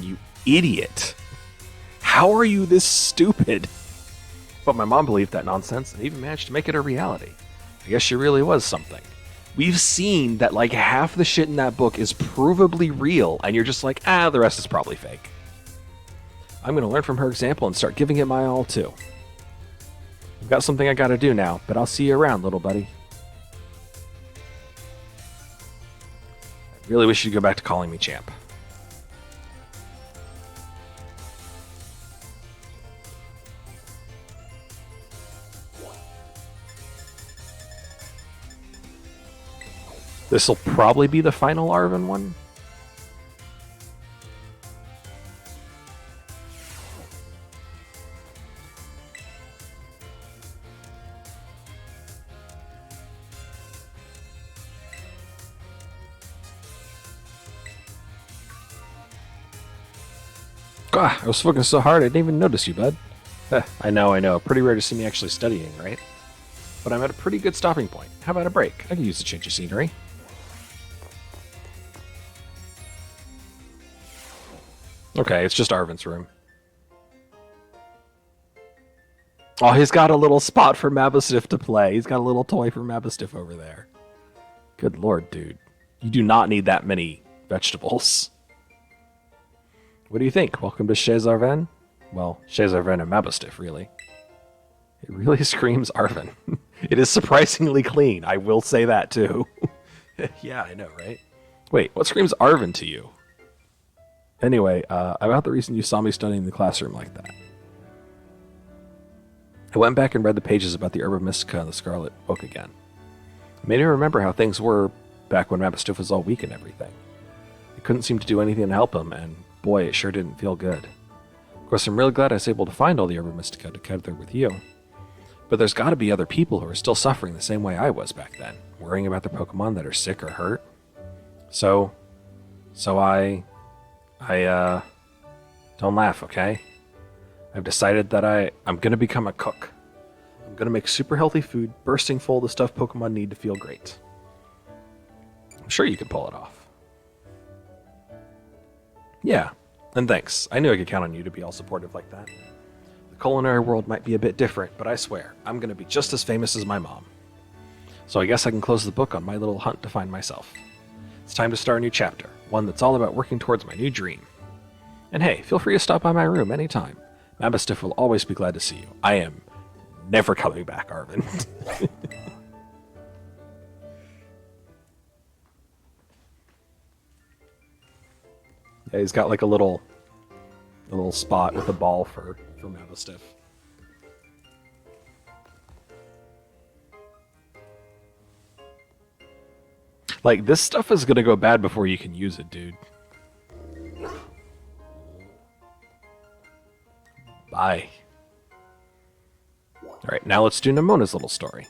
you idiot. How are you this stupid? But my mom believed that nonsense and even managed to make it a reality. I guess she really was something. We've seen that like half the shit in that book is provably real, and you're just like, the rest is probably fake. I'm going to learn from her example and start giving it my all, too. I've got something I got to do now, but I'll see you around, little buddy. I really wish you'd go back to calling me champ. This'll probably be the final Arven one. God, I was focusing so hard I didn't even notice you, bud. I know. Pretty rare to see me actually studying, right? But I'm at a pretty good stopping point. How about a break? I could use a change of scenery. Okay, it's just Arven's room. Oh, he's got a little spot for Mabustiff to play. He's got a little toy for Mabustiff over there. Good lord, dude. You do not need that many vegetables. What do you think? Welcome to Chez Arven? Well, Chez Arven and Mabustiff, really. It really screams Arven. It is surprisingly clean. I will say that, too. Yeah, I know, right? Wait, what screams Arven to you? Anyway, about the reason you saw me studying in the classroom like that. I went back and read the pages about the Herba Mystica and the Scarlet book again. It made me remember how things were back when Mabustiff was all weak and everything. I couldn't seem to do anything to help him, and boy, it sure didn't feel good. Of course, I'm really glad I was able to find all the Herba Mystica together with you. But there's got to be other people who are still suffering the same way I was back then, worrying about their Pokemon that are sick or hurt. So I don't laugh, okay? I've decided that I'm going to become a cook. I'm going to make super healthy food, bursting full of the stuff Pokemon need to feel great. I'm sure you can pull it off. Yeah, and thanks. I knew I could count on you to be all supportive like that. The culinary world might be a bit different, but I swear, I'm going to be just as famous as my mom. So I guess I can close the book on my little hunt to find myself. It's time to start a new chapter, one that's all about working towards my new dream. And hey, feel free to stop by my room anytime. Mabustiff will always be glad to see you. I am never coming back, Arven. Yeah, he's got like a little spot with a ball for Mabustiff. Like, this stuff is gonna go bad before you can use it, dude. Bye. Alright, now let's do Nemona's little story.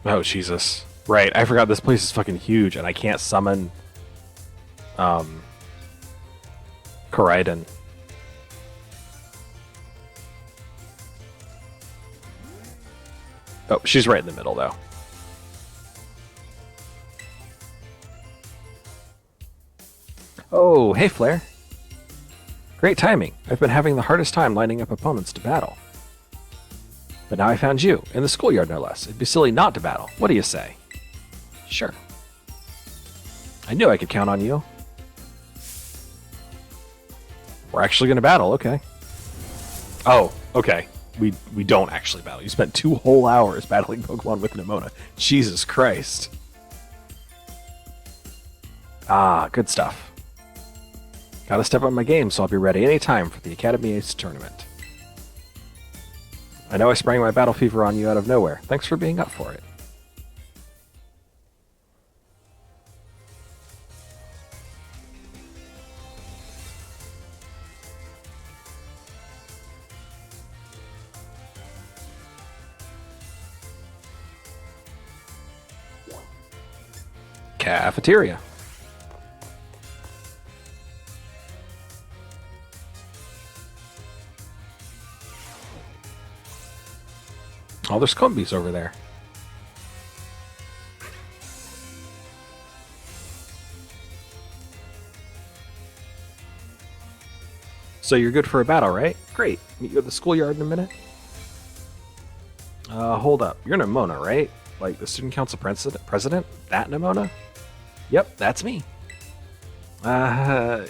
Oh, Jesus. Right, I forgot this place is fucking huge, and I can't summon, Koraidon. Oh, she's right in the middle, though. Oh, hey, Flare. Great timing. I've been having the hardest time lining up opponents to battle. But now I found you, in the schoolyard no less. It'd be silly not to battle. What do you say? Sure. I knew I could count on you. We're actually going to battle, okay. Oh, okay. We don't actually battle. You spent 2 whole hours battling Pokemon with Nemona. Jesus Christ. Ah, good stuff. Gotta step up my game, so I'll be ready anytime for the Academy Ace tournament. I know I sprang my battle fever on you out of nowhere. Thanks for being up for it. Cafeteria. Oh, there's Combies over there. So you're good for a battle, right? Great. Meet you at the schoolyard in a minute. Hold up. You're Nemona, right? Like the student council president? That Nemona? Yep, that's me. Yeah,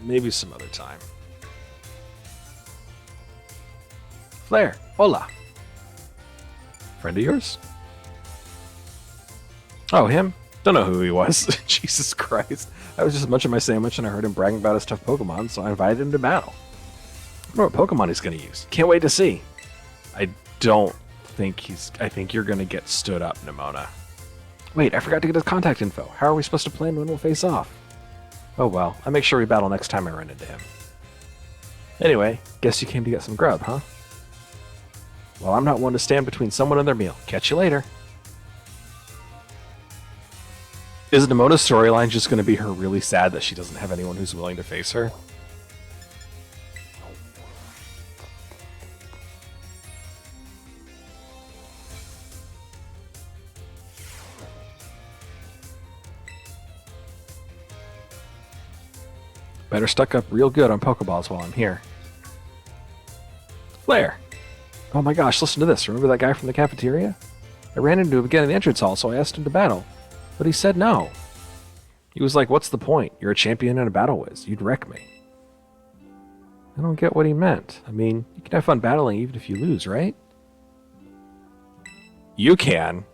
maybe some other time. Flare, hola. Friend of yours? Oh, him? Don't know who he was. Jesus Christ. I was just munching my sandwich and I heard him bragging about his tough Pokemon, so I invited him to battle. I wonder what Pokemon he's going to use. Can't wait to see. I think you're going to get stood up, Nemona. Wait, I forgot to get his contact info. How are we supposed to plan when we'll face off? Oh well, I'll make sure we battle next time I run into him. Anyway, guess you came to get some grub, huh? Well, I'm not one to stand between someone and their meal. Catch you later. Is Nemona's storyline just going to be her really sad that she doesn't have anyone who's willing to face her? Better stock up real good on Pokeballs while I'm here. Flare! Oh my gosh, listen to this. Remember that guy from the cafeteria? I ran into him again in the entrance hall, so I asked him to battle. But he said no. He was like, what's the point? You're a champion and a battle whiz. You'd wreck me. I don't get what he meant. I mean, you can have fun battling even if you lose, right? You can.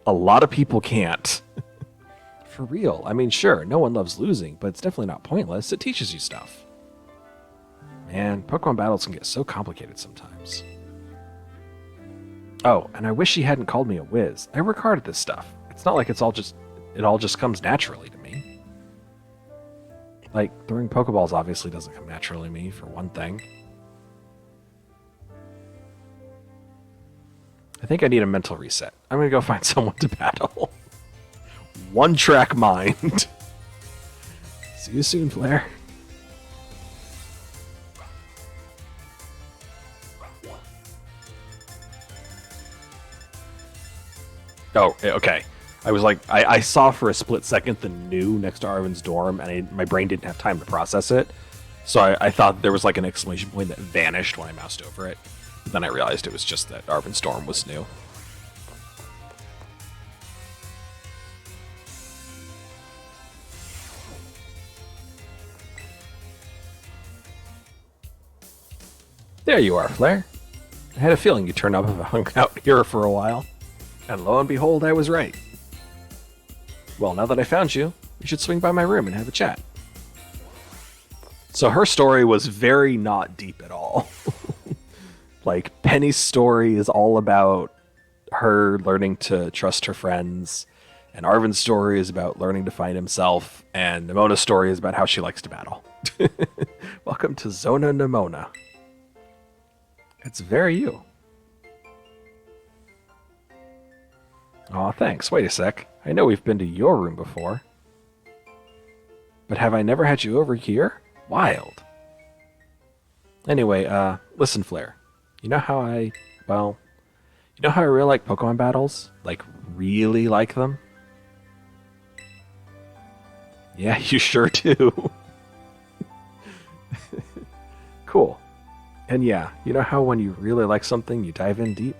A lot of people can't. For real. I mean, sure, no one loves losing, but it's definitely not pointless. It teaches you stuff. Man, Pokemon battles can get so complicated sometimes. Oh, and I wish he hadn't called me a whiz. I work hard at this stuff. It's not like it all just comes naturally to me. Like, throwing Pokeballs obviously doesn't come naturally to me, for one thing. I think I need a mental reset. I'm gonna go find someone to battle. One-track mind. See you soon, Flare. Oh, okay. I was like, I saw for a split second the new next to Arvin's dorm, and my brain didn't have time to process it. So I thought there was like an exclamation point that vanished when I moused over it. But then I realized it was just that Arvin's dorm was new. There you are, Flare. I had a feeling you'd turn up if I hung out here for a while. And lo and behold, I was right. Well, now that I found you, we should swing by my room and have a chat. So her story was very not deep at all. Like, Penny's story is all about her learning to trust her friends, and Arvin's story is about learning to find himself, and Nemona's story is about how she likes to battle. Welcome to Zona Nemona. It's very you. Aw, thanks. Wait a sec. I know we've been to your room before. But have I never had you over here? Wild. Anyway, listen, Flare. You know how I really like Pokemon battles? Like, really like them? Yeah, you sure do. Cool. And yeah, you know how when you really like something, you dive in deep?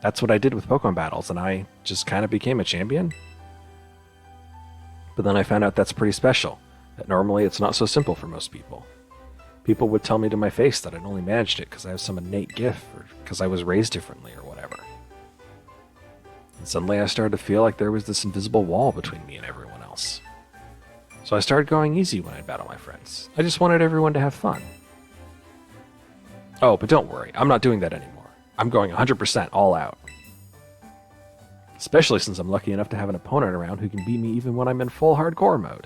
That's what I did with Pokemon battles, and I just kind of became a champion. But then I found out that's pretty special, that normally it's not so simple for most people. People would tell me to my face that I'd only managed it because I have some innate gift, or because I was raised differently, or whatever. And suddenly I started to feel like there was this invisible wall between me and everyone else. So I started going easy when I'd battle my friends. I just wanted everyone to have fun. Oh, but don't worry, I'm not doing that anymore. I'm going 100% all out. Especially since I'm lucky enough to have an opponent around who can beat me even when I'm in full hardcore mode.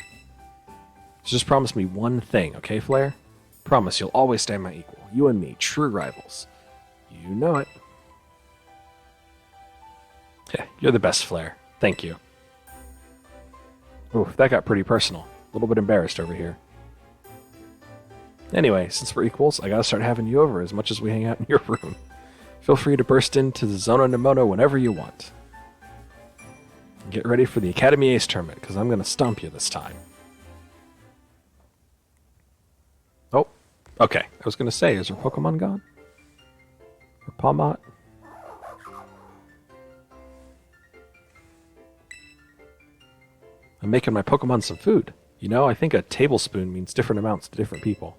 So just promise me one thing, okay, Flare? Promise you'll always stay my equal. You and me, true rivals. You know it. Yeah, you're the best, Flare. Thank you. Oof, that got pretty personal. A little bit embarrassed over here. Anyway, since we're equals, I gotta start having you over as much as we hang out in your room. Feel free to burst into the Zona Nemono whenever you want. Get ready for the Academy Ace tournament, because I'm gonna stomp you this time. Oh, okay. I was gonna say, is her Pokemon gone? Or Palmot? I'm making my Pokemon some food. You know, I think a tablespoon means different amounts to different people.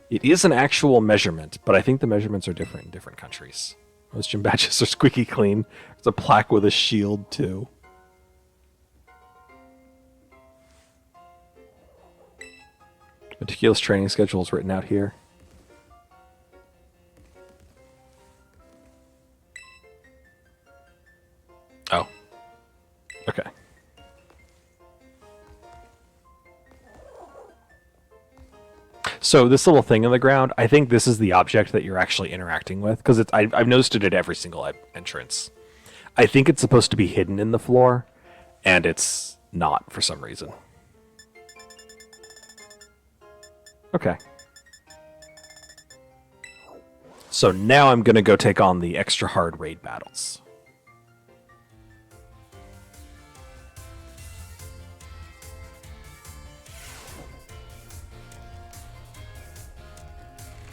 It is an actual measurement, but I think the measurements are different in different countries. Most gym badges are squeaky clean. There's a plaque with a shield, too. Meticulous training schedule is written out here. Oh. Okay. So this little thing on the ground, I think this is the object that you're actually interacting with, because I've noticed it at every single entrance. I think it's supposed to be hidden in the floor, and it's not for some reason. Okay. So now I'm going to go take on the extra hard raid battles.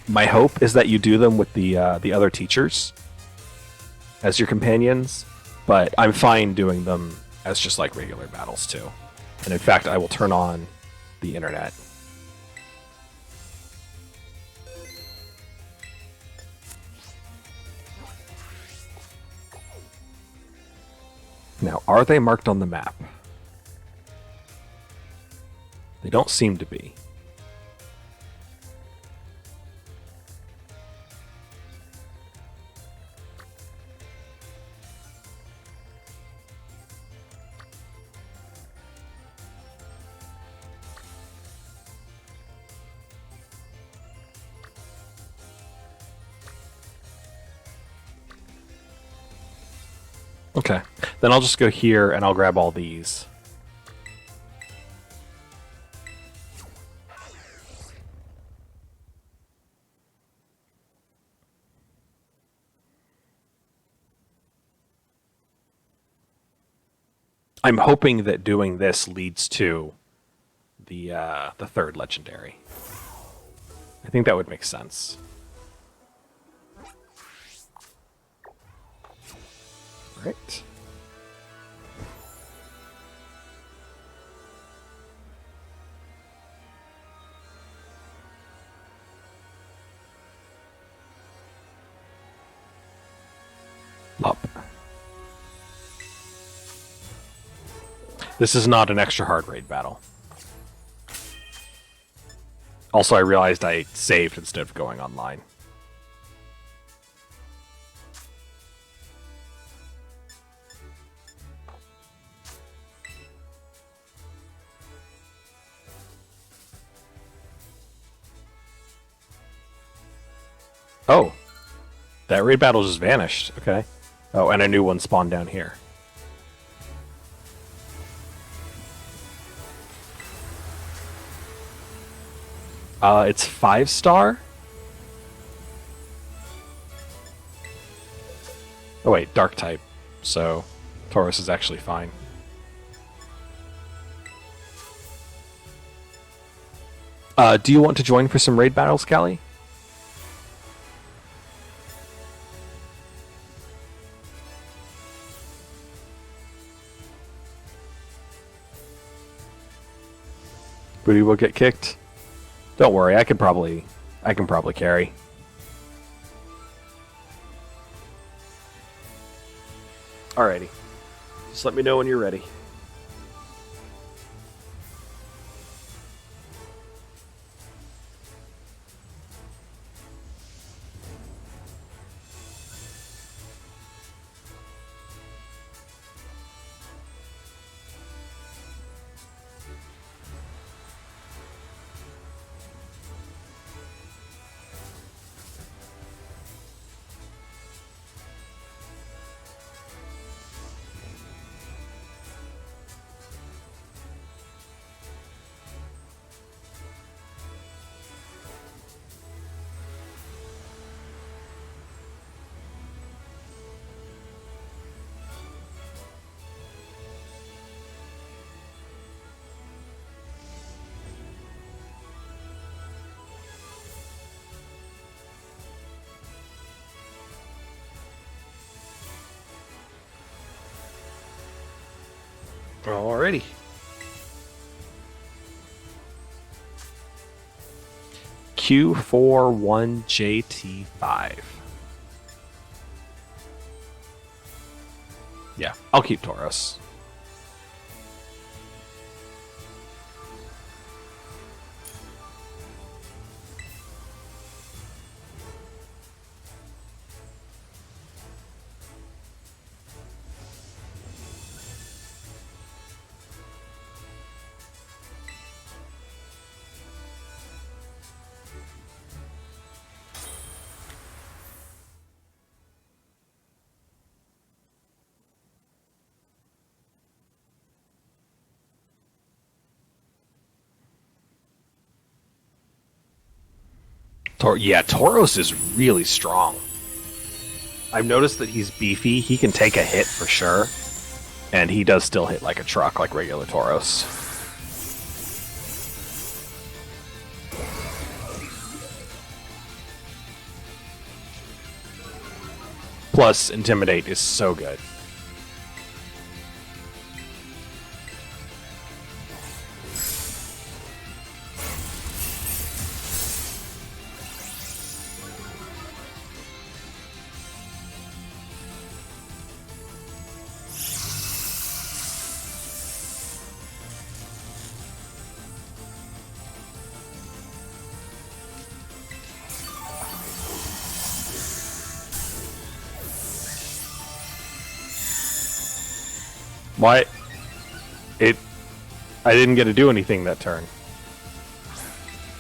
My hope is that you do them with the other teachers as your companions, but I'm fine doing them as just like regular battles too. And in fact, I will turn on the internet. Now, are they marked on the map? They don't seem to be. Okay, then I'll just go here and I'll grab all these. I'm hoping that doing this leads to the third legendary. I think that would make sense. Right. Lop. This is not an extra hard raid battle. Also, I realized I saved instead of going online. Oh, that raid battle just vanished. Okay. Oh, and a new one spawned down here. It's 5-star? Oh wait, dark type. So, Tauros is actually fine. Do you want to join for some raid battles, Callie? Booty will get kicked. Don't worry, I can probably carry. Alrighty. Just let me know when you're ready. Alrighty. Q41JT5. Yeah, I'll keep Tauros. Yeah, Tauros is really strong. I've noticed that he's beefy. He can take a hit for sure. And he does still hit like a truck, like regular Tauros. Plus, Intimidate is so good. Why? I didn't get to do anything that turn.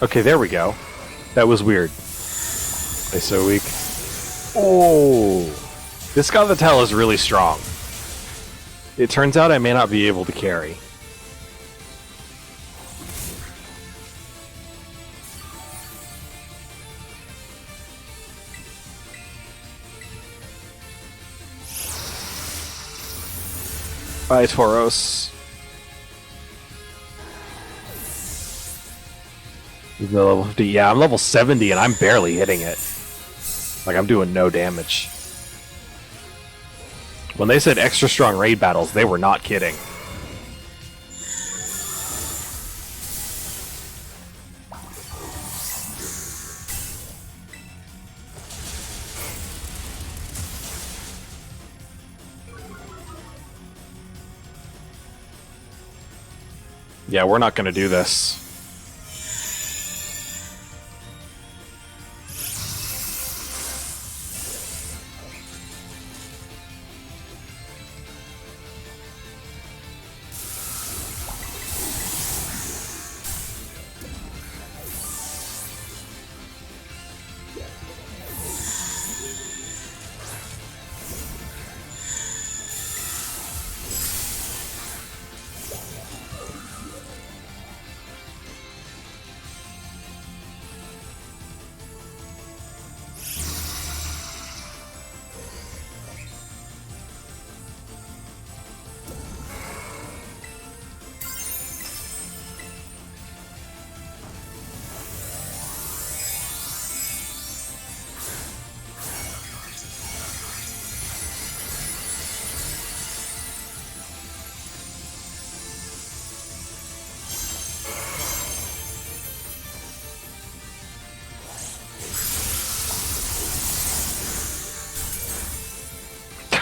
Okay, there we go. That was weird. They're so weak. Oh! This Scarlet is really strong. It turns out I may not be able to carry. Bye, Tauros. Even though level 50, yeah, I'm level 70 and I'm barely hitting it. Like, I'm doing no damage. When they said extra strong raid battles, they were not kidding. Yeah, we're not going to do this.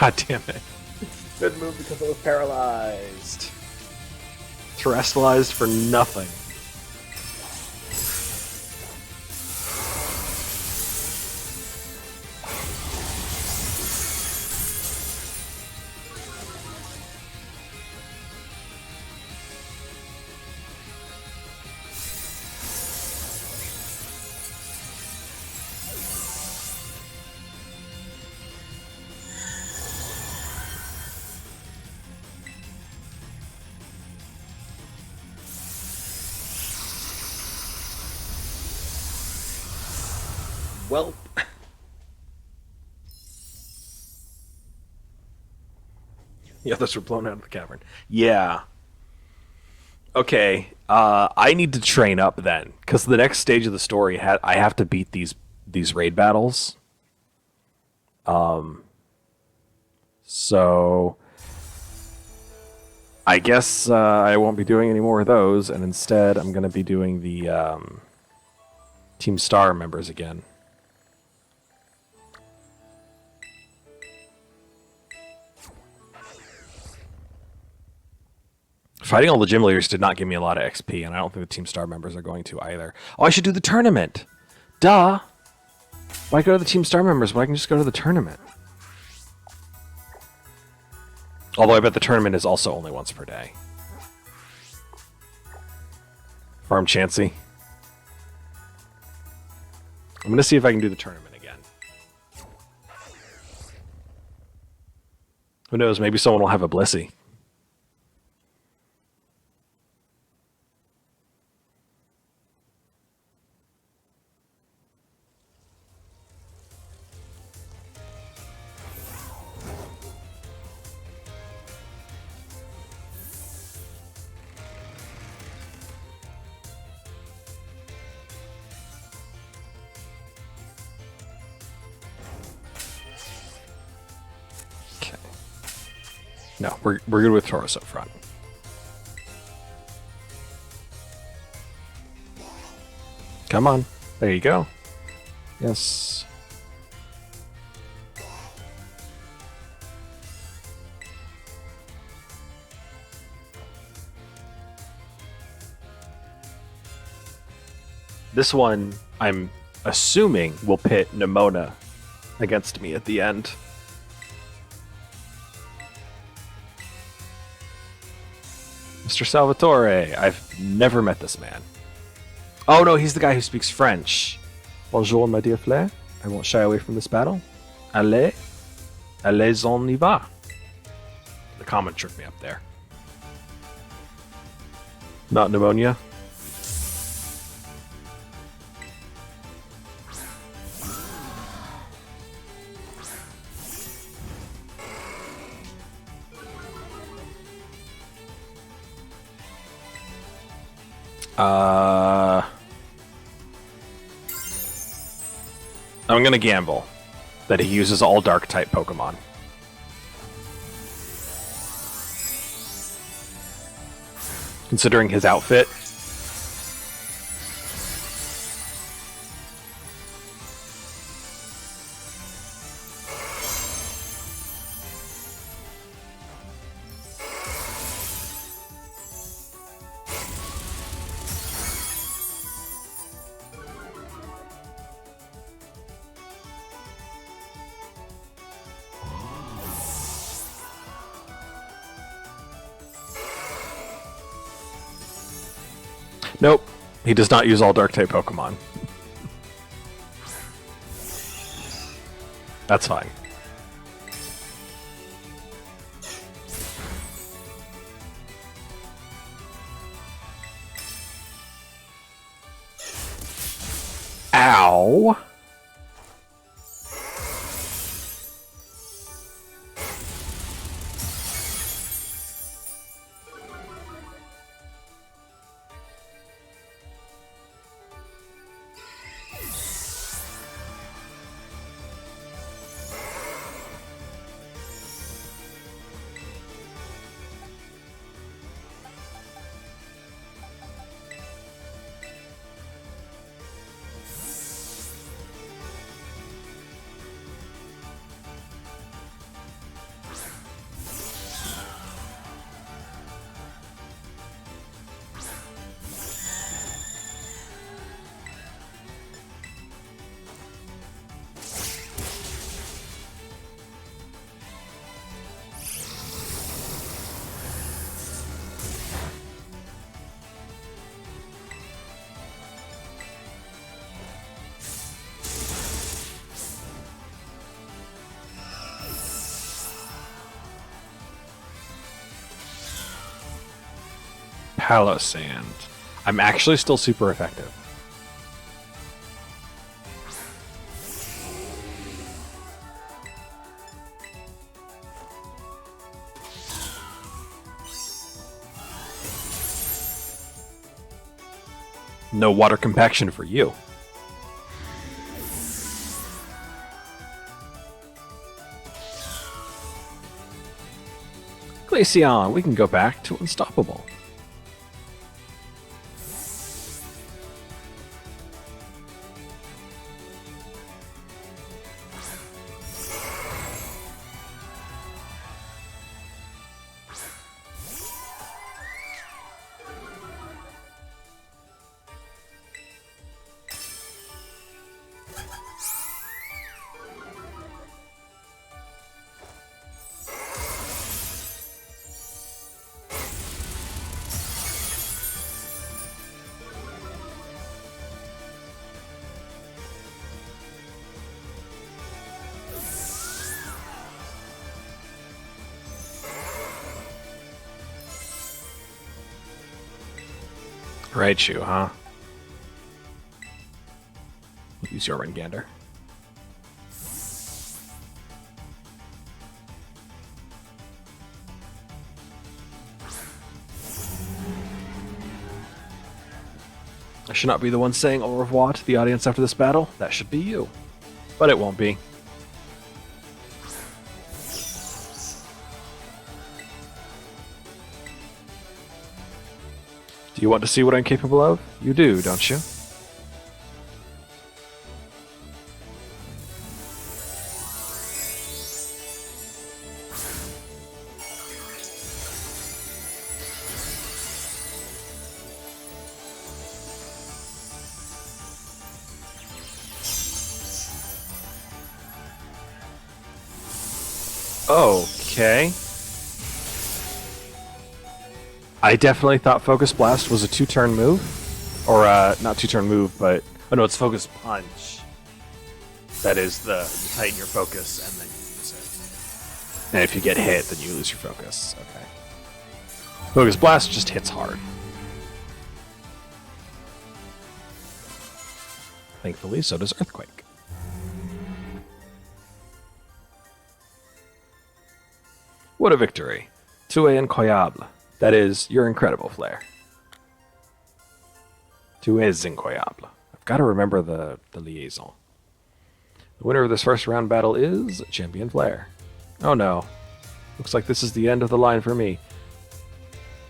God damn it. Couldn't move because I was paralyzed. Terrestrialized for nothing. Well, The others were blown out of the cavern. Yeah. Okay. I need to train up then, because the next stage of the story, I have to beat these raid battles. So I guess I won't be doing any more of those, and instead I'm going to be doing the Team Star members again. Fighting all the gym leaders did not give me a lot of XP, and I don't think the Team Star members are going to either. Oh, I should do the tournament. Duh. Why go to the Team Star members when I can just go to the tournament? Although I bet the tournament is also only once per day. Farm Chansey. I'm going to see if I can do the tournament again. Who knows, maybe someone will have a Blissey. No, we're good with Tauros up front. Come on. There you go. Yes. This one, I'm assuming, will pit Nimona against me at the end. Mr. Salvatore. I've never met this man. Oh no, he's the guy who speaks French. Bonjour, my dear Flair. I won't shy away from this battle. Allez. Allez, on y va. The comment tricked me up there. Not pneumonia. I'm gonna gamble that he uses all dark type Pokemon. Considering his outfit. Nope, he does not use all dark type Pokemon. That's fine. Ow. Palisand. I'm actually still super effective. No water compaction for you. Glaceon, we can go back to unstoppable. Raichu, huh? Use your Rengander. I should not be the one saying au revoir to the audience after this battle. That should be you. But it won't be. Do you want to see what I'm capable of? You do, don't you? Okay. I definitely thought Focus Blast was a 2-turn move. Or, not 2-turn move, but... Oh no, it's Focus Punch. That is you tighten your focus and then you use it. And if you get hit, then you lose your focus. Okay. Focus Blast just hits hard. Thankfully, so does Earthquake. What a victory. Tu es incroyable. That is, you're incredible, Flare. Tu es incroyable. I've got to remember the liaison. The winner of this first round battle is Champion Flare. Oh no. Looks like this is the end of the line for me.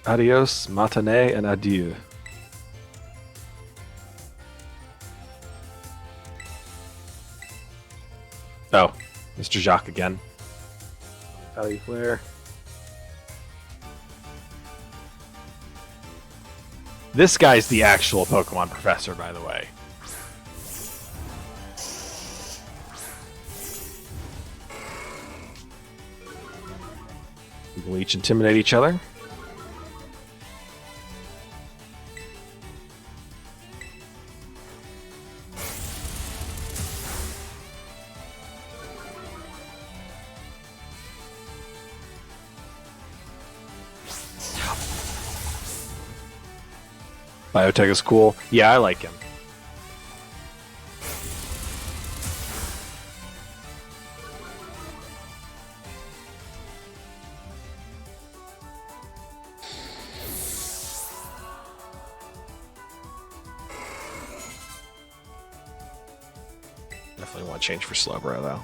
Adios, matinee, and adieu. Oh, Mr. Jacques again. Value Flare. This guy's the actual Pokemon professor, by the way. We will each intimidate each other. Biotech is cool. Yeah, I like him. Definitely want to change for Slowbro, though.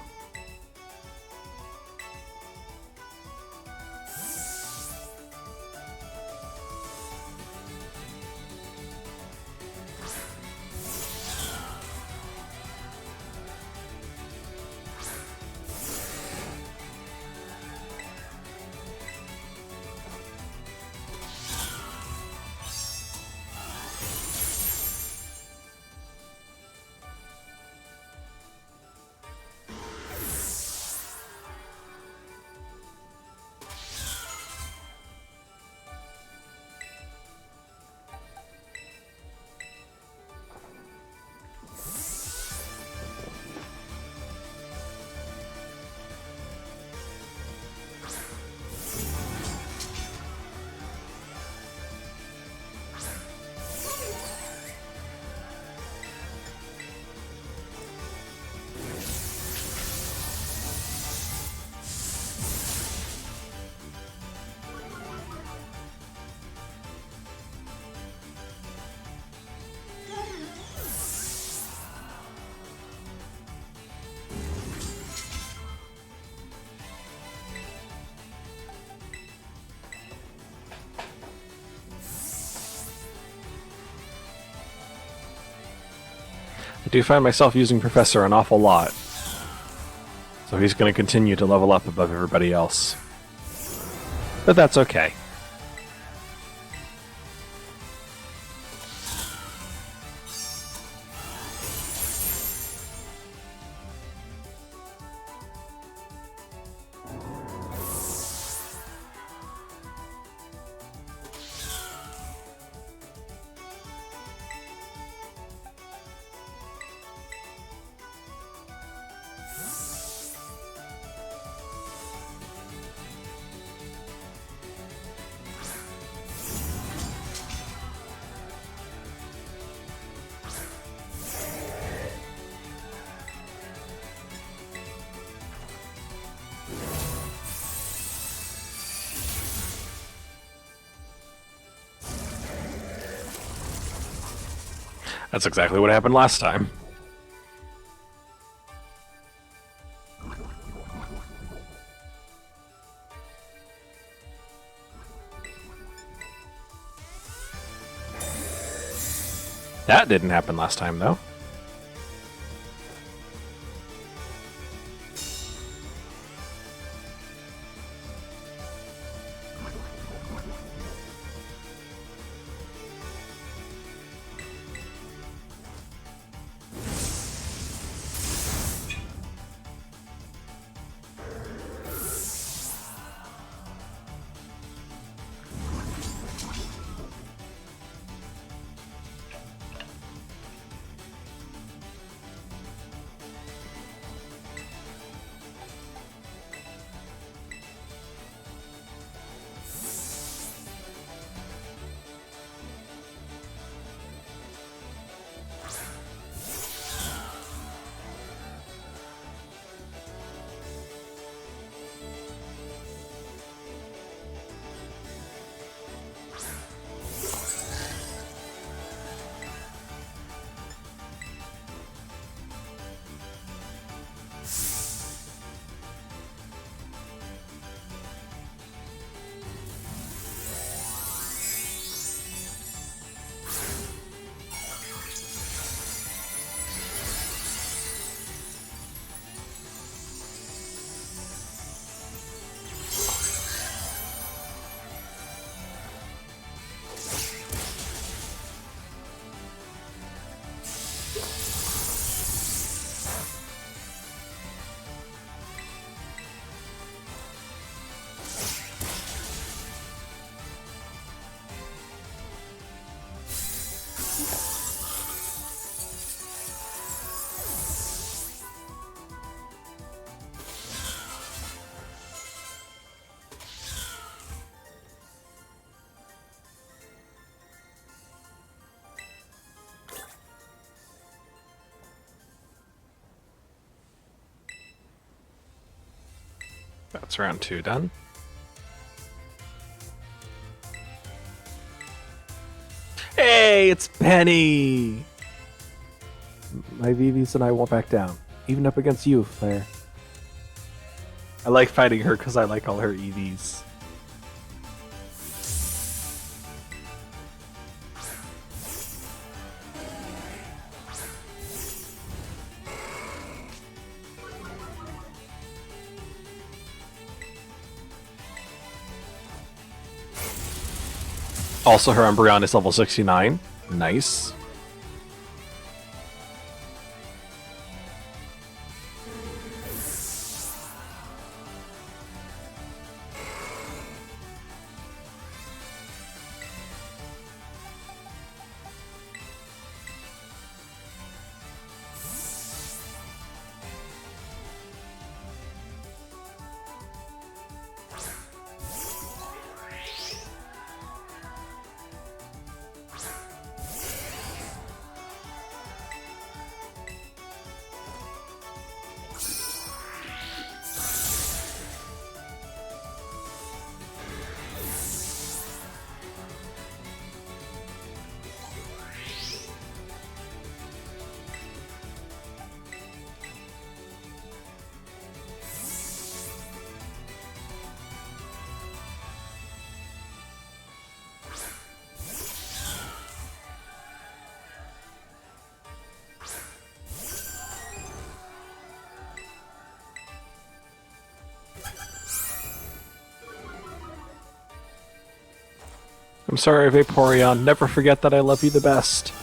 I do find myself using Professor an awful lot. So he's going to continue to level up above everybody else. But that's okay. That's exactly what happened last time. That didn't happen last time, though. That's round 2 done. Hey, it's Penny! My VVs and I won't back down, even up against you, Flare. I like fighting her because I like all her EVs. Also, her Umbreon is level 69. Nice. I'm sorry, Vaporeon. Never forget that I love you the best.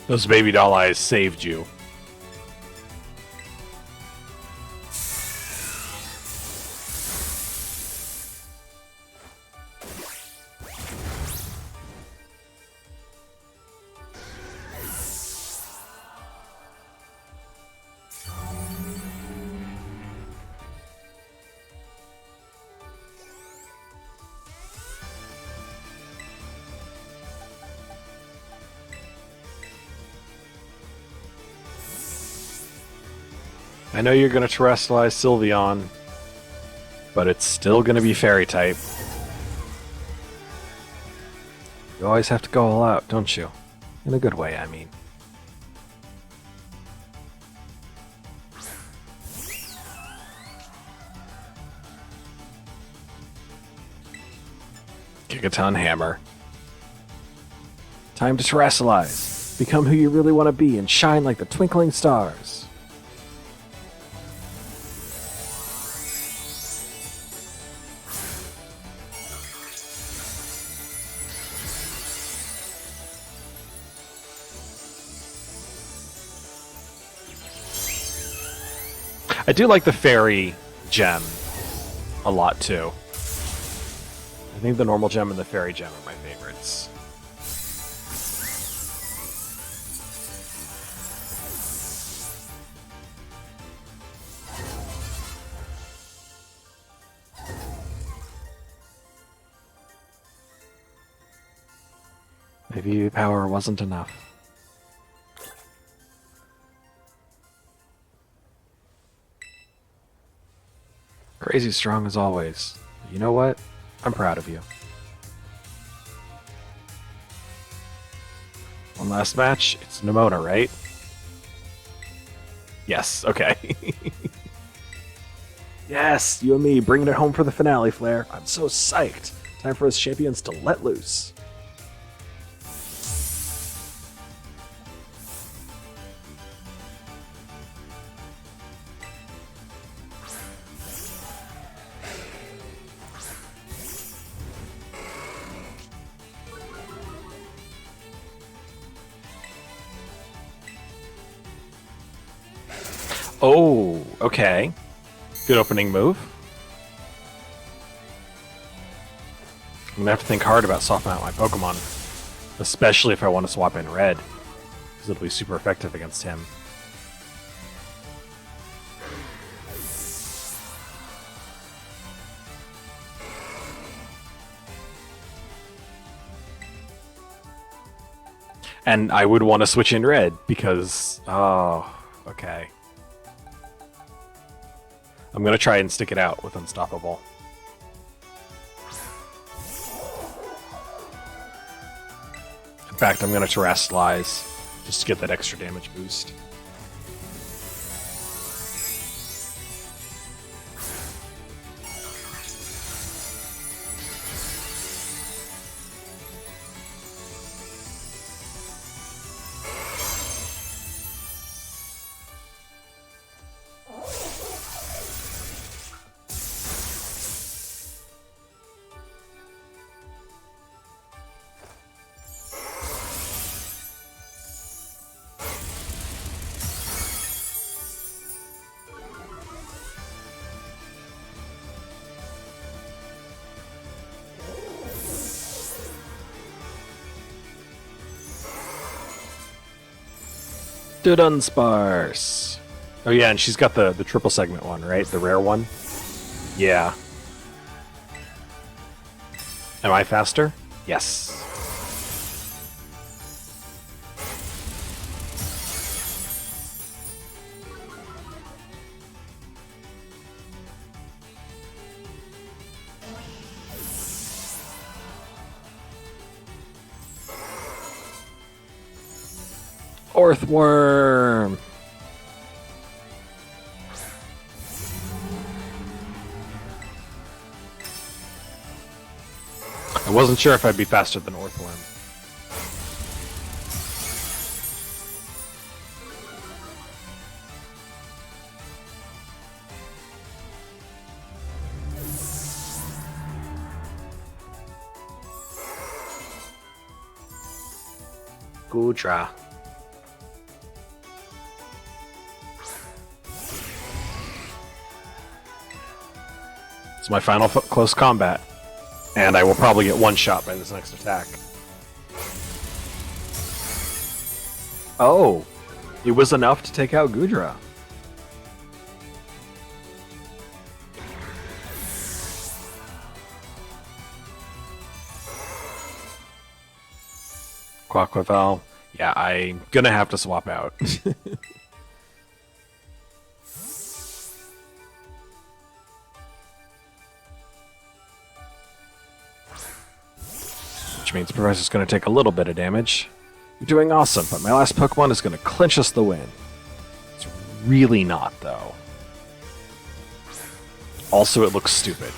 Those baby doll eyes saved you. I know you're going to terrestrialize Sylveon, but it's still going to be fairy type. You always have to go all out, don't you? In a good way, I mean. Gigaton Hammer. Time to terrestrialize. Become who you really want to be and shine like the twinkling stars. I do like the fairy gem a lot too. I think the normal gem and the fairy gem are my favorites. Maybe power wasn't enough. Crazy strong as always. You know what? I'm proud of you. One last match. It's Nimona, right? Yes, okay. Yes, you and me bringing it home for the finale, Flair. I'm so psyched. Time for us champions to let loose. Oh, okay. Good opening move. I'm gonna have to think hard about swapping out my Pokemon. Especially if I want to swap in Red. Because it'll be super effective against him. And I would want to switch in Red because... Oh, okay. I'm going to try and stick it out with Unstoppable. In fact, I'm going to terrestrialize just to get that extra damage boost. to Dunsparce. Oh yeah, and she's got the triple segment one, right? The rare one. Yeah. Am I faster? Yes. Orthworm. I wasn't sure if I'd be faster than Orthworm. Gudra. It's my final close combat. And I will probably get one shot by this next attack. Oh, it was enough to take out Gudra. Quaquaval. Yeah, I'm gonna have to swap out. Which means Professor's going to take a little bit of damage. You're doing awesome, but my last Pokemon is going to clinch us the win. It's really not, though. Also, it looks stupid.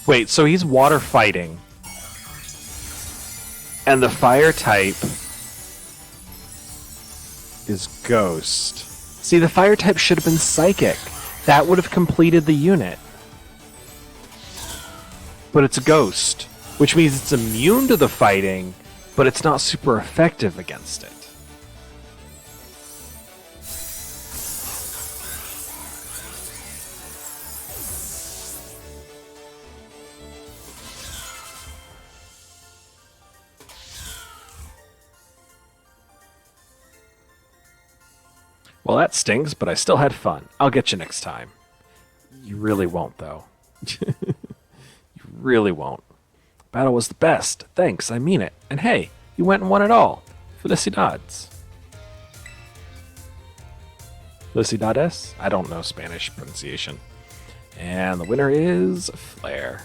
Wait, so he's water fighting. And the fire type is Ghost. See, the fire type should have been Psychic. That would have completed the unit. But it's Ghost, which means it's immune to the fighting, but it's not super effective against it. Well, that stings, but I still had fun. I'll get you next time. You really won't, though. You really won't. Battle was the best. Thanks, I mean it. And hey, you went and won it all. Felicidades. Felicidades? I don't know Spanish pronunciation. And the winner is Flare.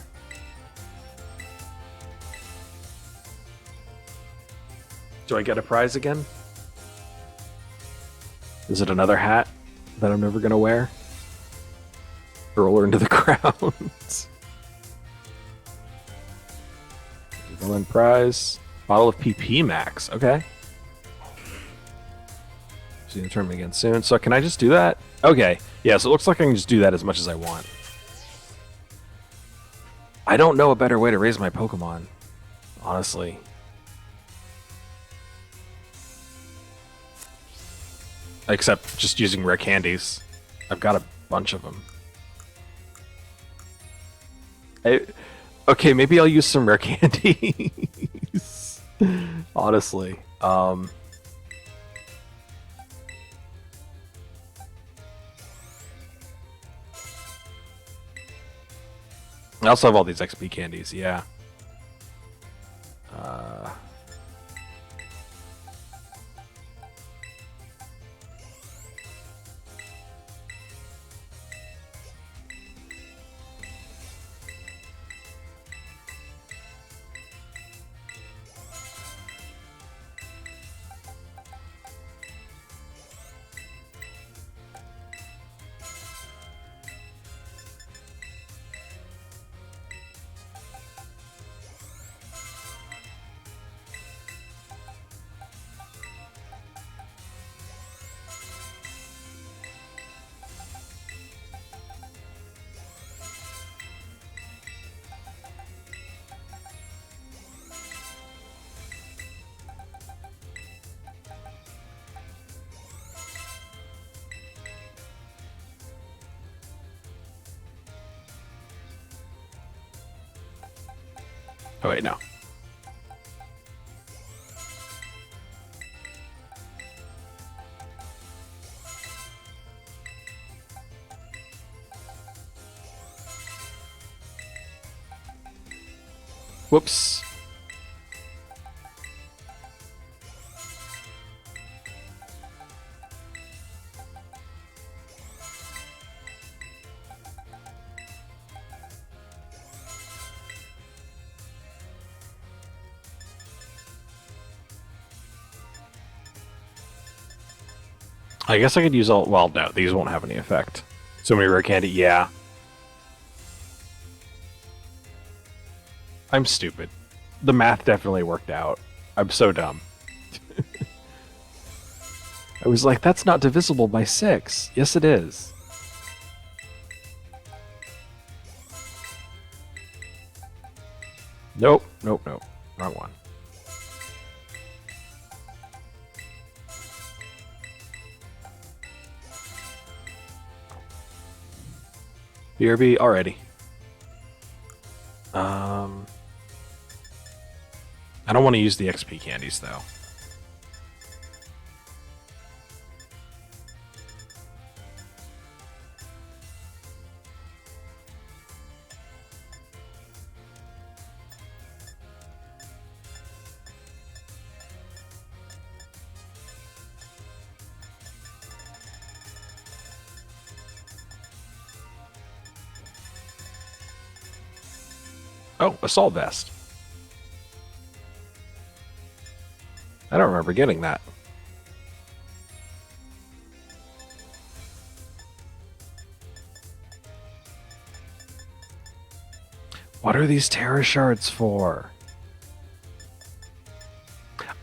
Do I get a prize again? Is it another hat that I'm never going to wear? Hurl her into the ground. Villain prize. Bottle of PP Max. Okay. See the tournament again soon. So can I just do that? Okay. Yeah, so it looks like I can just do that as much as I want. I don't know a better way to raise my Pokemon. Honestly. Except just using rare candies. I've got a bunch of them. Okay, maybe I'll use some rare candies. Honestly. I also have all these XP candies, yeah. Oh wait, no. Whoops. I guess I could use all... Well, no, these won't have any effect. So many rare candy, yeah. I'm stupid. The math definitely worked out. I'm so dumb. I was like, that's not divisible by 6. Yes, it is. Nope, nope, nope. Wrong one. BRB already. I don't want to use the XP candies though. Oh, assault vest. I don't remember getting that. What are these Terra shards for?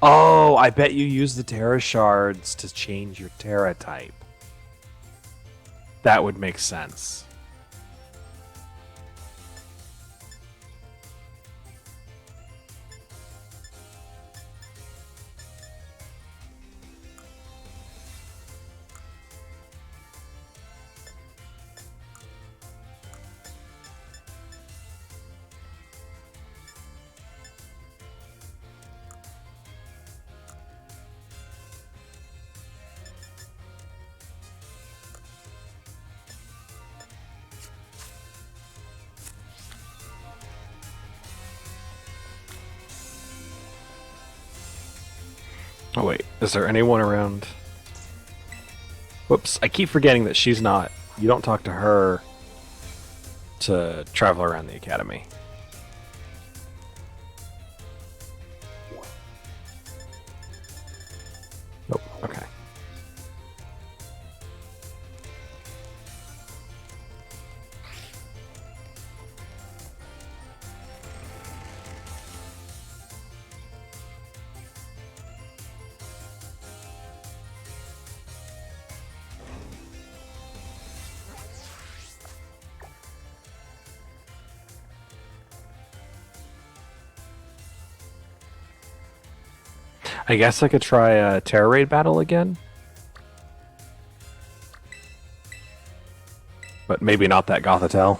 Oh, I bet you use the Terra shards to change your Terra type. That would make sense. Oh wait, is there anyone around? Whoops, I keep forgetting that she's not... You don't talk to her to travel around the academy. Nope, okay. I guess I could try a Terra Raid battle again. But maybe not that Gothitelle.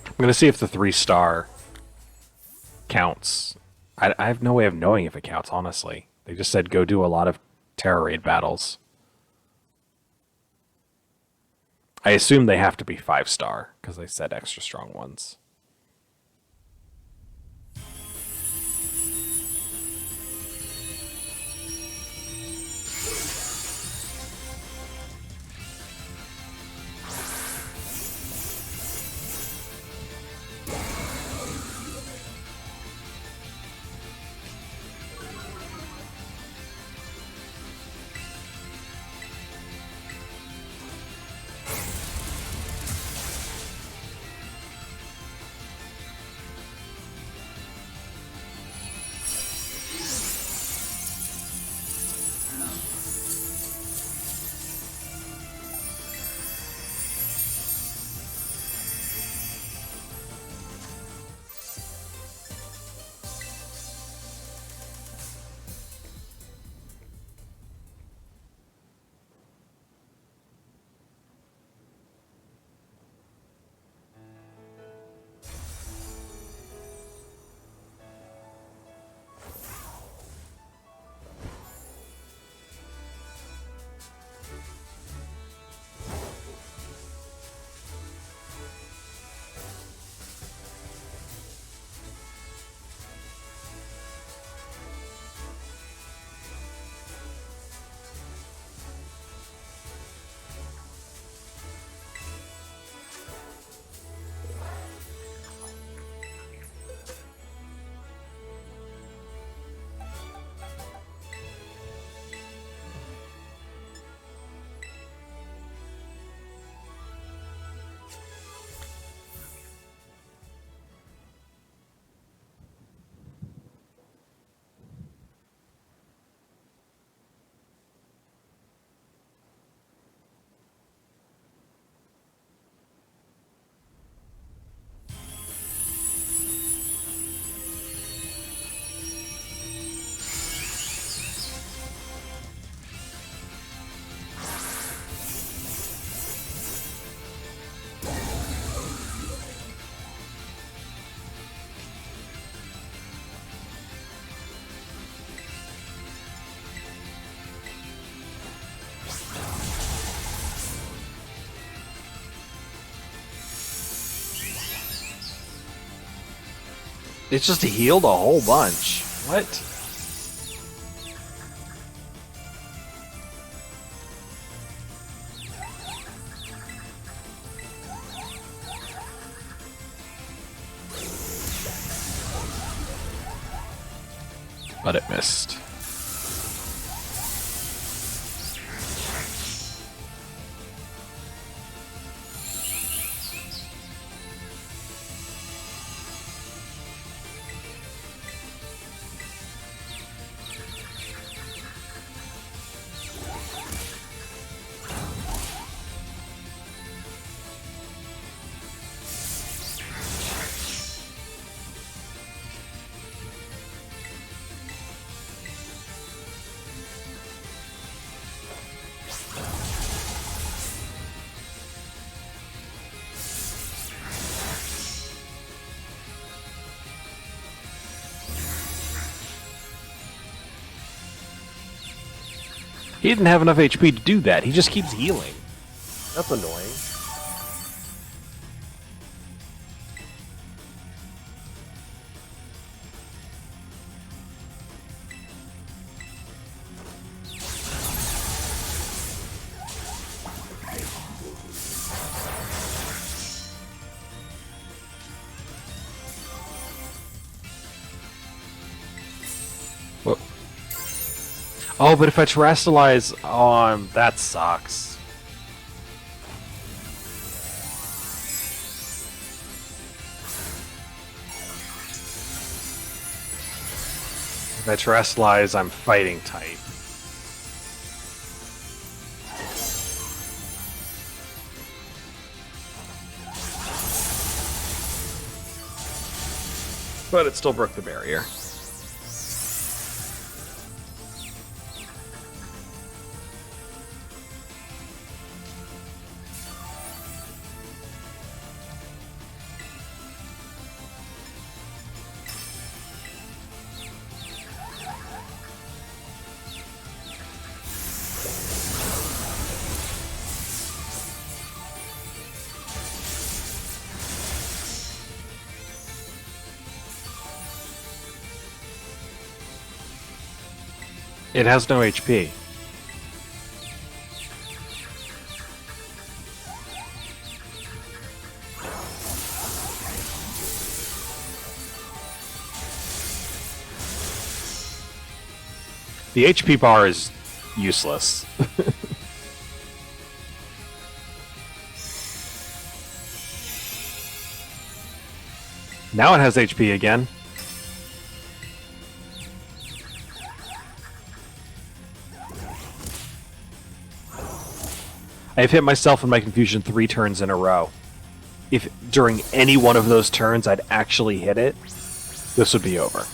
I'm going to see if the 3-star counts. I have no way of knowing if it counts, honestly. They just said go do a lot of Terra Raid battles. I assume they have to be 5-star, because they said extra strong ones. It's just healed a whole bunch. What? But it missed. He didn't have enough HP to do that. He just keeps healing. That's annoying. Whoa. Oh, but if I terrestrialize, that sucks. If I terrestrialize, I'm fighting type. But it still broke the barrier. It has no HP. The HP bar is useless. Now it has HP again. I've hit myself in my confusion 3 turns in a row. If during any one of those turns I'd actually hit it, this would be over.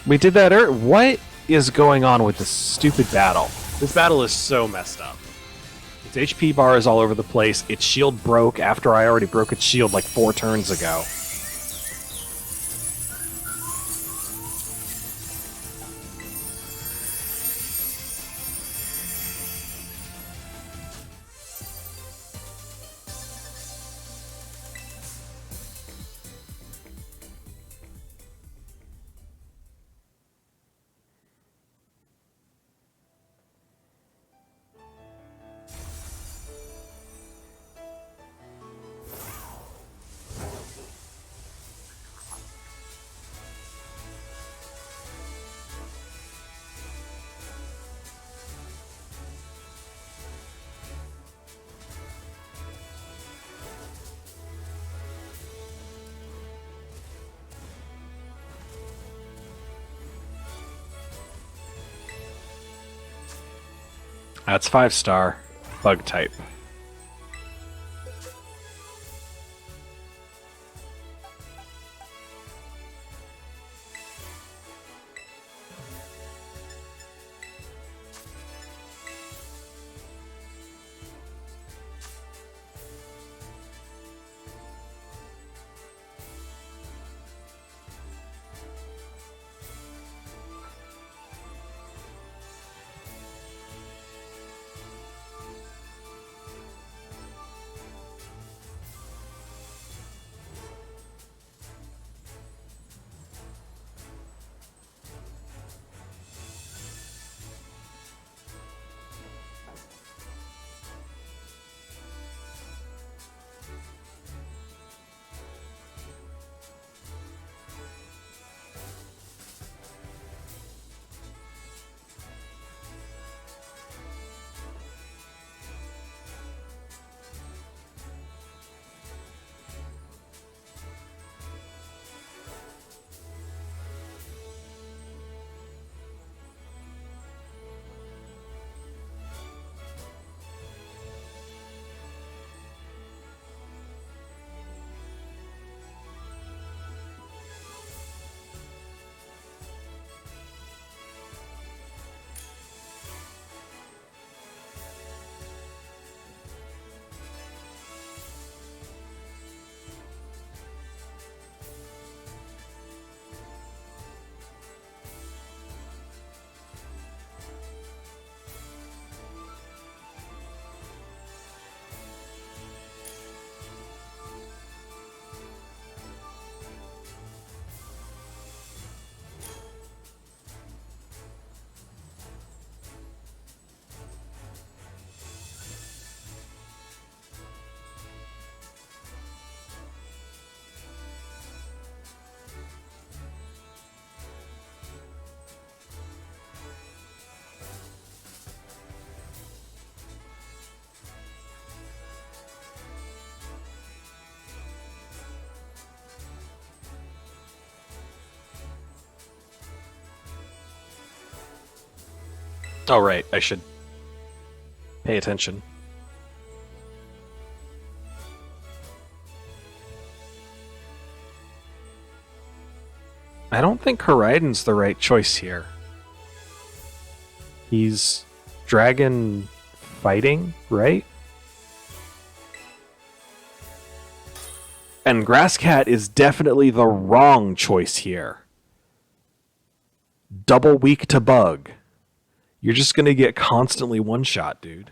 We did that What is going on with this stupid battle? This battle is so messed up. Its HP bar is all over the place. Its shield broke after I already broke its shield like 4 turns ago. That's 5-star. Bug type. Oh, right. I should pay attention. I don't think Koraidon's the right choice here. He's dragon fighting, right? And Grasscat is definitely the wrong choice here. Double weak to bug. You're just going to get constantly one-shot, dude.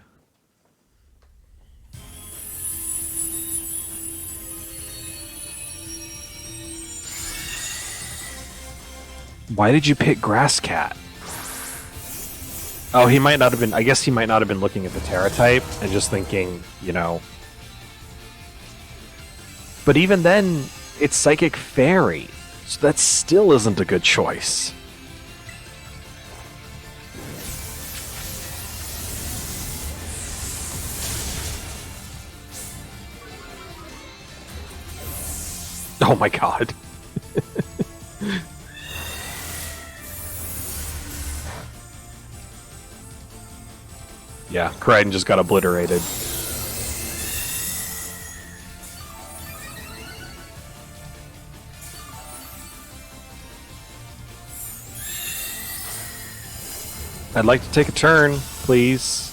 Why did you pick Grasscat? Oh, he might not have been... I guess he might not have been looking at the Terra type and just thinking, you know... But even then, it's Psychic Fairy, so that still isn't a good choice. Oh my god. Yeah, Koraidon just got obliterated. I'd like to take a turn, please.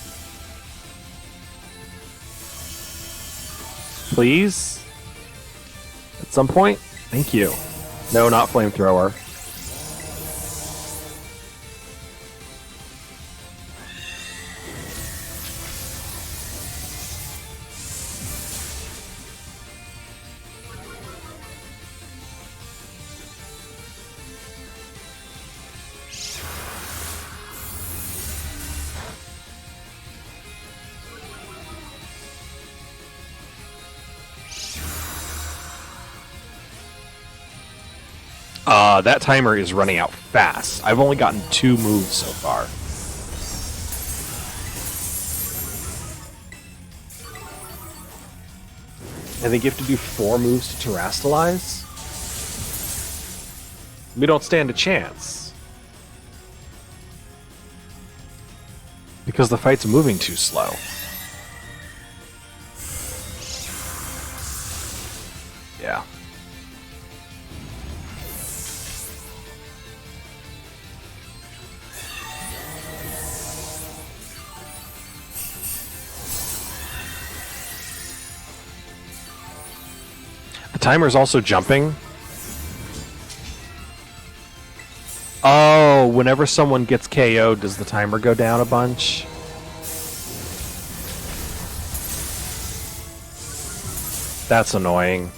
Please? At some point? Thank you. No, not flamethrower. That timer is running out fast. I've only gotten 2 moves so far. I think you have to do 4 moves to terrastalize? We don't stand a chance. Because the fight's moving too slow. Yeah. The timer's also jumping. Oh, whenever someone gets KO'd, does the timer go down a bunch? That's annoying.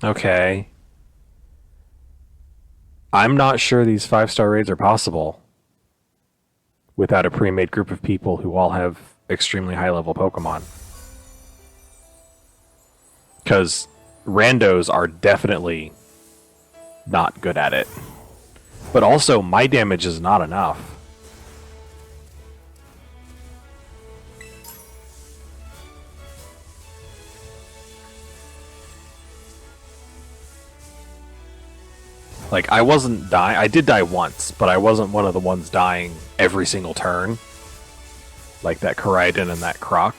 Okay. I'm not sure these 5-star raids are possible without a pre-made group of people who all have extremely high-level Pokemon. Because randos are definitely not good at it. But also, my damage is not enough. Like, I wasn't dying. I did die once, but I wasn't one of the ones dying every single turn. Like that Koraidon and that Croc.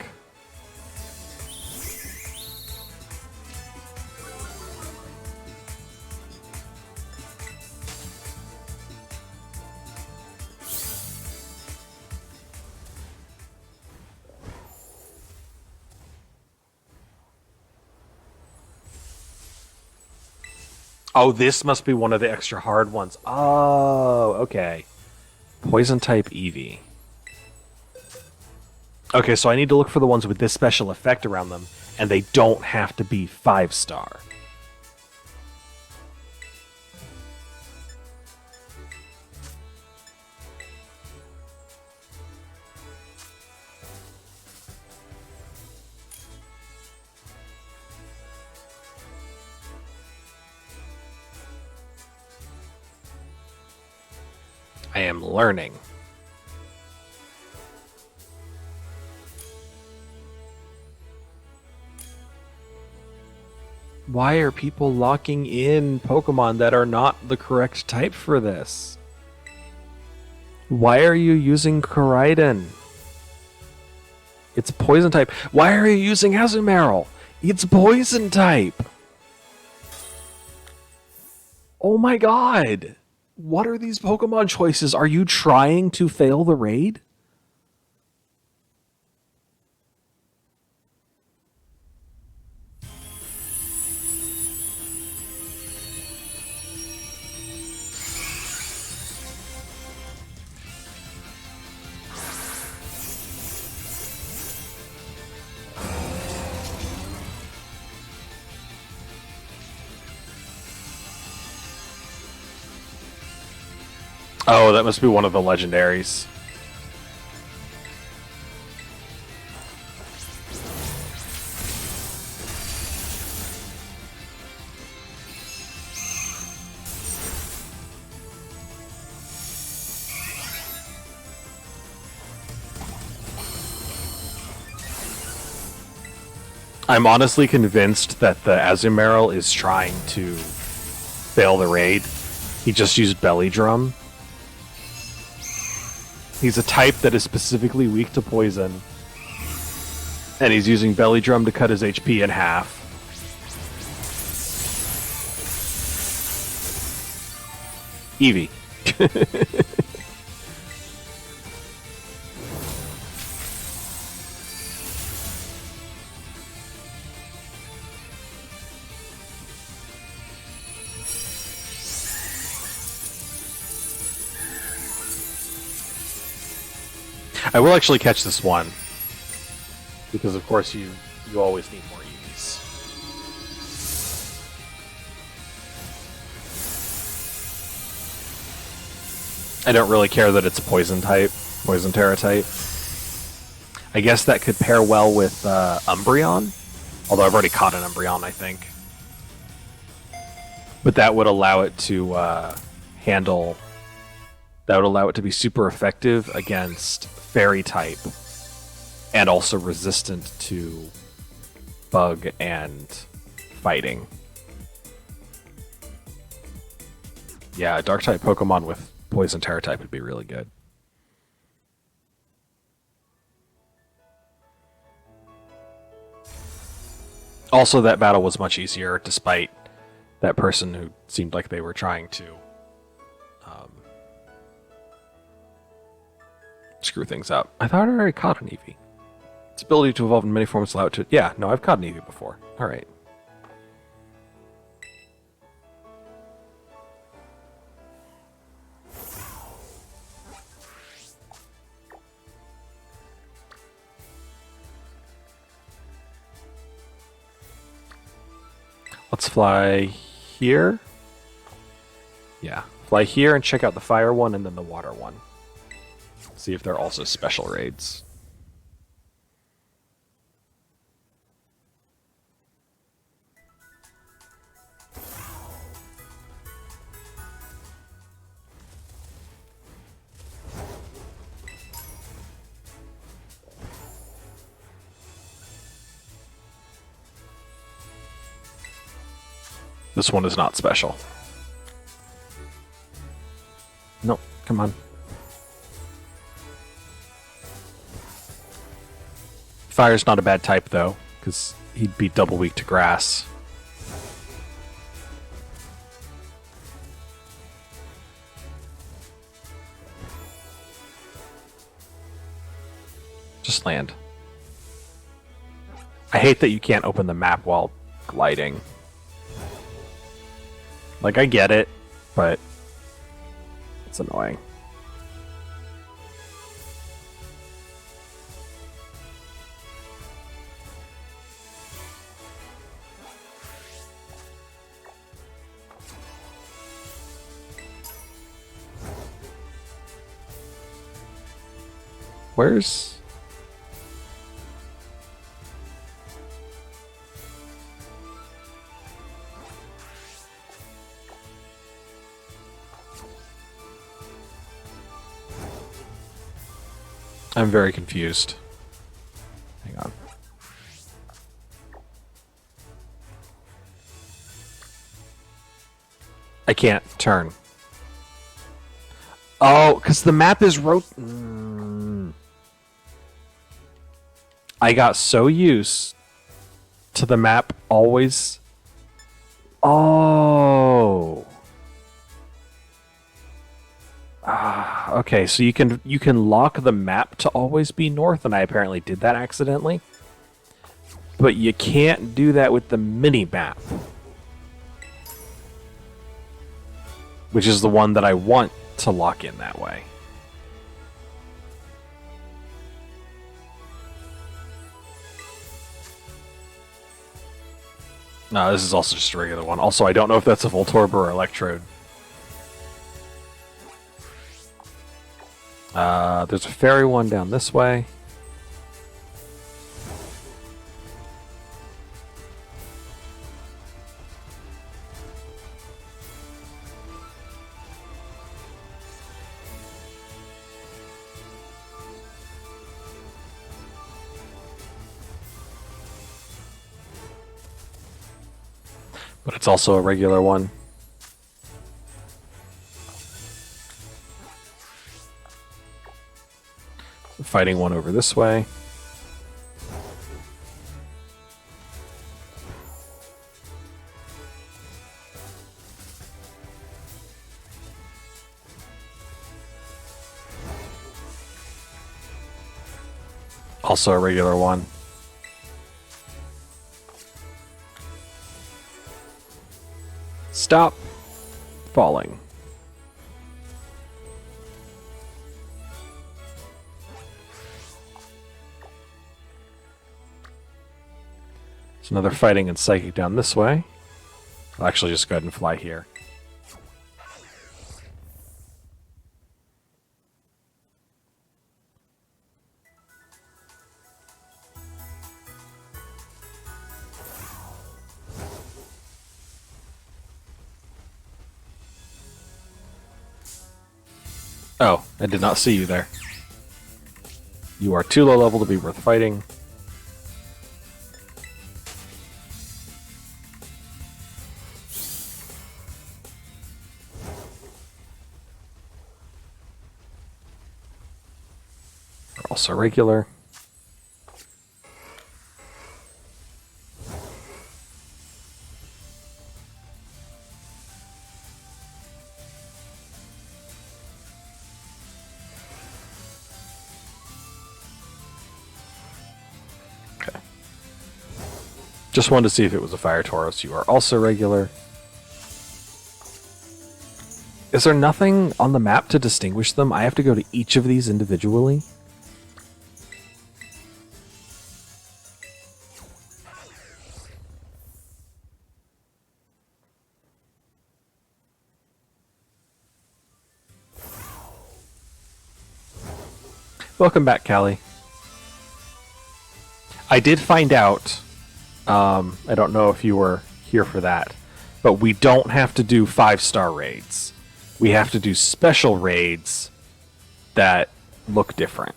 Oh, this must be one of the extra hard ones. Oh, okay. Poison type Eevee. Okay, so I need to look for the ones with this special effect around them, and they don't have to be 5-star. I am learning. Why are people locking in Pokemon that are not the correct type for this? Why are you using Koraidon? It's poison type. Why are you using Azumarill? It's poison type. Oh my god. What are these Pokemon choices? Are you trying to fail the raid? Oh, that must be one of the legendaries. I'm honestly convinced that the Azumarill is trying to fail the raid. He just used Belly Drum. He's a type that is specifically weak to poison. And he's using Belly Drum to cut his HP in half. Eevee. I will actually catch this one. Because of course you always need more Eevees. I don't really care that it's a poison type, poison Terra type. I guess that could pair well with Umbreon. Although I've already caught an Umbreon, I think. But that would allow it to handle... That would allow it to be super effective against Fairy type. And also resistant to Bug and Fighting. Yeah, a Dark type Pokemon with Poison Terra type would be really good. Also, that battle was much easier, despite that person who seemed like they were trying to screw things up. I thought I already caught an Eevee. Its ability to evolve in many forms allow it to... Yeah, no, I've caught an Eevee before. Alright. Let's fly here. Yeah, fly here and check out the fire one and then the water one. See if they're also special raids. This one is not special. Nope, come on. Fire's not a bad type, though, because he'd be double weak to grass. Just land. I hate that you can't open the map while gliding. Like, I get it, but it's annoying. Where's... I'm very confused. Hang on. I can't turn. Oh, because the map is I got so used to the map always... Oh. Okay, so you can lock the map to always be north, and I apparently did that accidentally. But you can't do that with the mini map, which is the one that I want to lock in that way. No, this is also just a regular one. Also, I don't know if that's a Voltorb or Electrode. There's a fairy one down this way. But it's also a regular one. Fighting one over this way. Also a regular one. Stop falling. There's another fighting and psychic down this way. I'll actually just go ahead and fly here. Oh, I did not see you there. You are too low level to be worth fighting. Also regular. Okay. Just wanted to see if it was a Fire Tauros. You are also regular. Is there nothing on the map to distinguish them? I have to go to each of these individually? Welcome back, Callie. I did find out, I don't know if you were here for that, but we don't have to do 5-star raids. We have to do special raids that look different.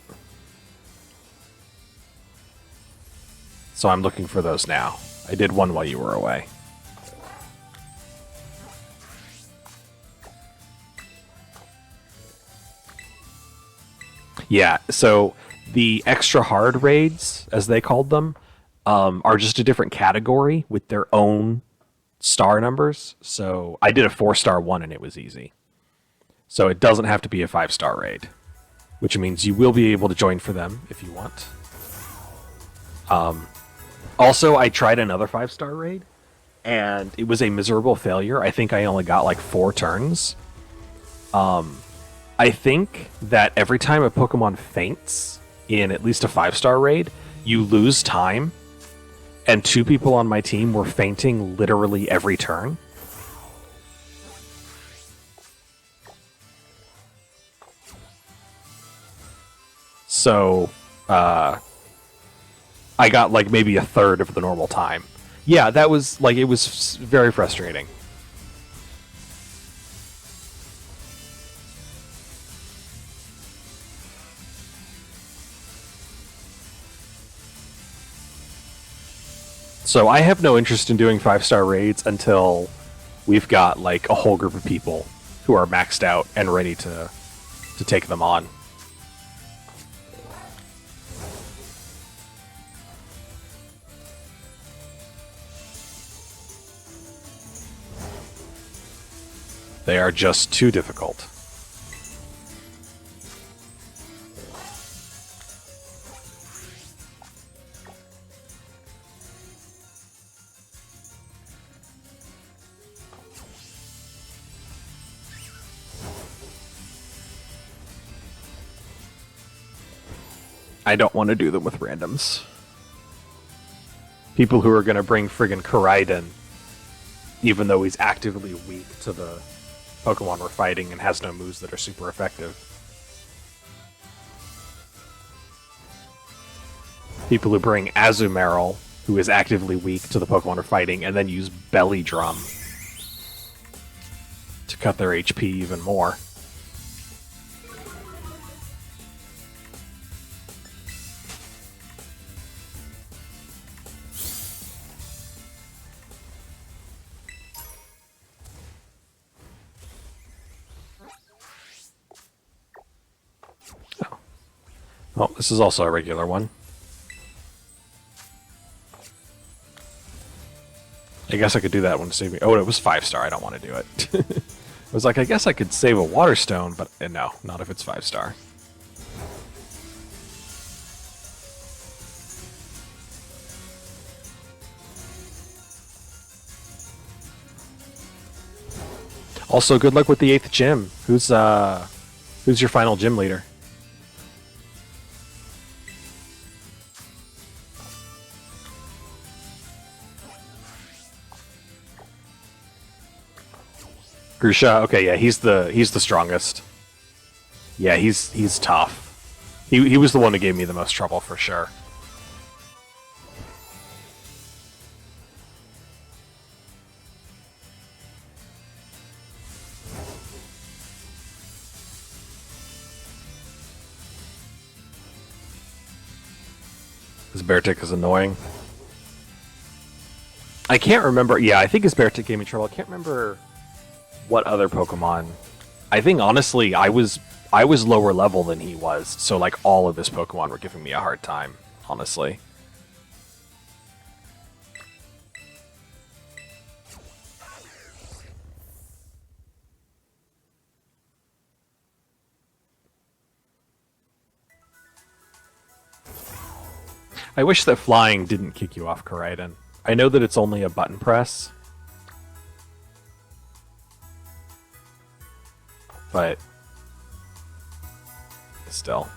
So I'm looking for those now. I did one while you were away. Yeah, so the extra hard raids, as they called them, are just a different category with their own star numbers. So I did a 4-star one and it was easy. So it doesn't have to be a 5-star raid, which means you will be able to join for them if you want. Also, I tried another 5-star raid and it was a miserable failure. I think I only got like 4 turns. I think that every time a Pokemon faints in at least a 5-star raid, you lose time, and 2 people on my team were fainting literally every turn. So, I got like maybe a third of the normal time. Yeah, that was like, it was very frustrating. So I have no interest in doing 5-star raids until we've got like a whole group of people who are maxed out and ready to take them on. They are just too difficult. I don't want to do them with randoms. People who are going to bring friggin' Koraidon, even though he's actively weak to the Pokemon we're fighting and has no moves that are super effective. People who bring Azumarill, who is actively weak to the Pokemon we're fighting, and then use Belly Drum to cut their HP even more. Oh, this is also a regular one. I guess I could do that one to save me. Oh, it was 5-star. I don't want to do it. I was like, I guess I could save a Water Stone, but no, not if it's 5-star. Also, good luck with the 8th gym. Who's your final gym leader? Grusha, okay, yeah, he's the strongest. Yeah, he's tough. He was the one who gave me the most trouble for sure. This Beartick is annoying. I can't remember. Yeah, I think his Beartick gave me trouble. I can't remember what other Pokemon. I think honestly, I was lower level than he was, so like all of his Pokemon were giving me a hard time, honestly. I wish that flying didn't kick you off Koraidon. I know that it's only a button press, but still.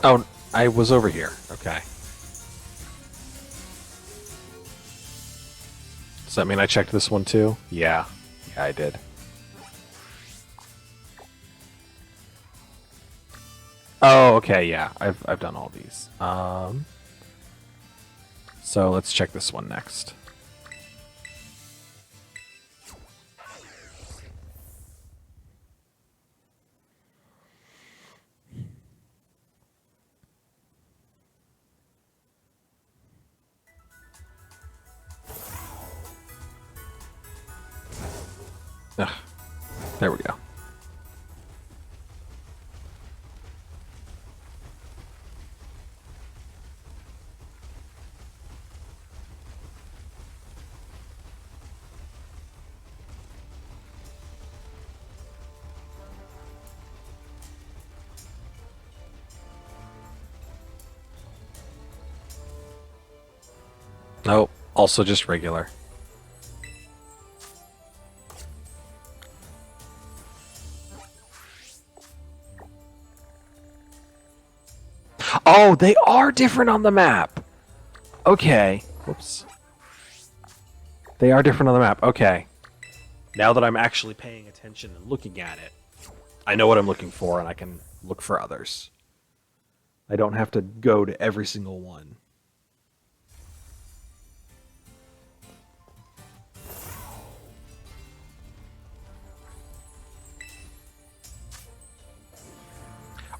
Oh, I was over here. Okay. Does that mean I checked this one too? Yeah. Yeah, I did. Oh, okay, yeah. I've done all these. So let's check this one next. Ugh. There we go. Oh, also just regular. Oh, they are different on the map. Okay. Whoops. They are different on the map. Okay. Now that I'm actually paying attention and looking at it, I know what I'm looking for, and I can look for others. I don't have to go to every single one.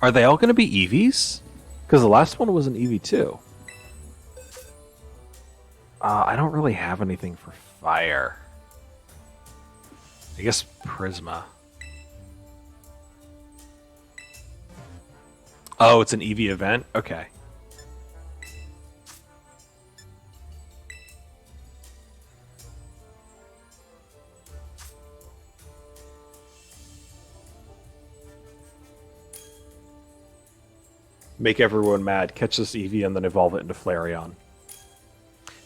Are they all going to be EVs? Because the last one was an EV too. I don't really have anything for fire. I guess Prisma. Oh, it's an EV event? Okay. Make everyone mad. Catch this EV and then evolve it into Flareon.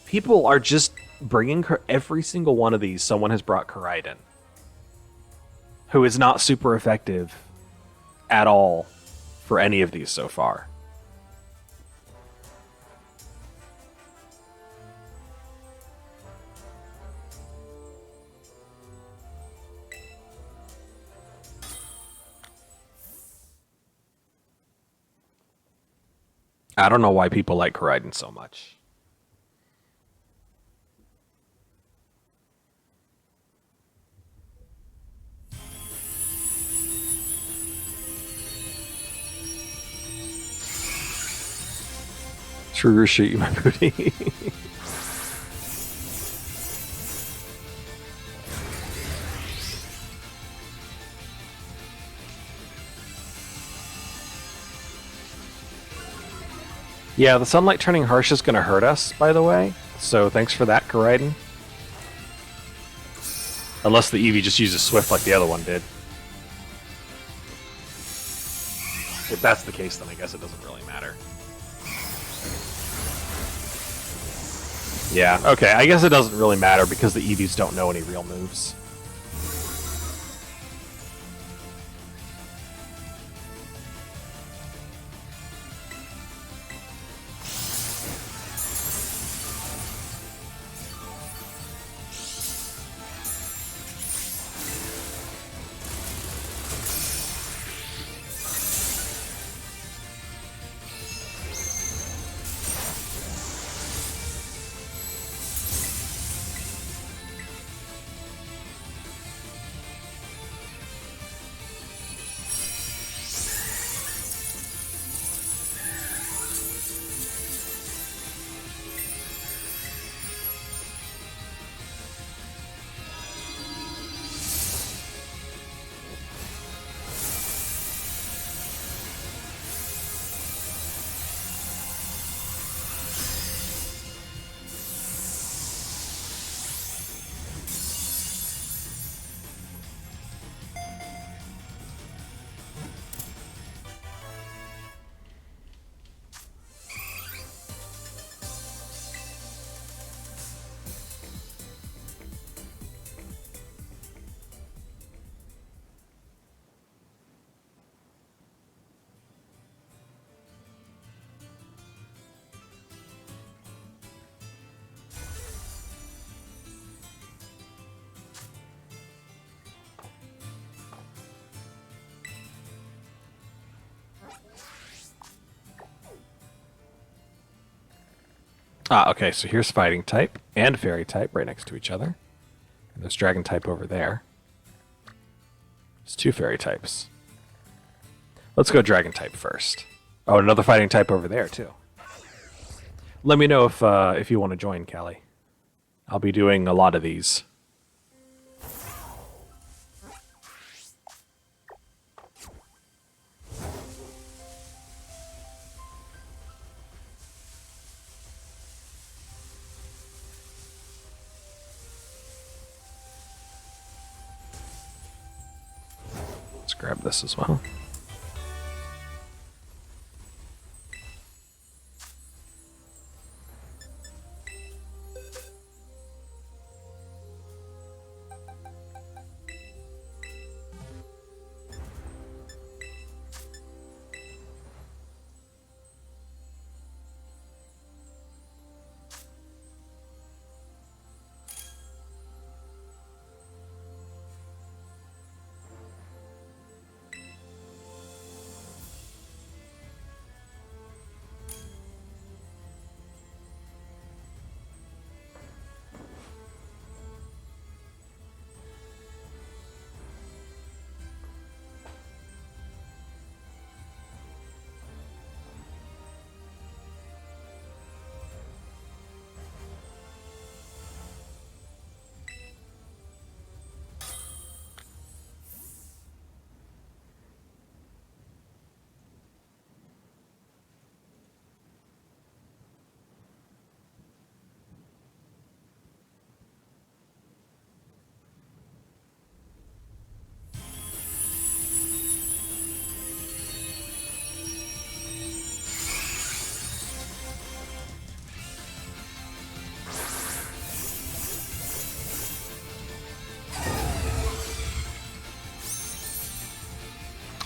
People are just bringing every single one of these. Someone has brought Koraidon, who is not super effective at all for any of these so far. I don't know why people like Koraidon so much. True shoot you, my booty. Yeah, the sunlight turning harsh is going to hurt us, by the way. So thanks for that, Koraidon. Unless the Eevee just uses Swift like the other one did. If that's the case, then I guess it doesn't really matter. Yeah, okay, I guess it doesn't really matter because the Eevees don't know any real moves. Okay, so here's Fighting type and Fairy type right next to each other. And there's Dragon type over there. There's two Fairy types. Let's go Dragon type first. Oh, another Fighting type over there, too. Let me know if you want to join, Callie. I'll be doing a lot of these. Let's grab this as well.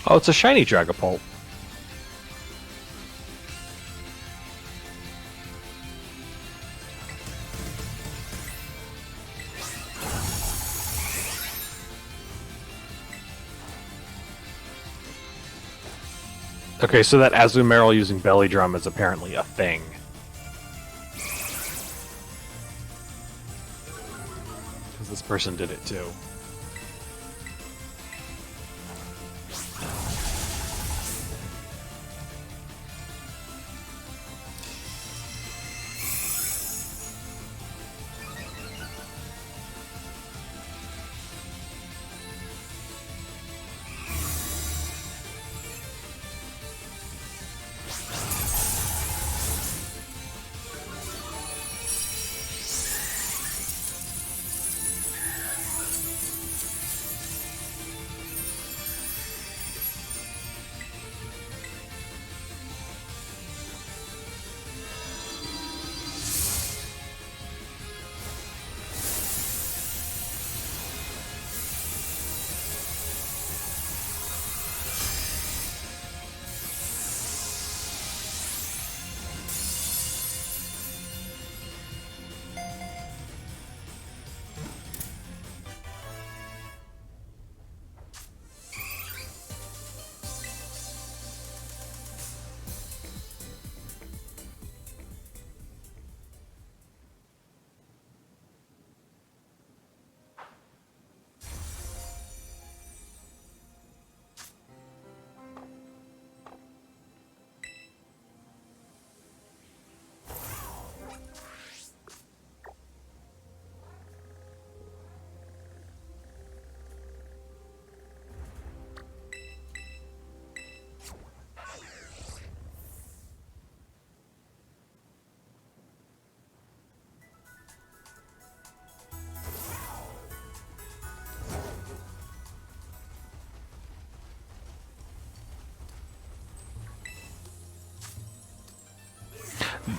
Oh, it's a shiny Dragapult. Okay, so that Azumarill using Belly Drum is apparently a thing. Because this person did it too.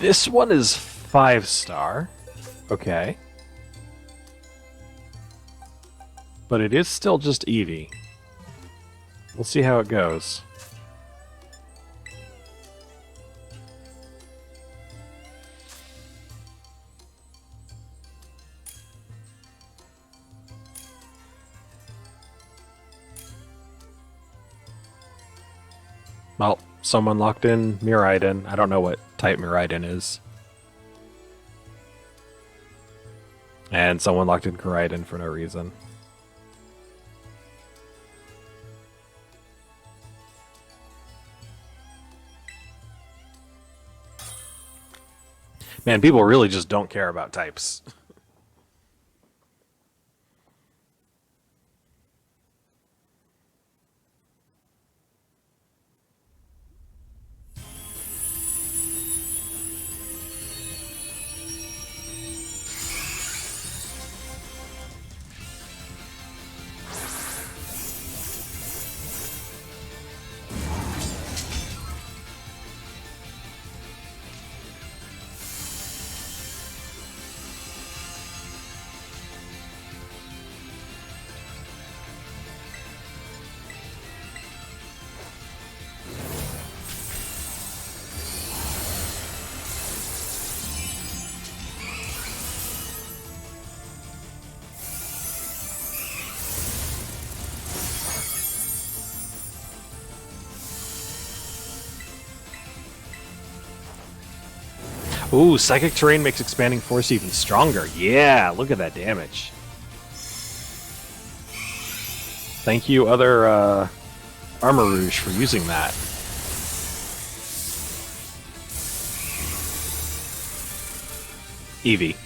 This one is 5-star. Okay. But it is still just Eevee. We'll see how it goes. Well, someone locked in Miraidon. I don't know what type Miraidon is. And someone locked in Koraidon for no reason. Man, people really just don't care about types. Ooh, Psychic Terrain makes Expanding Force even stronger. Yeah, look at that damage. Thank you, other Armor Rouge, for using that. Eevee.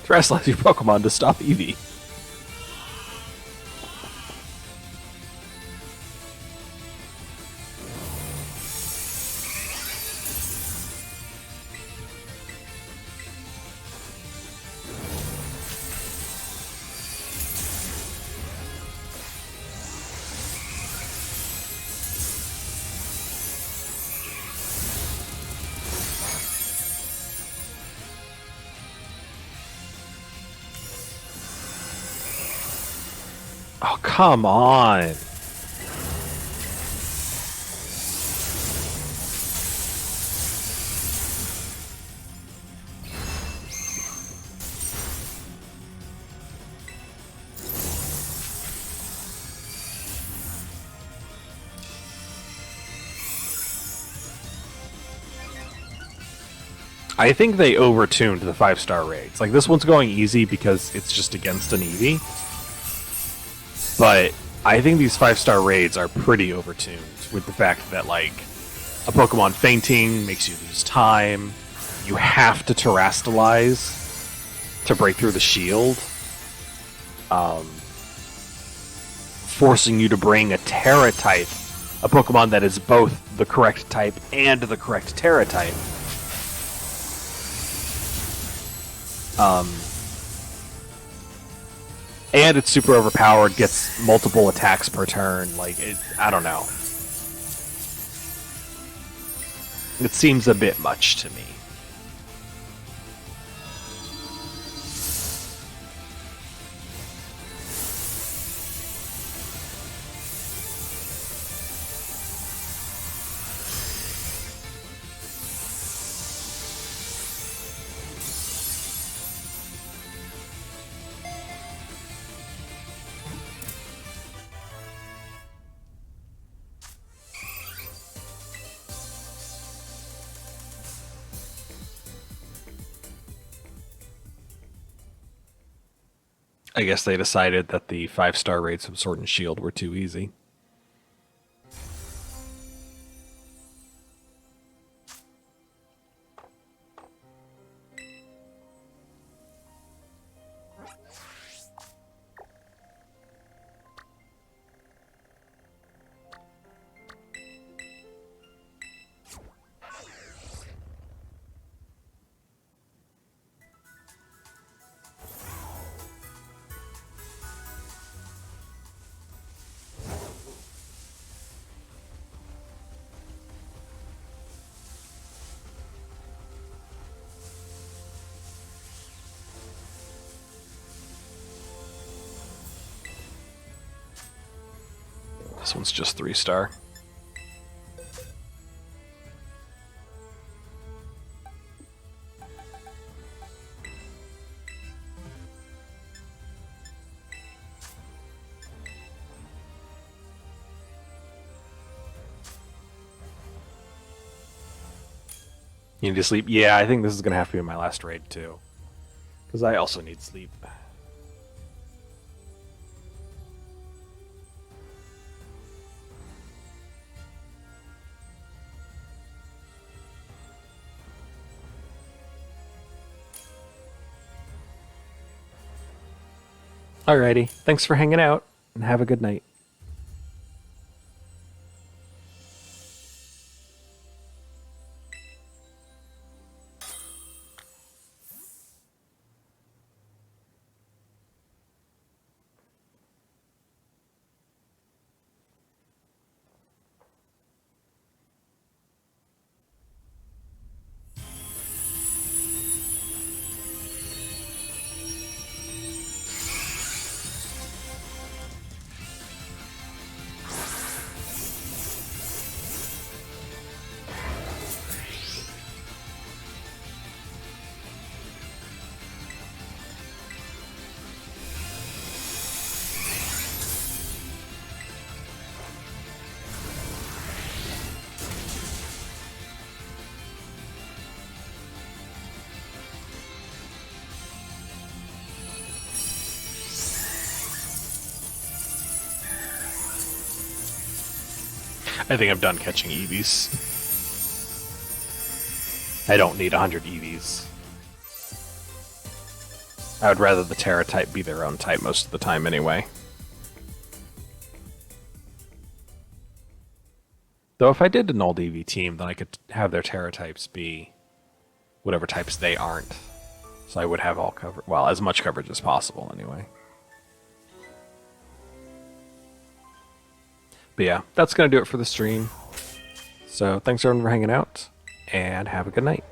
Terrestrialize your Pokemon to stop Eevee. Oh, come on. I think they overtuned the 5-star raids. Like, this one's going easy because it's just against an Eevee. But I think these 5-star raids are pretty overtuned with the fact that, like, a Pokemon fainting makes you lose time. You have to terrastalize to break through the shield. Forcing you to bring a Terra type, a Pokemon that is both the correct type and the correct Terra type. And it's super overpowered, gets multiple attacks per turn. Like, I don't know. It seems a bit much to me. I guess they decided that the 5-star raids of Sword and Shield were too easy. This one's just 3-star. You need to sleep? Yeah, I think this is going to have to be my last raid, too. Because I also need sleep. Alrighty, thanks for hanging out, and have a good night. I think I'm done catching Eevees. I don't need 100 Eevees. I would rather the Terra type be their own type most of the time anyway. Though if I did an old Eevee team, then I could have their Terra types be whatever types they aren't. So I would have all cover, well, as much coverage as possible anyway. But yeah, that's going to do it for the stream. So thanks everyone for hanging out, and have a good night.